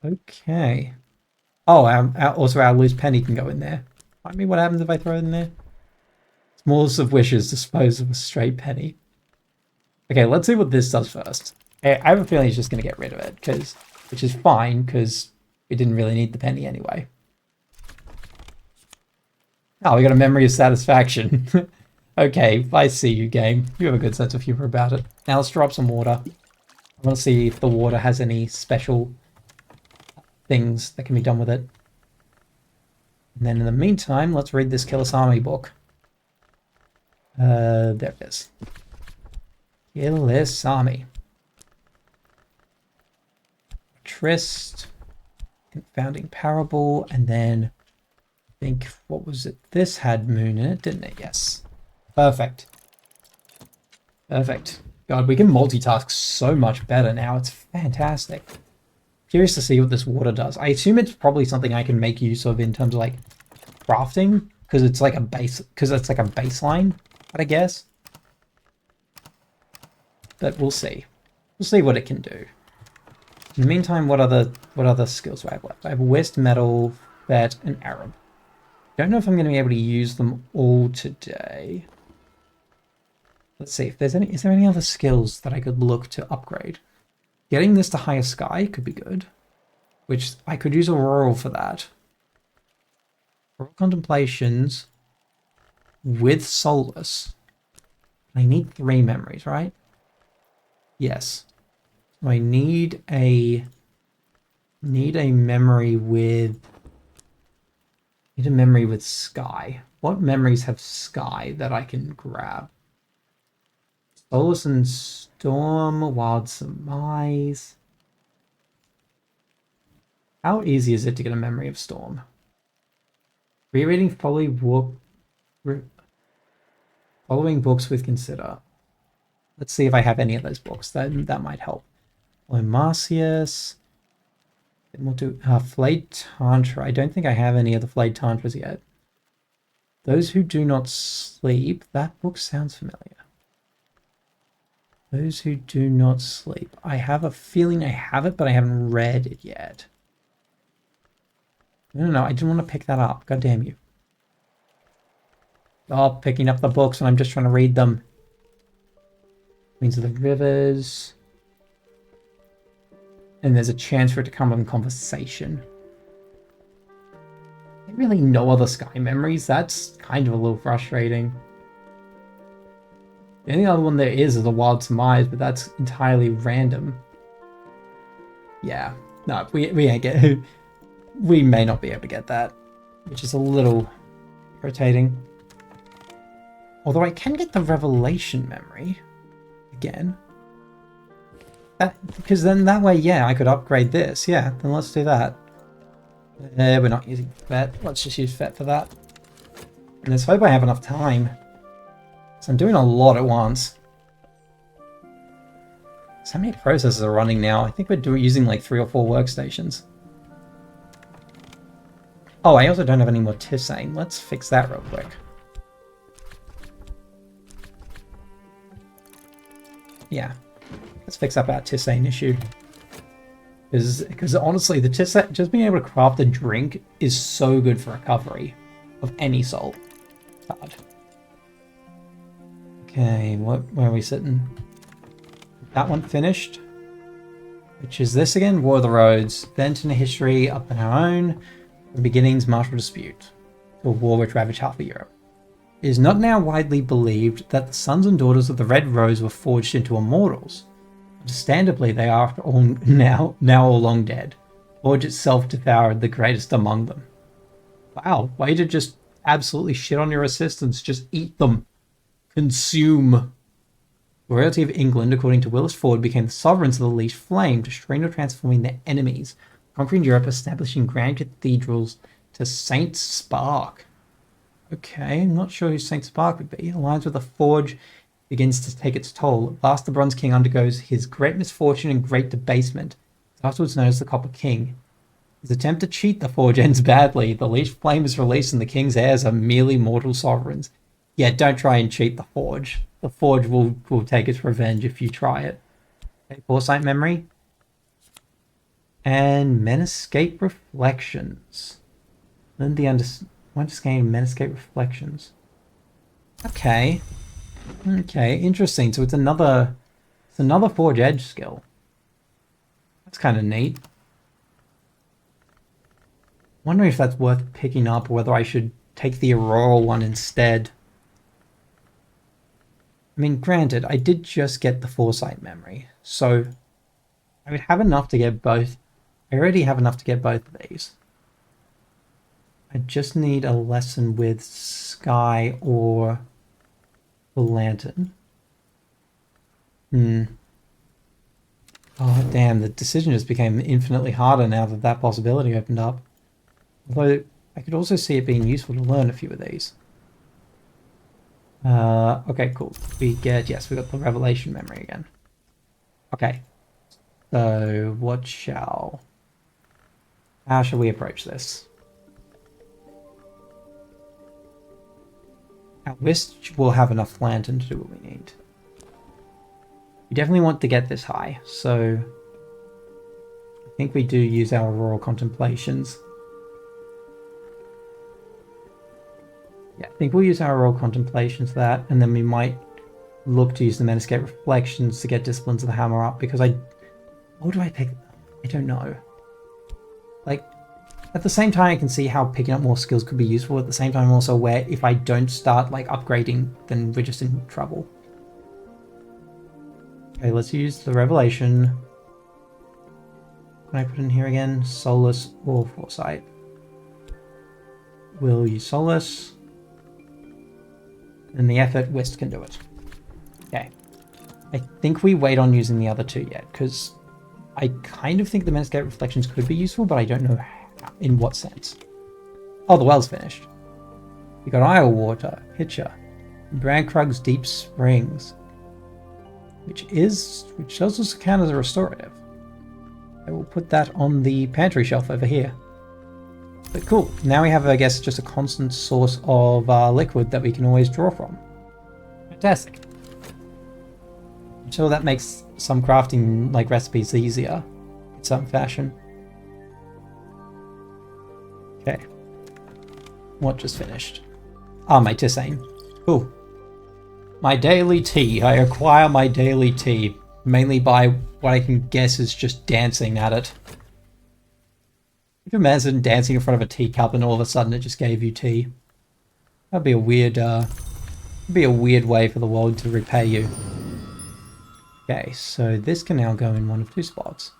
Okay. Oh, also our loose penny can go in there. I mean, what happens if I throw it in there? Smallest of wishes, dispose of a stray penny. Okay, let's see what this does first. I have a feeling he's just going to get rid of it, which is fine, because we didn't really need the penny anyway. Oh, we got a memory of satisfaction. Okay, I see you, game. You have a good sense of humor about it. Now let's drop some water. I want to see if the water has any special things that can be done with it. And then in the meantime, let's read this Kilisami book. There it is. Kilisami. Trist. Confounding Parable, and then I think, what was it? This had moon in it, didn't it? Yes. Perfect. Perfect. God, we can multitask so much better now. It's fantastic. Curious to see what this water does. I assume it's probably something I can make use of in terms of like crafting, because it's like a baseline, I guess. But we'll see. We'll see what it can do. In the meantime, what other skills do I have left? I have West Metal, Vet, and Arab. Don't know if I'm going to be able to use them all today. Let's see if there's any. Is there any other skills that I could look to upgrade? Getting this to higher sky could be good, which I could use Auroral for that. Auroral Contemplations with Solace. I need 3 memories, right? Yes. I need a memory with Sky. What memories have Sky that I can grab? Solace and Storm, Wild Surmise. How easy is it to get a memory of Storm? Rereading following books with Consider. Let's see if I have any of those books. That might help. Marcius. Then we'll do Flayed Tantra. I don't think I have any of the Flayed Tantras yet. Those Who Do Not Sleep. That book sounds familiar. Those Who Do Not Sleep. I have a feeling I have it, but I haven't read it yet. No, I didn't want to pick that up. God damn you. Oh, picking up the books and I'm just trying to read them. Queens of the Rivers. And there's a chance for it to come in conversation. There's really no other Sky memories. That's kind of a little frustrating. The only other one there is the Wild Surmise, but that's entirely random. Yeah, no, we ain't get. We may not be able to get that, which is a little irritating. Although I can get the Revelation memory again. Because then that way, yeah, I could upgrade this. Yeah, then let's do that. We're not using Vet. Let's just use Vet for that. And let's hope I have enough time. So I'm doing a lot at once. So many processes are running now. I think we're using like 3 or 4 workstations. Oh, I also don't have any more Tissane. Let's fix that real quick. Yeah. Let's fix up our Tissane issue. Because honestly, the Tissane, just being able to craft a drink is so good for recovery of any salt card. Okay, where are we sitting? That one finished. Which is this again? War of the Roads. Event in a history up on our own. The beginnings, martial dispute. To a war which ravaged half of Europe. It is not now widely believed that the sons and daughters of the Red Rose were forged into immortals. Understandably, they are all now all long dead. Forge itself devoured the greatest among them. Wow, way to just absolutely shit on your assistants. Just eat them. Consume. The royalty of England, according to Willis Ford, became the sovereigns of the Leash Flame, destroying or transforming their enemies, conquering Europe, establishing grand cathedrals to Saint Spark. Okay, I'm not sure who Saint Spark would be. Aligns with the Forge, begins to take its toll. At last, the Bronze King undergoes his great misfortune and great debasement, afterwards known as the Copper King. His attempt to cheat the Forge ends badly. The Leash Flame is released and the King's heirs are merely mortal sovereigns. Yeah, don't try and cheat the Forge. The Forge will take its revenge if you try it. Okay, Foresight Memory. And Menescape Reflections. Learn the understanding Menescape Reflections. Okay. Okay, interesting. So it's another Forge Edge skill. That's kind of neat. Wondering if that's worth picking up or whether I should take the Aurora one instead. I mean, granted, I did just get the Foresight Memory, so I would have enough to get both. I already have enough to get both of these. I just need a lesson with Sky or the Lantern. Oh, damn, the decision just became infinitely harder now that that possibility opened up. Although, I could also see it being useful to learn a few of these. Okay, cool. We got the Revelation Memory again. Okay. So, how shall we approach this? At least we'll have enough Lantern to do what we need. We definitely want to get this high, so I think we do use our Auroral Contemplations. Yeah, I think we'll use our Auroral Contemplations for that, and then we might look to use the Menescape Reflections to get Disciplines of the Hammer up, because what do I pick? I don't know. Like, at the same time I can see how picking up more skills could be useful, at the same time I'm also aware if I don't start, like, upgrading, then we're just in trouble. Okay, let's use the Revelation. Can I put in here again? Solace or Foresight? We'll use Solace. And the effort, Whist can do it. Okay. I think we wait on using the other two yet, because I kind of think the Menescape Reflections could be useful, but I don't know how, in what sense. Oh, the well's finished. You got Iowa Water, Pitcher, Brandkrug's Deep Springs, which does also count as a restorative. I will put that on the pantry shelf over here. But cool, now we have, I guess, just a constant source of liquid that we can always draw from. Fantastic. I'm sure that makes some crafting recipes easier in some fashion. Okay. What just finished? Ah, my Tissane. Cool. My daily tea. I acquire my daily tea. Mainly by what I can guess is just dancing at it. Could you imagine dancing in front of a teacup and all of a sudden it just gave you tea? That'd be a weird way for the world to repay you. Okay, so this can now go in one of two spots.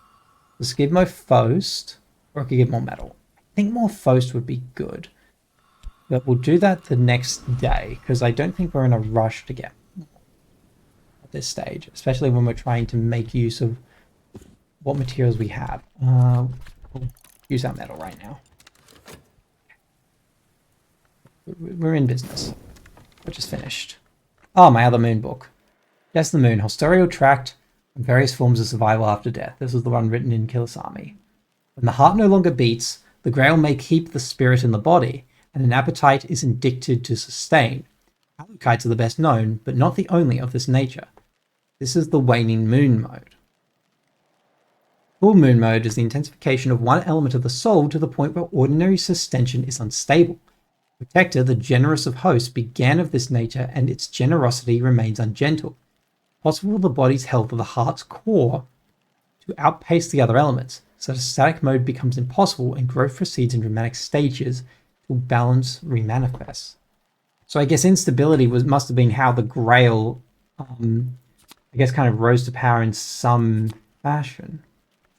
Let's give more Faust, or I could give more metal. I think more Faust would be good. But we'll do that the next day, because I don't think we're in a rush to get at this stage, especially when we're trying to make use of what materials we have. We'll use our metal right now. We're in business. We're just finished. Oh, my other moon book. Yes, the Moon, Hosterial Tract, and Various Forms of Survival After Death. This was the one written in Killasami. When the heart no longer beats, The grail may keep the spirit in the body, and an appetite is addicted to sustain. Alukites are the best known, but not the only of this nature. This is the waning moon mode. Full moon mode is the intensification of one element of the soul to the point where ordinary sustention is unstable. Protector, the generous of hosts, began of this nature, and its generosity remains ungentle. Possible the body's health of the heart's core to outpace the other elements, so that static mode becomes impossible and growth proceeds in dramatic stages till balance remanifests. So I guess instability must have been how the Grail, I guess, kind of rose to power in some fashion.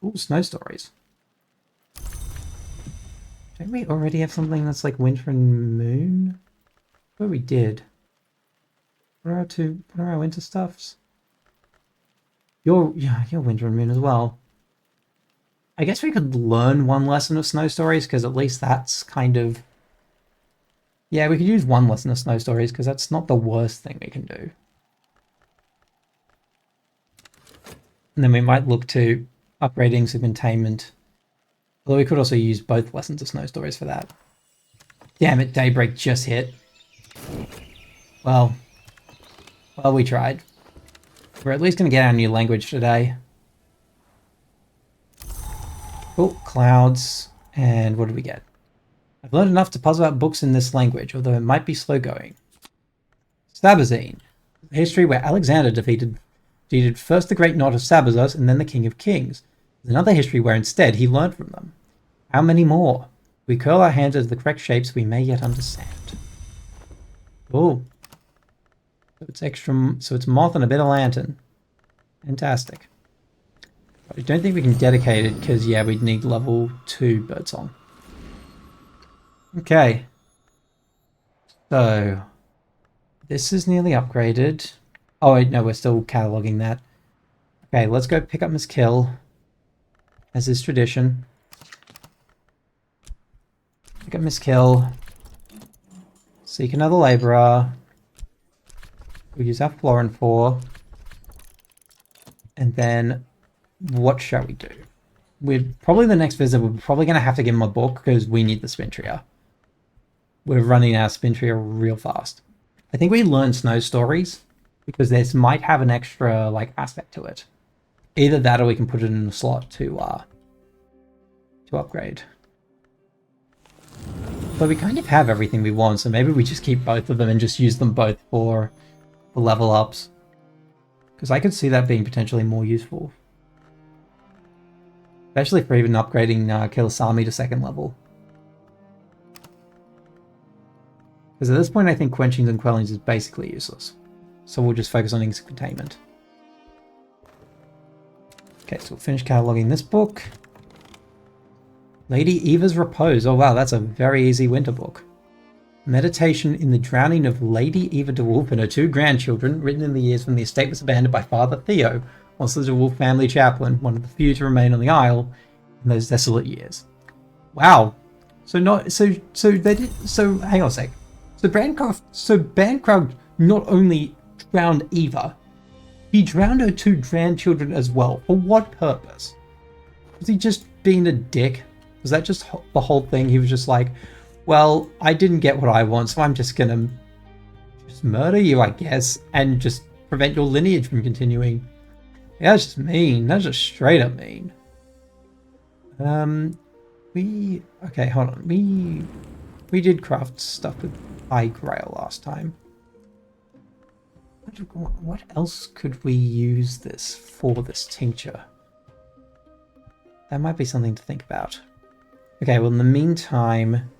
Ooh, snow stories. Don't we already have something that's like Winter and Moon? Well, we did. What are our winter stuffs? Your Winter and Moon as well. I guess we could learn one lesson of Snow Stories, because at least that's kind of... Yeah, we could use one lesson of Snow Stories, because that's not the worst thing we can do. And then we might look to upgrading some containment. Although we could also use both lessons of Snow Stories for that. Damn it, Daybreak just hit. Well, we tried. We're at least going to get our new language today. Oh, clouds. And what did we get? I've learned enough to puzzle out books in this language, although it might be slow going. Sabazine. A history where Alexander defeated first the great knot of Sabazos and then the King of Kings. There's another history where instead he learned from them. How many more? If we curl our hands into the correct shapes, we may yet understand. Oh. So it's moth and a bit of lantern. Fantastic. I don't think we can dedicate it because, yeah, we'd need level 2 birdsong. Okay. So, this is nearly upgraded. Oh, wait, no, we're still cataloging that. Okay, let's go pick up Miss Kill, as is tradition. Pick up Miss Kill. Seek another labourer. We'll use our Florin for. And then, what shall we do? We're probably the next visit, we're probably going to have to give him a book because we need the Spintria. We're running out of Spintria real fast. I think we learn Snow Stories because this might have an extra like aspect to it. Either that or we can put it in a slot to upgrade. But we kind of have everything we want, so maybe we just keep both of them and just use them both for level ups. Because I could see that being potentially more useful. Especially for even upgrading Kilisami to 2nd level. Because at this point I think Quenchings and Quellings is basically useless. So we'll just focus on Instant Containment. Okay, so we'll finish cataloging this book. Lady Eva's Repose. Oh wow, that's a very easy winter book. Meditation in the Drowning of Lady Eva de Wolf and her 2 grandchildren, written in the years when the estate was abandoned by Father Theo, also the de Wolf family chaplain, one of the few to remain on the Isle in those desolate years. Wow. So hang on a sec. So Bancroft not only drowned Eva, he drowned her 2 grandchildren as well. For what purpose? Was he just being a dick? Was that just the whole thing? He was just like, well, I didn't get what I want, so I'm just gonna murder you, I guess, and just prevent your lineage from continuing. Yeah, that's just mean. That's just straight up mean. Okay, hold on. We did craft stuff with High Grail last time. What else could we use this for, this tincture? That might be something to think about. Okay, well in the meantime,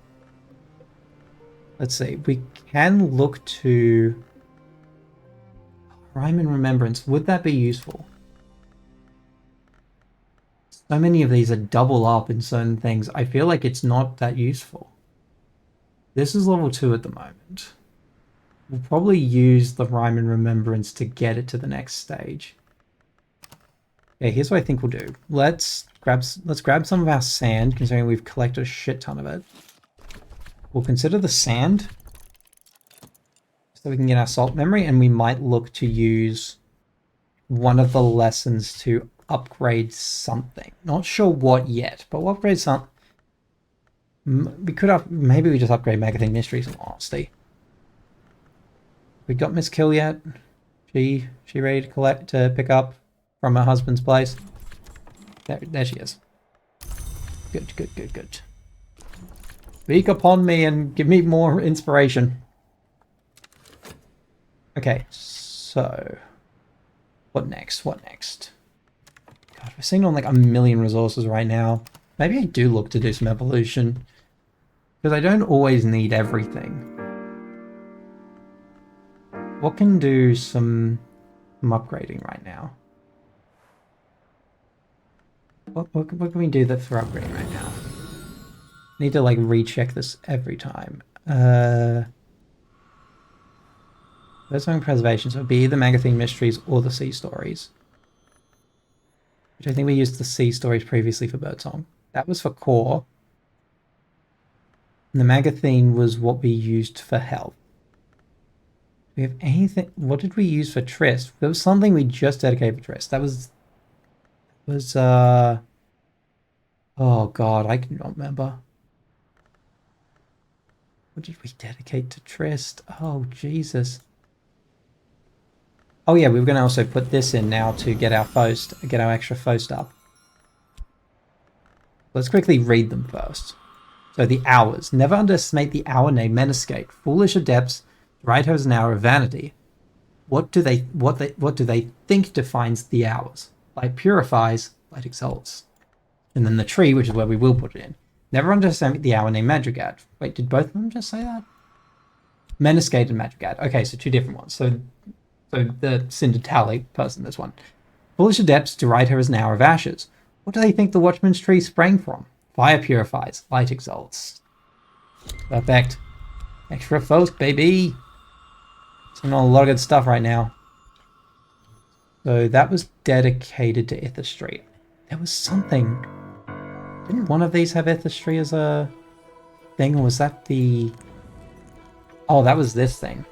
let's see, we can look to Rhyme and Remembrance. Would that be useful? So many of these are double up in certain things. I feel like it's not that useful. This is level 2 at the moment. We'll probably use the Rhyme and Remembrance to get it to the next stage. Okay, here's what I think we'll do. Let's grab some of our sand, considering we've collected a shit ton of it. We'll consider the sand so we can get our salt memory, and we might look to use one of the lessons to upgrade something. Not sure what yet, but we'll upgrade some. We could have... Maybe we just upgrade Magazine Mysteries in all honesty. We got Miss Kill yet? She ready to pick up from her husband's place? There she is. Good, good, good, good. Speak upon me and give me more inspiration. Okay, so... What next? What next? God, we're sitting on like a million resources right now. Maybe I do look to do some evolution. Because I don't always need everything. What can do some upgrading right now? What can we do that for upgrading right now? Need to like recheck this every time. Birdsong preservation, so it'd be either Magazine Mysteries or the Sea Stories. Which I think we used the Sea Stories previously for Birdsong. That was for core. And the Magazine was what we used for health. Do we have anything? What did we use for Trist? There was something we just dedicated for Trist. That was oh god, I cannot remember. What did we dedicate to Trist? Oh Jesus. Oh yeah, we were going to also put this in now to get our extra Fost up. Let's quickly read them first. So the hours. Never underestimate the hour named Menescate. Foolish adepts, right has an hour of vanity. What do they think defines the hours? Light purifies, light exalts. And then the tree, which is where we will put it in. Never underestimate the hour named Madrigad. Wait, did both of them just say that? Menescate and Madrigad. Okay, so two different ones. So the Cinder Tally person, this one. Foolish adepts deride her as an hour of ashes. What do they think the Watchman's tree sprang from? Fire purifies, light exalts. Perfect. Extra folk, baby. Seeing a lot of good stuff right now. So that was dedicated to Ithistry. There was something. Didn't one of these have Ithistry as a thing, or was that the... Oh, that was this thing.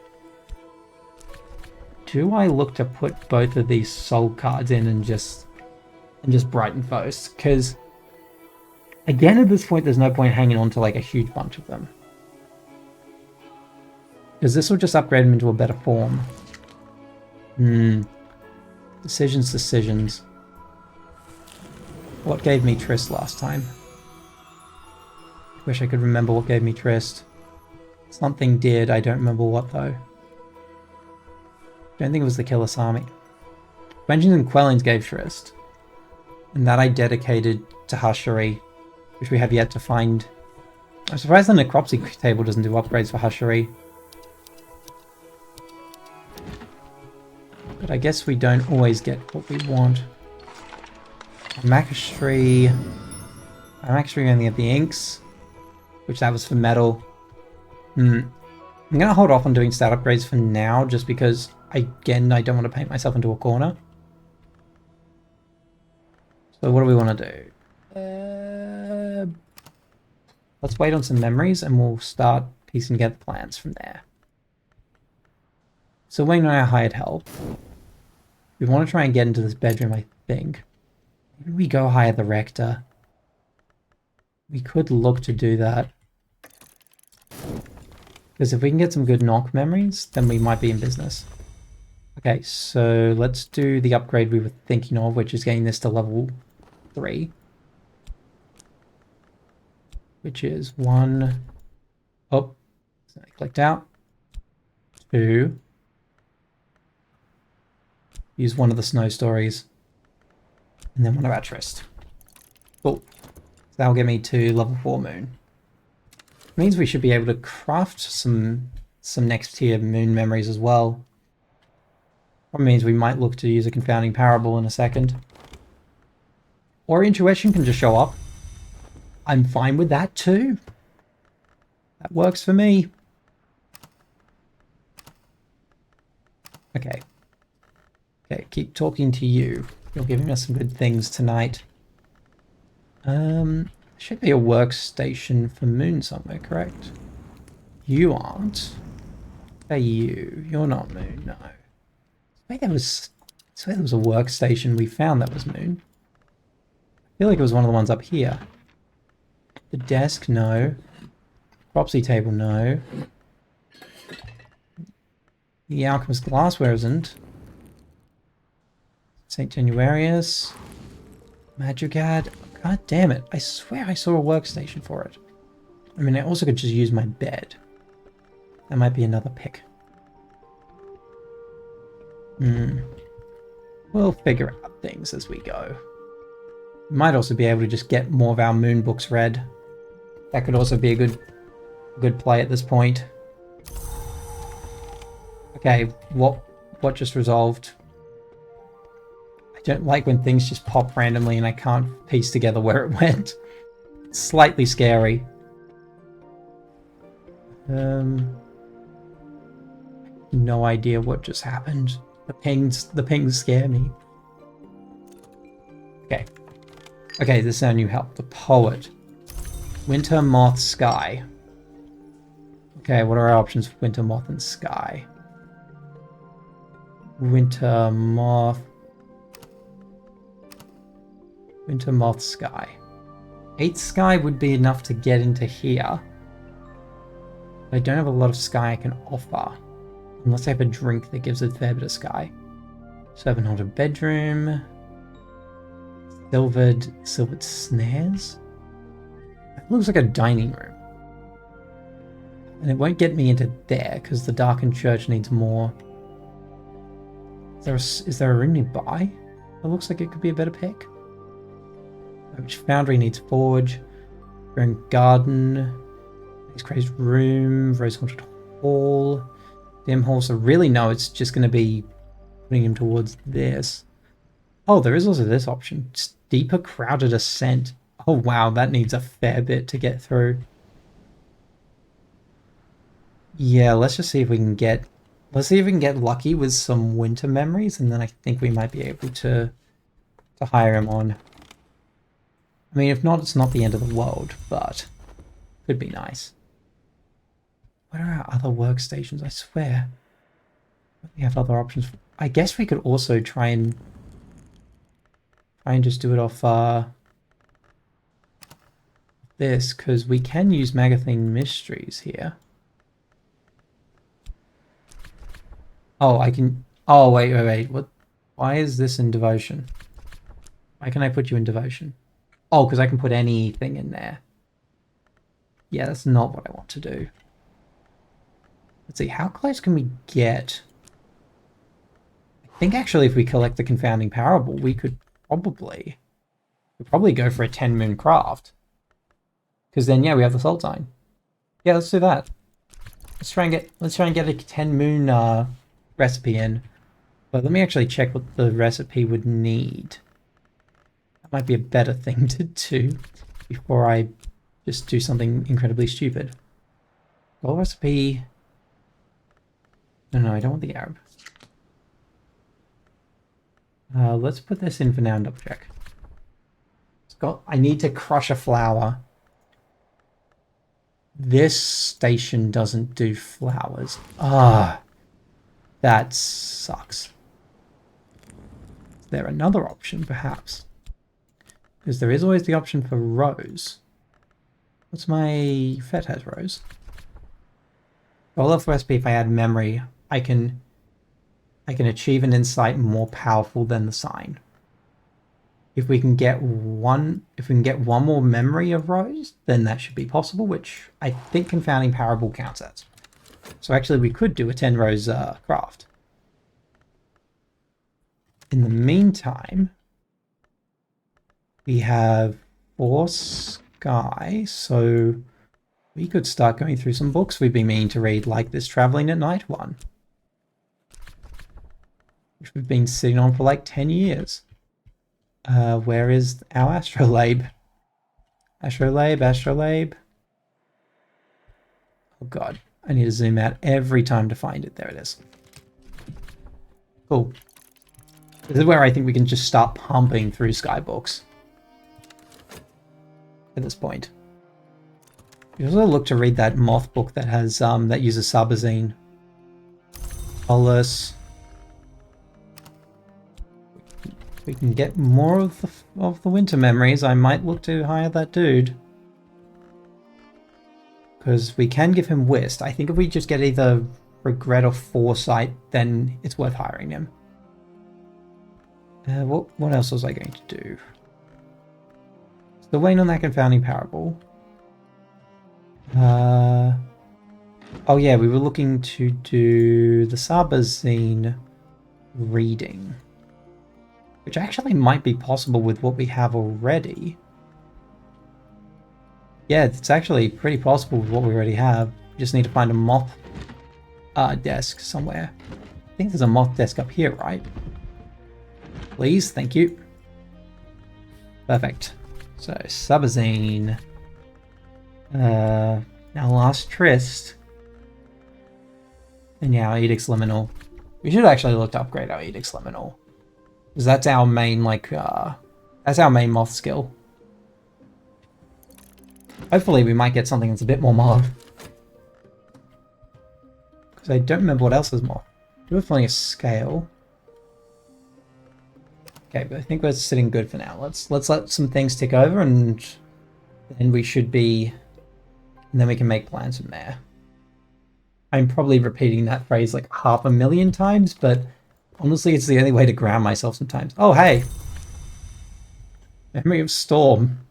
Do I look to put both of these soul cards in and just brighten Fost? Because again, at this point, there's no point hanging on to like a huge bunch of them. Because this will just upgrade them into a better form. Decisions. What gave me Trist last time? Wish I could remember what gave me Trist. Something did, I don't remember what though. Don't think it was the Killasami. Quenchings and Quellings gave Trist. And that I dedicated to Hushery, which we have yet to find. I'm surprised the Necropsy table doesn't do upgrades for Hushery. But I guess we don't always get what we want. Macastry. Macastry only have the inks, which that was for metal. I'm going to hold off on doing stat upgrades for now, just because, again, I don't want to paint myself into a corner. So what do we want to do? Let's wait on some memories and we'll start piecing together plans from there. So waiting on our hired help. We want to try and get into this bedroom, I think. Maybe we go hire the rector. We could look to do that. Because if we can get some good knock memories, then we might be in business. Okay, so let's do the upgrade we were thinking of, which is getting this to level 3. Which is 1... Oh, I clicked out. 2... Use one of the snow stories. And then one of our Trist. Cool. So that'll get me to level 4 moon. Means we should be able to craft some next tier moon memories as well. Probably means we might look to use a confounding parable in a second. Or intuition can just show up. I'm fine with that too. That works for me. Okay. Okay, keep talking to you. You're giving us some good things tonight. Should be a workstation for Moon somewhere, correct? You aren't. Hey, you're not Moon, no. I swear there was a workstation we found that was Moon. I feel like it was one of the ones up here. The desk, no. Propsy table, no. The Alchemist Glassware isn't. St. Januarius. Madrigad. God damn it. I swear I saw a workstation for it. I mean, I also could just use my bed. That might be another pick. We'll figure out things as we go. We might also be able to just get more of our moon books read. That could also be a good play at this point. Okay, what just resolved? I don't like when things just pop randomly and I can't piece together where it went. It's slightly scary. No idea what just happened. The pings scare me. Okay, this is our new help. The Poet. Winter, Moth, Sky. Okay, what are our options for Winter, Moth, and Sky? Winter, Moth, Sky. 8 Sky would be enough to get into here. I don't have a lot of Sky I can offer. Unless I have a drink that gives a fair bit of Sky. Servant Haunted Bedroom. Silvered snares? It looks like a dining room. And it won't get me into there, because the Darkened Church needs more. Is there a room nearby? It looks like it could be a better pick. Which Foundry needs Forge. Grim Garden. Next Crazed Room. Rose Haunted Hall. Dim Hall. So really, no, it's just going to be putting him towards this. Oh, there is also this option. Deeper Crowded Ascent. Oh wow, that needs a fair bit to get through. Yeah, let's just see if we can get... Let's see if we can get lucky with some winter memories, and then I think we might be able to hire him on. I mean, if not, it's not the end of the world, but could be nice. What are our other workstations? I swear. We have other options. I guess we could also try and just do it off this, because we can use Magathine Mysteries here. Oh, I can... Oh, wait. What? Why is this in Devotion? Why can I put you in Devotion? Oh, because I can put anything in there. Yeah, that's not what I want to do. Let's see, how close can we get? I think actually if we collect the Confounding Parable, we could probably go for a 10 moon craft. Because then, yeah, we have the Salt Sign. Yeah, let's do that. Let's try and get a 10 moon recipe in. But let me actually check what the recipe would need. That might be a better thing to do before I just do something incredibly stupid. Gold recipe. No, I don't want the Arab. Let's put this in for now and double check. I need to crush a flower. This station doesn't do flowers. Ah, that sucks. Is there another option, perhaps? Because there is always the option for Rose. What's my... Fet has Rose. I love the recipe. If I add memory, I can achieve an insight more powerful than the sign. If we can get one more memory of Rose, then that should be possible, which I think Confounding Parable counts as. So actually we could do a 10 Rose craft. In the meantime, we have 4 Sky, so we could start going through some books we've been meaning to read, like this Traveling at Night one, which we've been sitting on for like 10 years. Where is our Astrolabe? Astrolabe. Oh god, I need to zoom out every time to find it. There it is. Cool. This is where I think we can just start pumping through Skybooks at this point. You also look to read that Moth book that has that uses Sabazine. Polus. We can get more of the winter memories. I might look to hire that dude. because we can give him Whist. I think if we just get either Regret or Foresight, then it's worth hiring him. What else was I going to do? Still waiting on that confounding parable. Oh yeah, we were looking to do the Sabazine reading, which actually might be possible with what we have already. Yeah, it's actually pretty possible with what we already have. We just need to find a moth desk somewhere. I think there's a moth desk up here, right? Please, thank you. Perfect. So, Sabazine. Now Last Tryst. And now Edict's Liminal. We should actually look to upgrade our Edict's Liminal. Because that's our main, like, that's our main moth skill. Hopefully we might get something that's a bit more moth. Because I don't remember what else is moth. Do have plenty of scale. Okay, but I think we're sitting good for now. Let's let some things tick over and then we should be... And then we can make plans from there. I'm probably repeating that phrase like 500,000 times, but honestly it's the only way to ground myself sometimes. Oh, hey! Memory of Storm.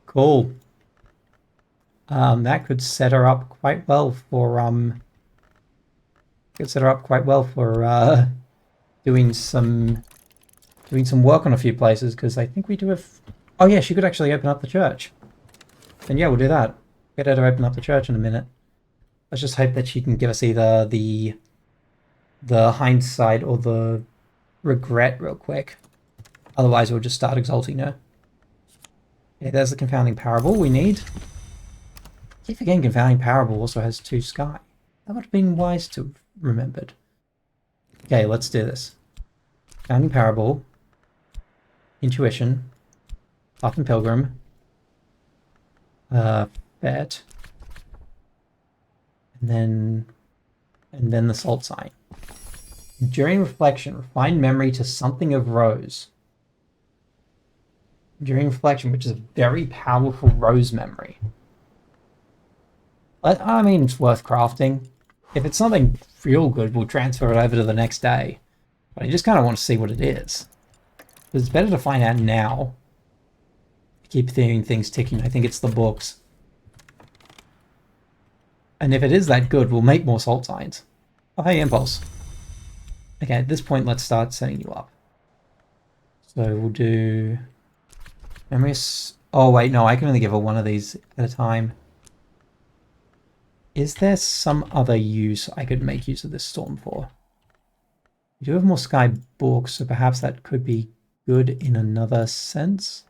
Cool. That could set her up quite well for doing some work on a few places, because I think we do have... Oh yeah, she could actually open up the church. And yeah, we'll do that. Get her to open up the church in a minute. Let's just hope that she can give us either the hindsight or the regret real quick. Otherwise we'll just start exalting her. Okay, there's the confounding parable we need. I keep forgetting confounding parable also has 2 sky. That would have been wise to have remembered. Okay, let's do this. Confounding parable. Intuition. Path and Pilgrim. Bet. And then the salt sign. During reflection, refine memory to something of Rose. During reflection, which is a very powerful Rose memory. I mean, it's worth crafting. If it's something real good, we'll transfer it over to the next day. But I just kind of want to see what it is. But it's better to find out now. Keep things ticking. I think it's the books. And if it is that good, we'll make more salt signs. Oh, hey, Impulse. Okay, at this point, let's start setting you up. So we'll do... Memories... Oh, wait, no, I can only give her one of these at a time. Is there some other use I could make use of this storm for? We do have more sky books, so perhaps that could be good in another sense.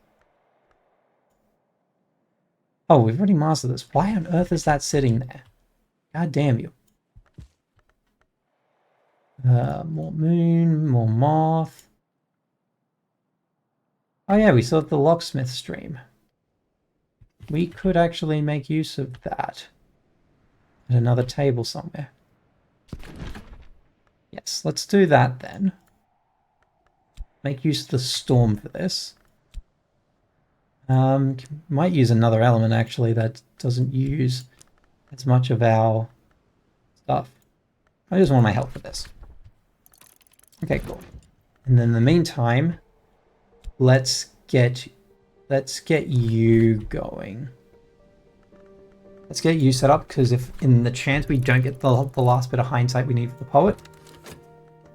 Oh, we've already mastered this. Why on earth is that sitting there? God damn you. More moon, more moth. Oh yeah, we still have the locksmith stream. We could actually make use of that at another table somewhere. Yes, let's do that then. Make use of the storm for this. Might use another element actually that doesn't use as much of our stuff. I just want my help for this. Okay, cool. And then in the meantime, let's get you going. Let's get you set up, because if in the chance we don't get the last bit of hindsight we need for the poet,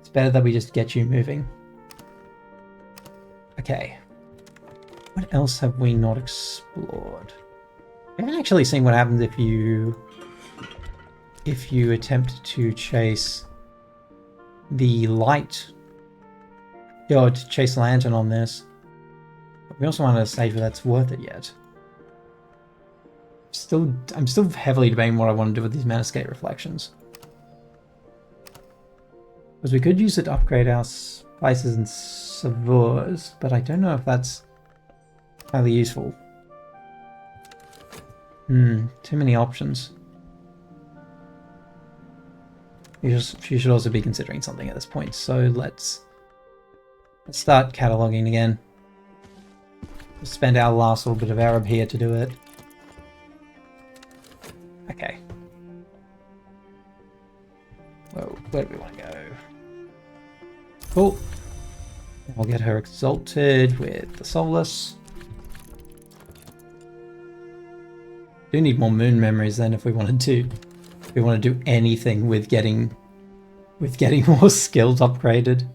it's better that we just get you moving. Okay. What else have we not explored? I haven't actually seen what happens if you attempt to chase the light, or to chase the lantern on this. But we also want a stage where that's worth it yet. I'm still heavily debating what I want to do with these Manascape reflections. Because we could use it to upgrade our spices and savours, but I don't know if that's highly useful. Too many options. You should also be considering something at this point, so let's start cataloging again. We'll spend our last little bit of Arab here to do it. Where do we want to go? Cool. We'll get her exalted with the Soulless. Do need more moon memories then if we wanted to. If we want to do anything with getting more skills upgraded.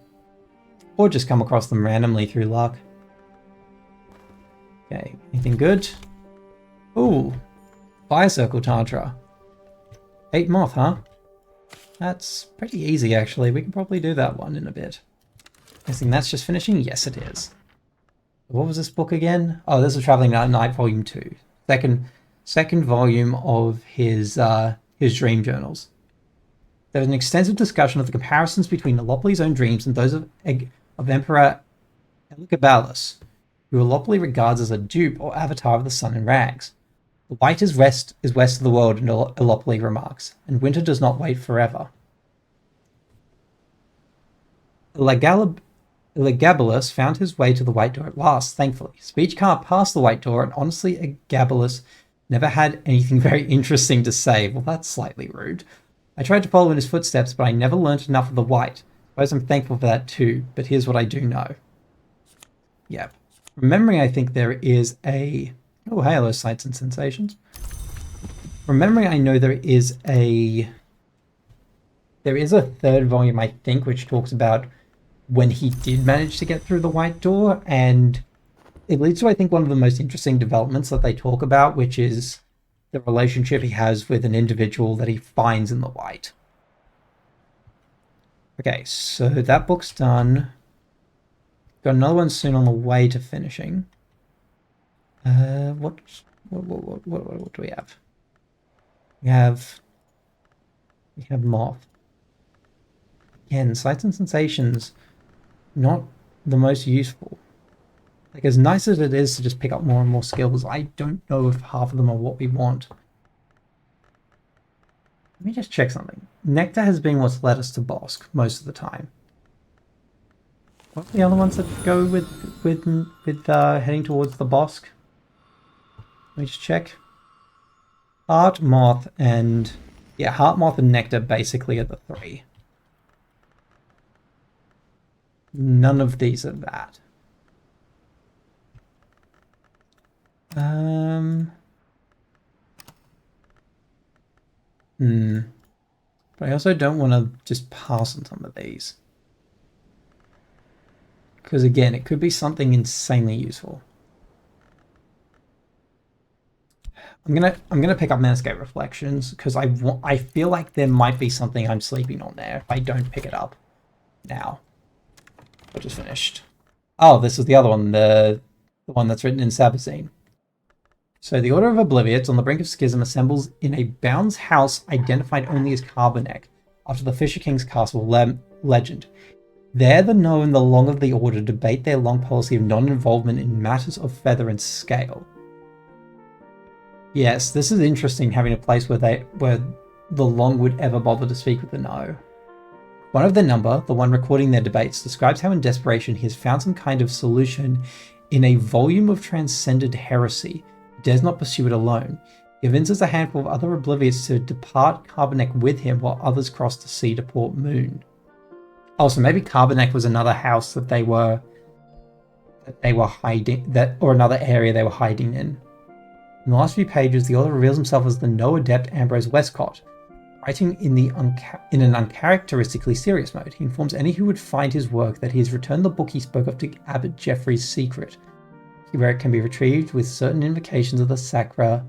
Or just come across them randomly through luck. Okay, anything good? Ooh, Fire Circle Tantra. 8 moth, huh? That's pretty easy actually. We can probably do that one in a bit. Guessing that's just finishing? Yes, it is. What was this book again? Oh, this is Traveling Night Volume 2. Second volume of his dream journals. There's an extensive discussion of the comparisons between Alopli's own dreams and those of Emperor Elagabalus, who Alopli regards as a dupe or avatar of the sun in rags. The white is west of the world, Alopli remarks, and winter does not wait forever. Elagabalus found his way to the White Door at last, thankfully. Speech can't pass the White Door, and honestly, Elagabalus never had anything very interesting to say. Well, that's slightly rude. I tried to follow in his footsteps, but I never learnt enough of the White. I suppose I'm thankful for that too, but here's what I do know. Yeah. From memory, I think there is a... Oh, hey, hello, Sights and Sensations. From memory, I know there is a third volume, I think, which talks about when he did manage to get through the White Door, and it leads to, I think, one of the most interesting developments that they talk about, which is the relationship he has with an individual that he finds in the White. Okay, so that book's done. Got another one soon on the way to finishing. What do we have? We have Moth. Again, Sights and Sensations, not the most useful. Like, as nice as it is to just pick up more and more skills, I don't know if half of them are what we want. Let me just check something. Nectar has been what's led us to Bosk most of the time. What are the other ones that go with heading towards the Bosk? Let me just check. Heart, Moth, and... Yeah, Heart, Moth, and Nectar basically are the 3. None of these are that. But I also don't want to just pass on some of these. Because again, it could be something insanely useful. I'm gonna pick up Manscape Reflections because I feel like there might be something I'm sleeping on there if I don't pick it up now. I just finished. Oh, this is the other one, the one that's written in Sabazine. So the Order of Obliviates on the brink of schism assembles in a Bounds house identified only as Carbonek, after the Fisher King's castle legend. There the know and the long of the Order debate their long policy of non-involvement in matters of feather and scale. Yes, this is interesting, having a place where the long would ever bother to speak with the know. One of their number, the one recording their debates, describes how in desperation he has found some kind of solution in a volume of transcended heresy. Dares not pursue it alone. He evinces a handful of other Obliviates to depart Carbonek with him while others cross the sea to Port Moon. Oh, so maybe Carbonek was another house that they were hiding, or another area they were hiding in. In the last few pages, the author reveals himself as the no adept Ambrose Westcott, writing in an uncharacteristically serious mode. He informs any who would find his work that he has returned the book he spoke of to Abbot Geoffrey's secret, where it can be retrieved with certain invocations of the Sacra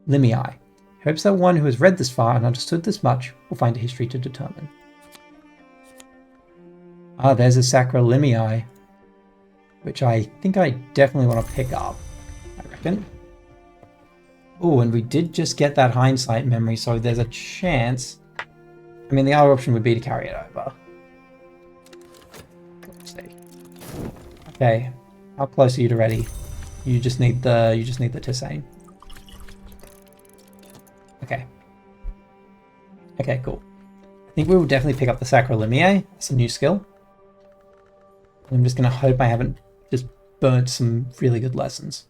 Limii. He hopes that one who has read this far and understood this much will find a history to determine. Ah, there's a Sacra Limii, which I think I definitely want to pick up, I reckon. Oh, and we did just get that hindsight memory, so there's a chance. I mean, the other option would be to carry it over. Let's see. Okay, how close are you to ready? You just need the Tisane. Okay. Okay, cool. I think we will definitely pick up the Sacra Limii. It's a new skill. I'm just gonna hope I haven't just burnt some really good lessons.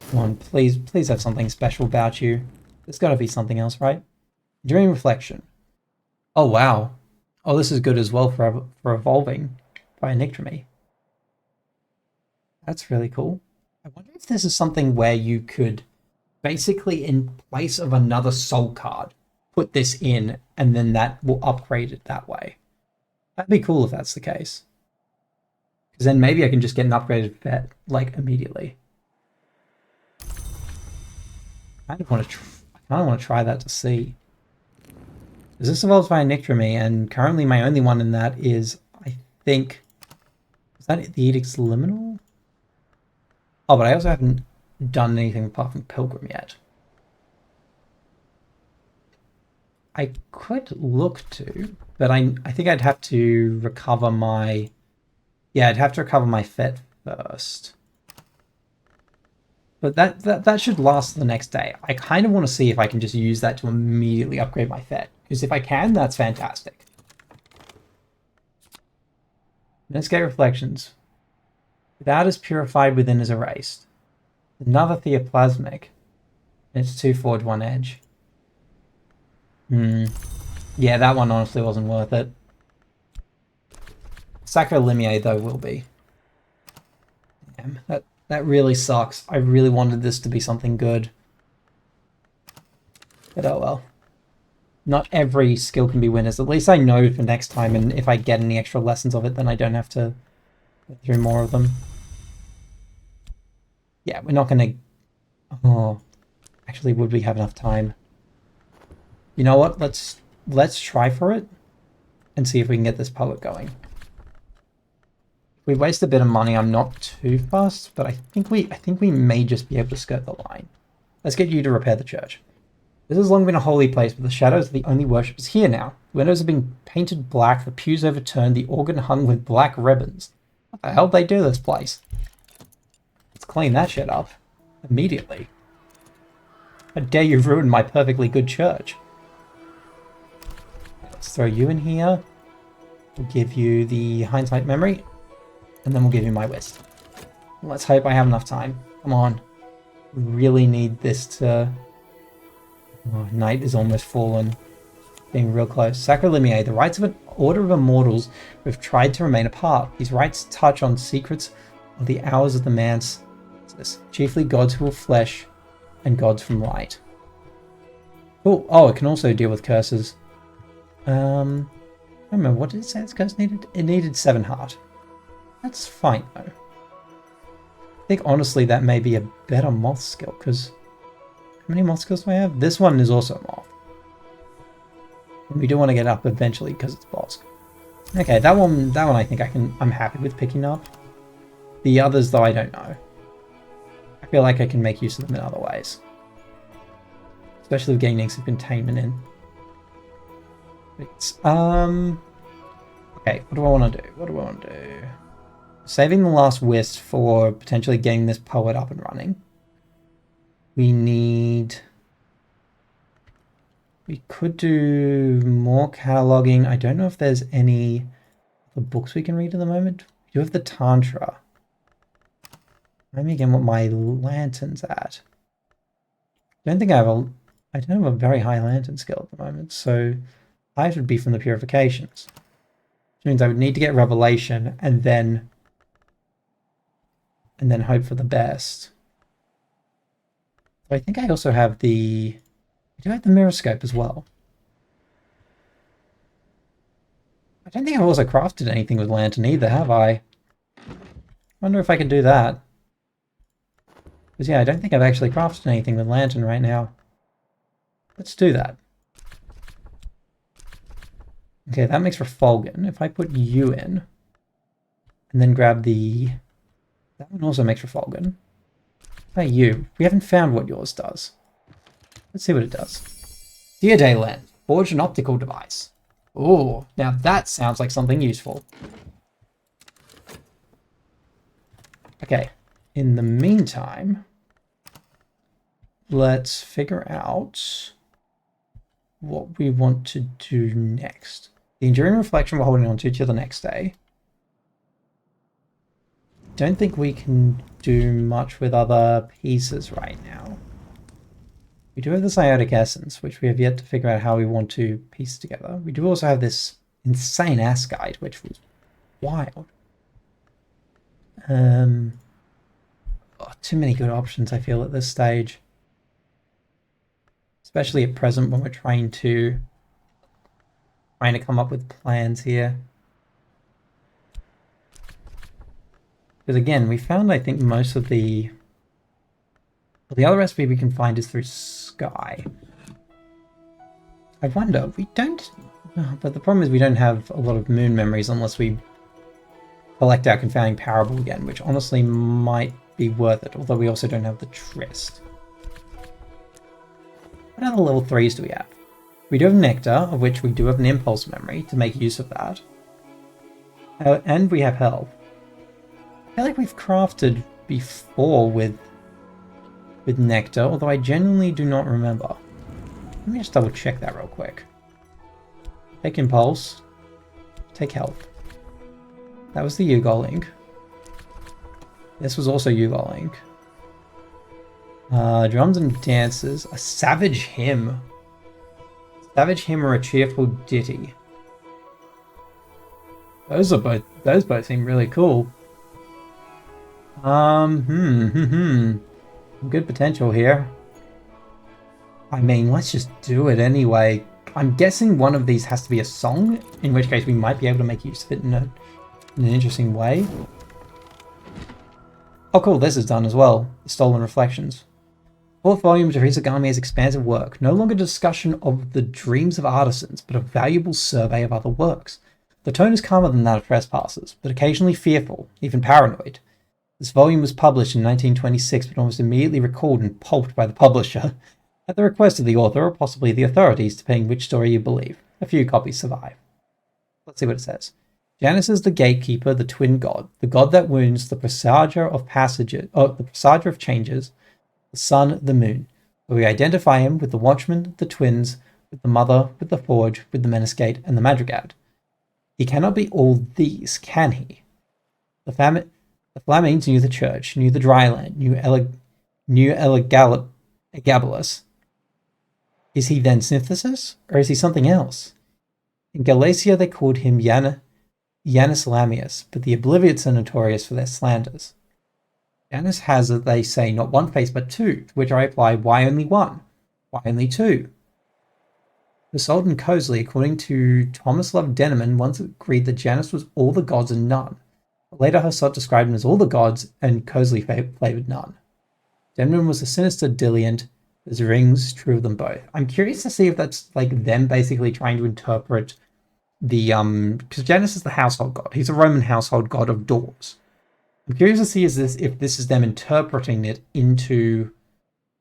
Come on, please have something special about you. There's gotta be something else, right? Dream Reflection. Oh, wow. Oh, this is good as well for evolving by Nictromy. That's really cool. I wonder if this is something where you could basically, in place of another soul card, put this in and then that will upgrade it that way. That'd be cool if that's the case. Because then maybe I can just get an upgraded vet, like, immediately. I kind of want to try that to see. Because this evolves via Nictromy, and currently my only one in that is, I think, is that the Edict's Liminal? Oh, but I also haven't done anything apart from Pilgrim yet. I could look to, but I think I'd have to recover my... Yeah, I'd have to recover my Fet first. But that should last the next day. I kind of want to see if I can just use that to immediately upgrade my Fet. Because if I can, that's fantastic. Miniscate Reflections. Without is purified, within is erased. Another Theoplasmic. It's 2 forge, 1 edge. Yeah, that one honestly wasn't worth it. Sacrolimier, though, will be. Damn, that really sucks. I really wanted this to be something good. But oh well. Not every skill can be winners. At least I know for next time, and if I get any extra lessons of it, then I don't have to go through more of them. Yeah, we're not gonna... Oh, actually, would we have enough time? You know what? Let's try for it and see if we can get this poet going. If we waste a bit of money, I'm not too fussed, but I think we may just be able to skirt the line. Let's get you to repair the church. This has long been a holy place, but the shadows are the only worshippers here now. The windows have been painted black, the pews overturned, the organ hung with black ribbons. What the hell did they do to this place? Let's clean that shit up. Immediately. How dare you ruin my perfectly good church? Let's throw you in here. We'll give you the hindsight memory. And then we'll give you my whist. Let's hope I have enough time. Come on. We really need this to... Oh, night is almost fallen. Being real close. Sacrolimier, the rights of an order of immortals who have tried to remain apart. These rights touch on secrets of the hours of the man's, chiefly gods who are flesh and gods from light. Oh, it can also deal with curses. I don't remember, what did it say its curse needed? It needed 7 heart. That's fine though. I think honestly that may be a better moth skill, because how many moth skills do I have? This one is also moth. And we do want to get up eventually because it's boss. Okay, that one I think I'm happy with picking up. The others though I don't know. I feel like I can make use of them in other ways. Especially with getting eggs of containment in. It's, okay, what do I want to do? Saving the last whist for potentially getting this poet up and running. We could do more cataloging. I don't know if there's any books we can read at the moment. We do have the Tantra. Let me again what my lantern's at. I don't have a very high lantern skill at the moment, so I would be from the purifications. Which means I would need to get revelation and then hope for the best. But I think I also have I do have the mirror scope as well. I don't think I've also crafted anything with lantern either, have I? Wonder if I can do that. Because yeah, I don't think I've actually crafted anything with lantern right now. Let's do that. Okay, that makes for Fulgen. If I put you in, and then grab that one also makes for Fulgen. Hey, you. We haven't found what yours does. Let's see what it does. Dear Dayland, forge an optical device. Oh, now that sounds like something useful. Okay, in the meantime, let's figure out what we want to do next. The enduring reflection we're holding on to till the next day. Don't think we can do much with other pieces right now. We do have this iotic essence, which we have yet to figure out how we want to piece together. We do also have this insane ascite, which was wild. Too many good options, I feel, at this stage. Especially at present when we're trying to come up with plans here. Because again, we found, I think, most of the other recipe we can find is through Sky. I wonder, we don't... But the problem is we don't have a lot of moon memories unless we collect our confounding parable again, which honestly might be worth it, although we also don't have the Tryst. What other level 3s do we have? We do have Nectar, of which we do have an impulse memory to make use of that. And we have Health. I feel like we've crafted before with Nectar, although I genuinely do not remember. Let me just double check that real quick. Take Impulse. Take Health. That was the Yugol Link. This was also Yugol Link. Drums and Dances. A Savage Hymn. Savage Hymn or a Cheerful Ditty. Those both seem really cool. Good potential here. I mean, let's just do it anyway. I'm guessing one of these has to be a song, in which case we might be able to make use of it in an interesting way. Oh cool, this is done as well. The Stolen Reflections. Fourth volume of Terizagami's expansive work, no longer a discussion of the dreams of artisans, but a valuable survey of other works. The tone is calmer than that of Trespassers, but occasionally fearful, even paranoid. This volume was published in 1926, but almost immediately recalled and pulped by the publisher, at the request of the author, or possibly the authorities, depending which story you believe. A few copies survive. Let's see what it says. Janus is the gatekeeper, the twin god, the god that wounds, the presager of passages, the presager of changes, the sun, the moon. But we identify him with the watchman, the twins, with the mother, with the forge, with the menace gate, and the madrigad. He cannot be all these, can he? The Flamines knew the church, knew the dryland, knew Elagabalus. Is he then Synthesis, or is he something else? In Galatia they called him Janus Lamius, but the Obliviots are notorious for their slanders. Janus has, as they say, not one face but two, to which I reply, why only one? Why only two? The Sultan Cosley, according to Thomas Love Denneman, once agreed that Janus was all the gods and none. But later Hussot described him as all the gods, and Cosley favoured none. Denman was a sinister Dilliant. There's rings true of them both. I'm curious to see if that's like them basically trying to interpret the because Janus is the household god. He's a Roman household god of doors. I'm curious to see if this is them interpreting it into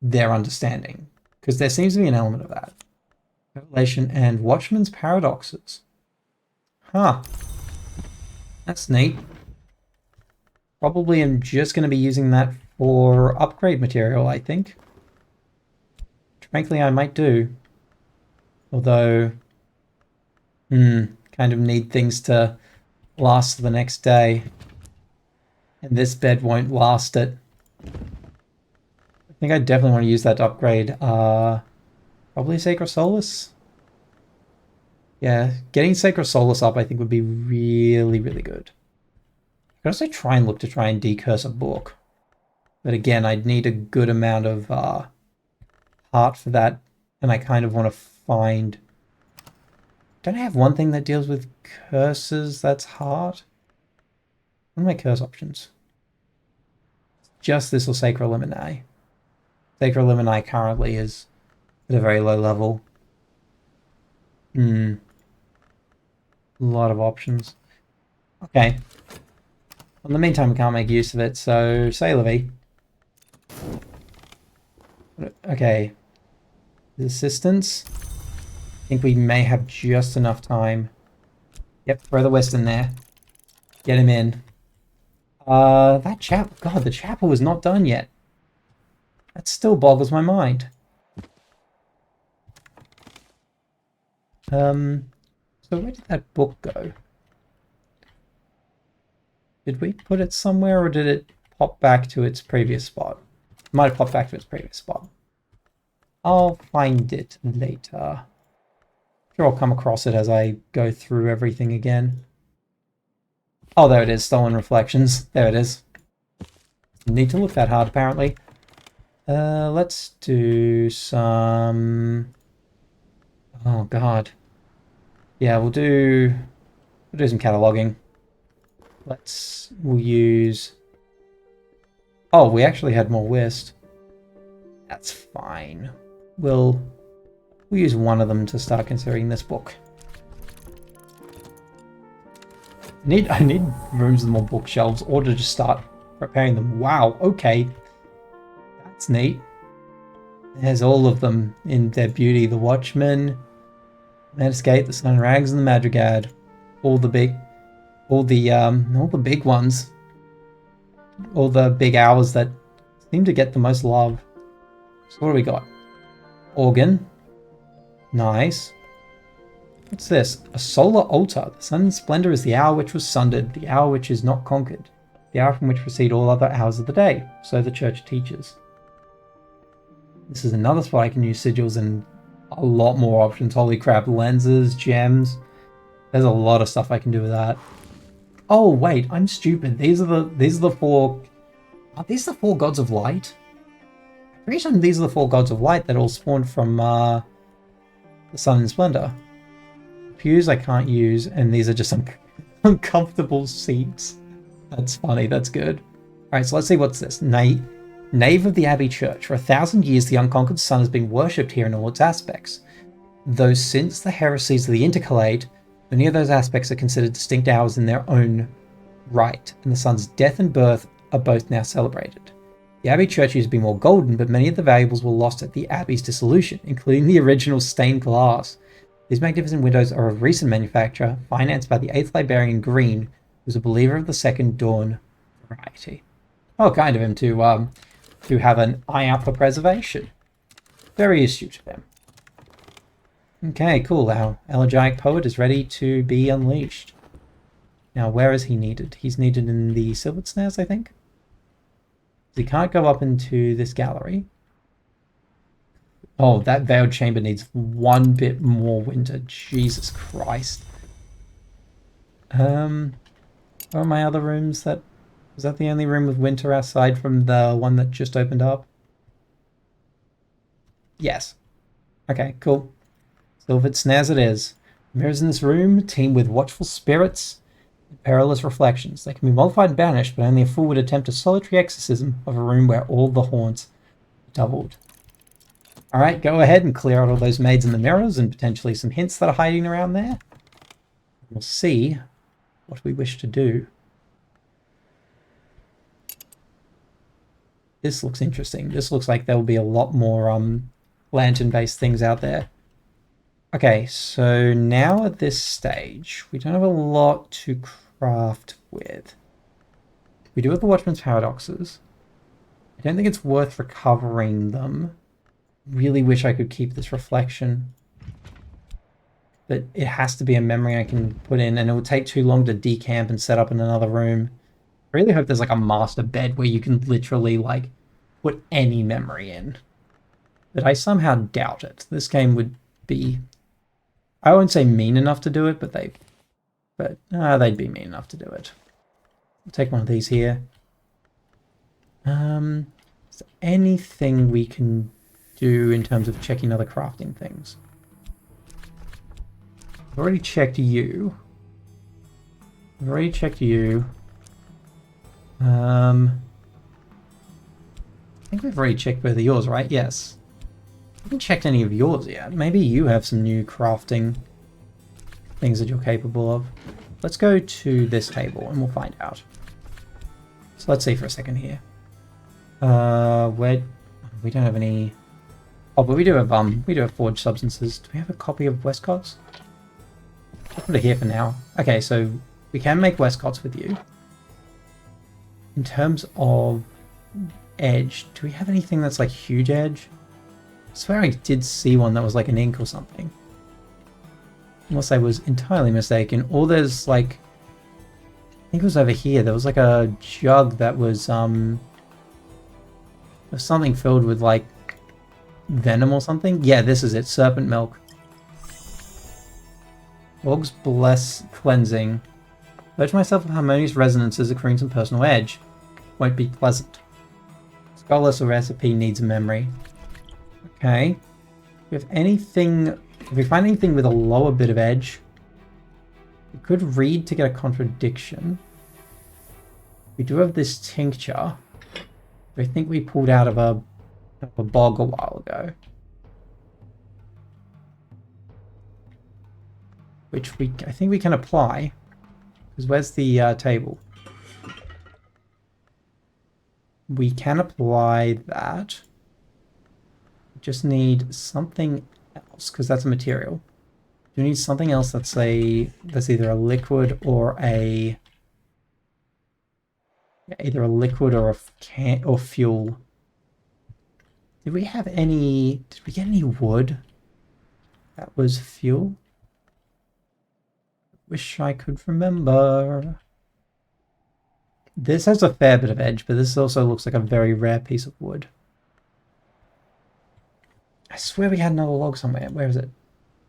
their understanding, because there seems to be an element of that. Revelation and Watchman's paradoxes. Huh. That's neat. Probably am just going to be using that for upgrade material, I think. Frankly, I might do. Although, kind of need things to last the next day. And this bed won't last it. I think I definitely want to use that to upgrade. Probably Sacred Solus. Yeah, getting Sacred Solus up I think would be really, really good. I could also try and decurse a book. But again, I'd need a good amount of heart for that, and I kind of want to find... Don't I have one thing that deals with curses that's heart? What are my curse options? Just this or Sacred Liminae. Sacred Liminae currently is at a very low level. A lot of options. Okay. Well, in the meantime, we can't make use of it, so Sailor V. Okay. Assistance. I think we may have just enough time. Yep, throw the West in there. Get him in. That chapel. God, the chapel is not done yet. That still boggles my mind. So where did that book go? Did we put it somewhere, or did it pop back to its previous spot? It might have popped back to its previous spot. I'll find it later. Sure, I'll come across it as I go through everything again. Oh, there it is. Stolen Reflections. There it is. Need to look that hard, apparently. Let's do some... Oh, God. Yeah, we'll do some cataloging. We'll use... Oh, we actually had more whist. That's fine. We'll use one of them to start considering this book. I need rooms with more bookshelves or to just start preparing them. Wow, okay. That's neat. There's all of them in their beauty. The Watchman, Metascape, the Sun Rags, and the Madrigad. All the big ones. All the big hours that seem to get the most love. So what do we got? Organ. Nice. What's this? A solar altar. The sun's splendor is the hour which was sundered, the hour which is not conquered, the hour from which proceed all other hours of the day. So the church teaches. This is another spot I can use sigils and a lot more options. Holy crap. Lenses, gems. There's a lot of stuff I can do with that. Oh, wait. I'm stupid. These are the four... Are these the four gods of light? I'm pretty sure these are the four gods of light that all spawned from the sun and splendor. Pews I can't use, and these are just some uncomfortable seats. That's funny. That's good. Alright, so let's see what's this. Nave of the Abbey Church. For 1,000 years, the unconquered sun has been worshipped here in all its aspects. Though since the heresies of the intercalate, many of those aspects are considered distinct hours in their own right, and the sun's death and birth are both now celebrated. The Abbey Church used to be more golden, but many of the valuables were lost at the Abbey's dissolution, including the original stained glass. These magnificent windows are of recent manufacture, financed by the 8th Librarian Green, who was a believer of the Second Dawn variety. Oh, kind of him to have an eye out for preservation. Very astute of him. Okay, cool. Our elegiac poet is ready to be unleashed. Now, where is he needed? He's needed in the Silvered Snares, I think. He can't go up into this gallery. Oh, that veiled chamber needs one bit more winter. Jesus Christ. Where are my other rooms? Was that the only room with winter aside from the one that just opened up? Yes. Okay, cool. Silvered Snares it is. Mirrors in this room teem with watchful spirits and perilous reflections. They can be modified and banished, but only a fool would attempt a solitary exorcism of a room where all the haunts are doubled. Alright, go ahead and clear out all those maids in the mirrors and potentially some hints that are hiding around there. We'll see what we wish to do. This looks interesting. This looks like there will be a lot more lantern-based things out there. Okay, so now at this stage, we don't have a lot to craft with. We do have the Watchman's Paradoxes. I don't think it's worth recovering them. Really wish I could keep this reflection. But it has to be a memory I can put in, and it will take too long to decamp and set up in another room. I really hope there's like a master bed where you can literally like put any memory in. But I somehow doubt it. This game would be... I won't say mean enough to do it, but they'd be mean enough to do it. I'll take one of these here. Is there anything we can do in terms of checking other crafting things? I've already checked you. I think we've already checked both of yours, right? Yes. I haven't checked any of yours yet. Maybe you have some new crafting things that you're capable of. Let's go to this table and we'll find out. So let's see for a second here. Where we don't have any. Oh, but we do have forged substances. Do we have a copy of Westcott's? I'll put it here for now. Okay, so we can make Westcott's with you. In terms of edge, do we have anything that's like huge edge? I swear I did see one that was like an ink or something. Unless I was entirely mistaken. Or there's like... I think it was over here. There was like a jug that was... There's something filled with like venom or something. Yeah, this is it. Serpent milk. Org's bless cleansing. Urge myself with harmonious resonances accruing some personal edge. Won't be pleasant. Scholarless recipe needs memory. Okay. If we find anything with a lower bit of edge, we could read to get a contradiction. We do have this tincture, which I think we pulled out of a bog a while ago. Which I think we can apply. Because where's the table? We can apply that. We just need something else, because that's a material. We need something else that's either a liquid or a... Yeah, either a liquid or or fuel. Did we get any wood that was fuel? Wish I could remember. This has a fair bit of edge, but this also looks like a very rare piece of wood. I swear we had another log somewhere. Where is it?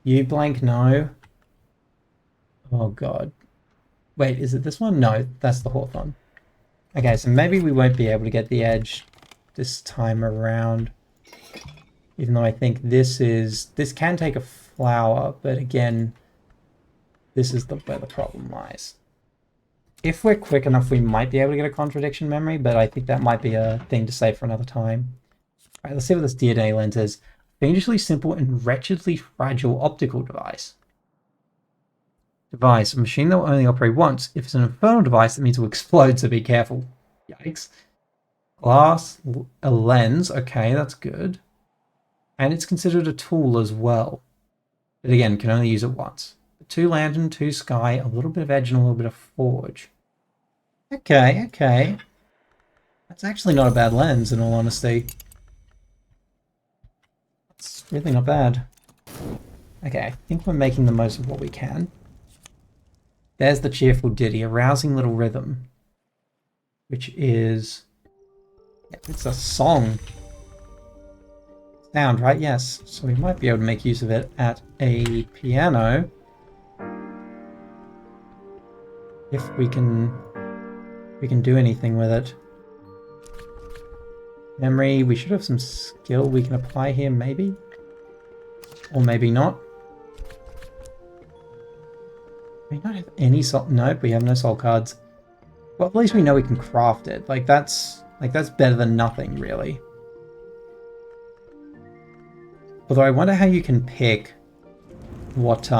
You blank no. Oh god. Wait, is it this one? No, that's the hawthorn. Okay, so maybe we won't be able to get the edge this time around. Even though I think this can take a flower, but again, this is where the problem lies. If we're quick enough, we might be able to get a contradiction memory, but I think that might be a thing to save for another time. Alright, let's see what this DNA lens is. Dangerously simple and wretchedly fragile optical device. Device, a machine that will only operate once. If it's an infernal device, that means it will explode, so be careful. Yikes. Glass, a lens, okay, that's good. And it's considered a tool as well. But again, can only use it once. 2 lantern, 2 sky, a little bit of edge and a little bit of forge. Okay, okay. That's actually not a bad lens, in all honesty. It's really not bad. Okay, I think we're making the most of what we can. There's the cheerful ditty, a rousing little rhythm. Which is... Yeah, it's a song. Sound, right? Yes. So we might be able to make use of it at a piano. If we can do anything with it. Memory, we should have some skill we can apply here, maybe? Or maybe not. We don't have any soul... Nope, we have no soul cards. Well, at least we know we can craft it. That's better than nothing, really. Although I wonder how you can pick what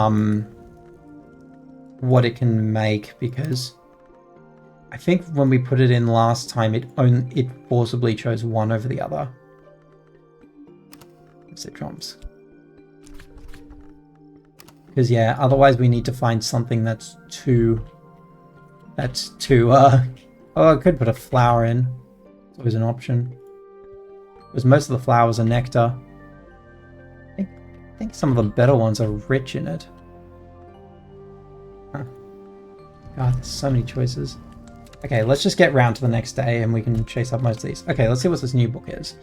it can make, because I think when we put it in last time, it forcibly chose one over the other. Yes, it jumps. Because yeah, otherwise we need to find something that's too oh, I could put a flower in. It's always an option. Because most of the flowers are nectar. I think some of the better ones are rich in it. Huh. God, there's so many choices. Okay, let's just get round to the next day and we can chase up most of these. Okay, let's see what this new book is.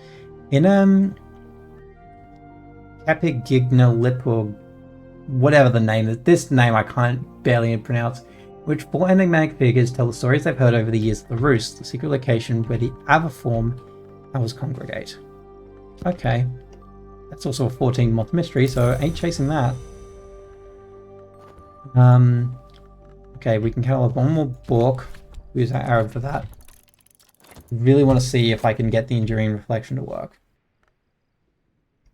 In Capigigna Lipur, whatever the name is, this name I can't barely pronounce, which 4 enigmatic figures tell the stories they've heard over the years of the Roost, the secret location where the Aviform owls congregate. Okay. That's also a 14 month mystery, so ain't chasing that. Okay, we can catalog one more book. Use our arrow for that. Really want to see if I can get the Enduring Reflection to work.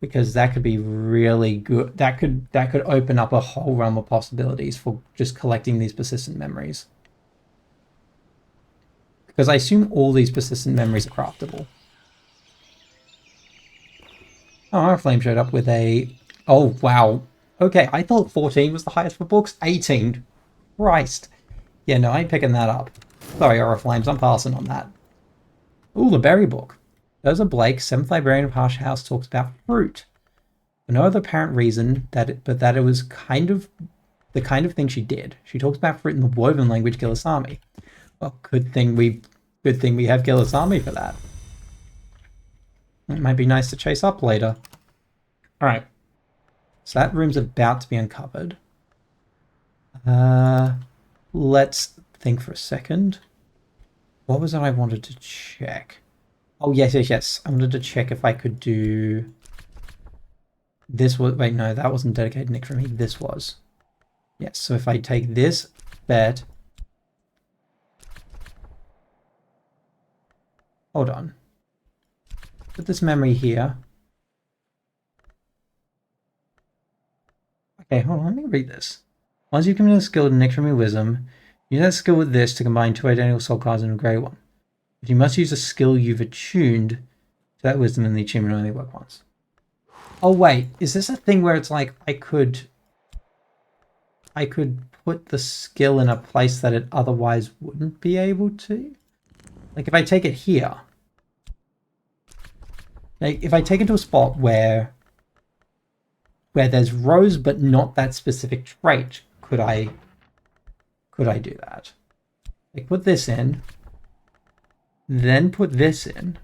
Because that could be really good. That could open up a whole realm of possibilities for just collecting these persistent memories. Because I assume all these persistent memories are craftable. Oh, our flame showed up with a... Oh, wow. Okay, I thought 14 was the highest for books. 18. Christ. Yeah, no, I ain't picking that up. Sorry, Aura Flames, I'm passing on that. Ooh, the berry book. Rosa Blake, 7th Librarian of Harsh House, talks about fruit. For no other apparent reason but that it was kind of the kind of thing she did. She talks about fruit in the woven language Gilisami. Well, good thing we have Gilisami for that. It might be nice to chase up later. Alright. So that room's about to be uncovered. Let's think for a second. What was it I wanted to check? Oh, yes. I wanted to check if I could do... This was... Wait, no, that wasn't dedicated Nick for me. This was. Yes, so if I take this bed... Hold on. Put this memory here. Okay, hold on, let me read this. Once you've committed a skill to Nick from your wisdom, use that skill with this to combine two identical soul cards into a grey one. But you must use a skill you've attuned to that wisdom, and the attunement only work once. Oh wait, is this a thing where it's like I could put the skill in a place that it otherwise wouldn't be able to? Like if I take it here, like if I take it to a spot where there's rows but not that specific trait, could I do that? Like put this in, then put this in,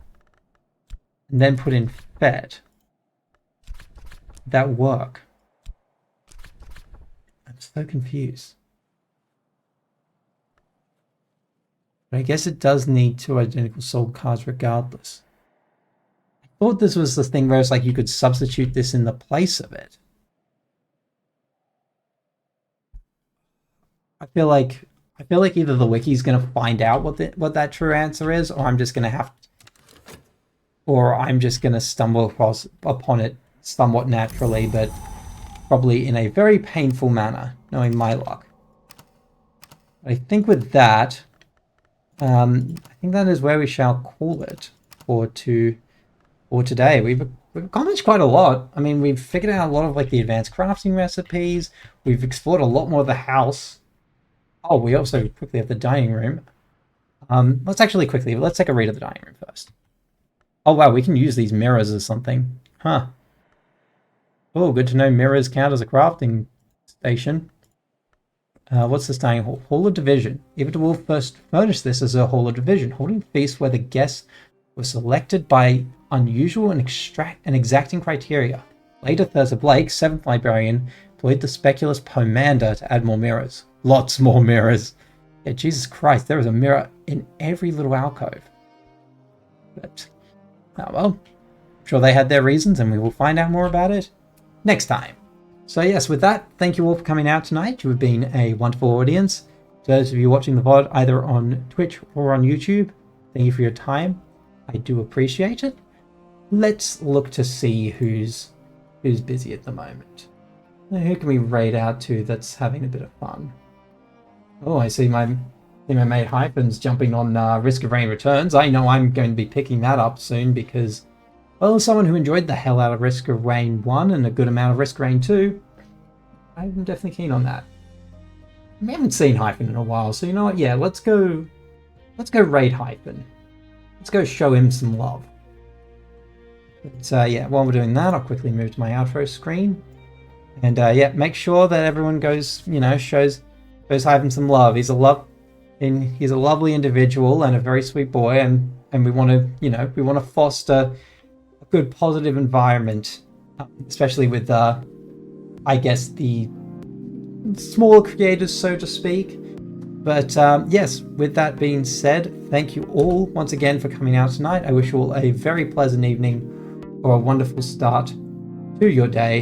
and then put in fed. That work? I'm so confused. But I guess it does need two identical soul cards regardless. I thought this was the thing where it's like you could substitute this in the place of it. I feel like either the wiki's gonna find out what that true answer is, or I'm just gonna stumble upon it somewhat naturally, but probably in a very painful manner, knowing my luck. I think with that, I think that is where we shall call it for today. We've accomplished quite a lot. I mean, we've figured out a lot of like the advanced crafting recipes. We've explored a lot more of the house. Oh, we also quickly have the dining room. Let's take a read of the dining room first. Oh wow, we can use these mirrors as something. Huh. Oh, good to know mirrors count as a crafting station. What's this dining hall? Hall of Division. Even will first notice this as a hall of division, holding feast where the guests were selected by unusual and exacting criteria. Later, Thurza Blake, 7th librarian, employed the speculous Pomander to add more mirrors. Lots more mirrors. Yeah, Jesus Christ, there is a mirror in every little alcove. But, oh well, I'm sure they had their reasons and we will find out more about it next time. So yes, with that, thank you all for coming out tonight. You have been a wonderful audience. To those of you watching the VOD either on Twitch or on YouTube, thank you for your time. I do appreciate it. Let's look to see who's busy at the moment. Now, who can we raid out to that's having a bit of fun? Oh, I see my mate Hyphen's jumping on Risk of Rain Returns. I know I'm going to be picking that up soon because, well, as someone who enjoyed the hell out of Risk of Rain 1 and a good amount of Risk of Rain 2, I'm definitely keen on that. We haven't seen Hyphen in a while, so you know what? Yeah, let's go raid Hyphen. Let's go show him some love. But yeah, while we're doing that, I'll quickly move to my outro screen. And yeah, make sure that everyone goes, shows Hyphen some love. He's a lovely individual and a very sweet boy, and we want to, foster a good positive environment, especially with I guess the smaller creators, so to speak. But yes, with that being said, thank you all once again for coming out tonight. I wish you all a very pleasant evening or a wonderful start to your day.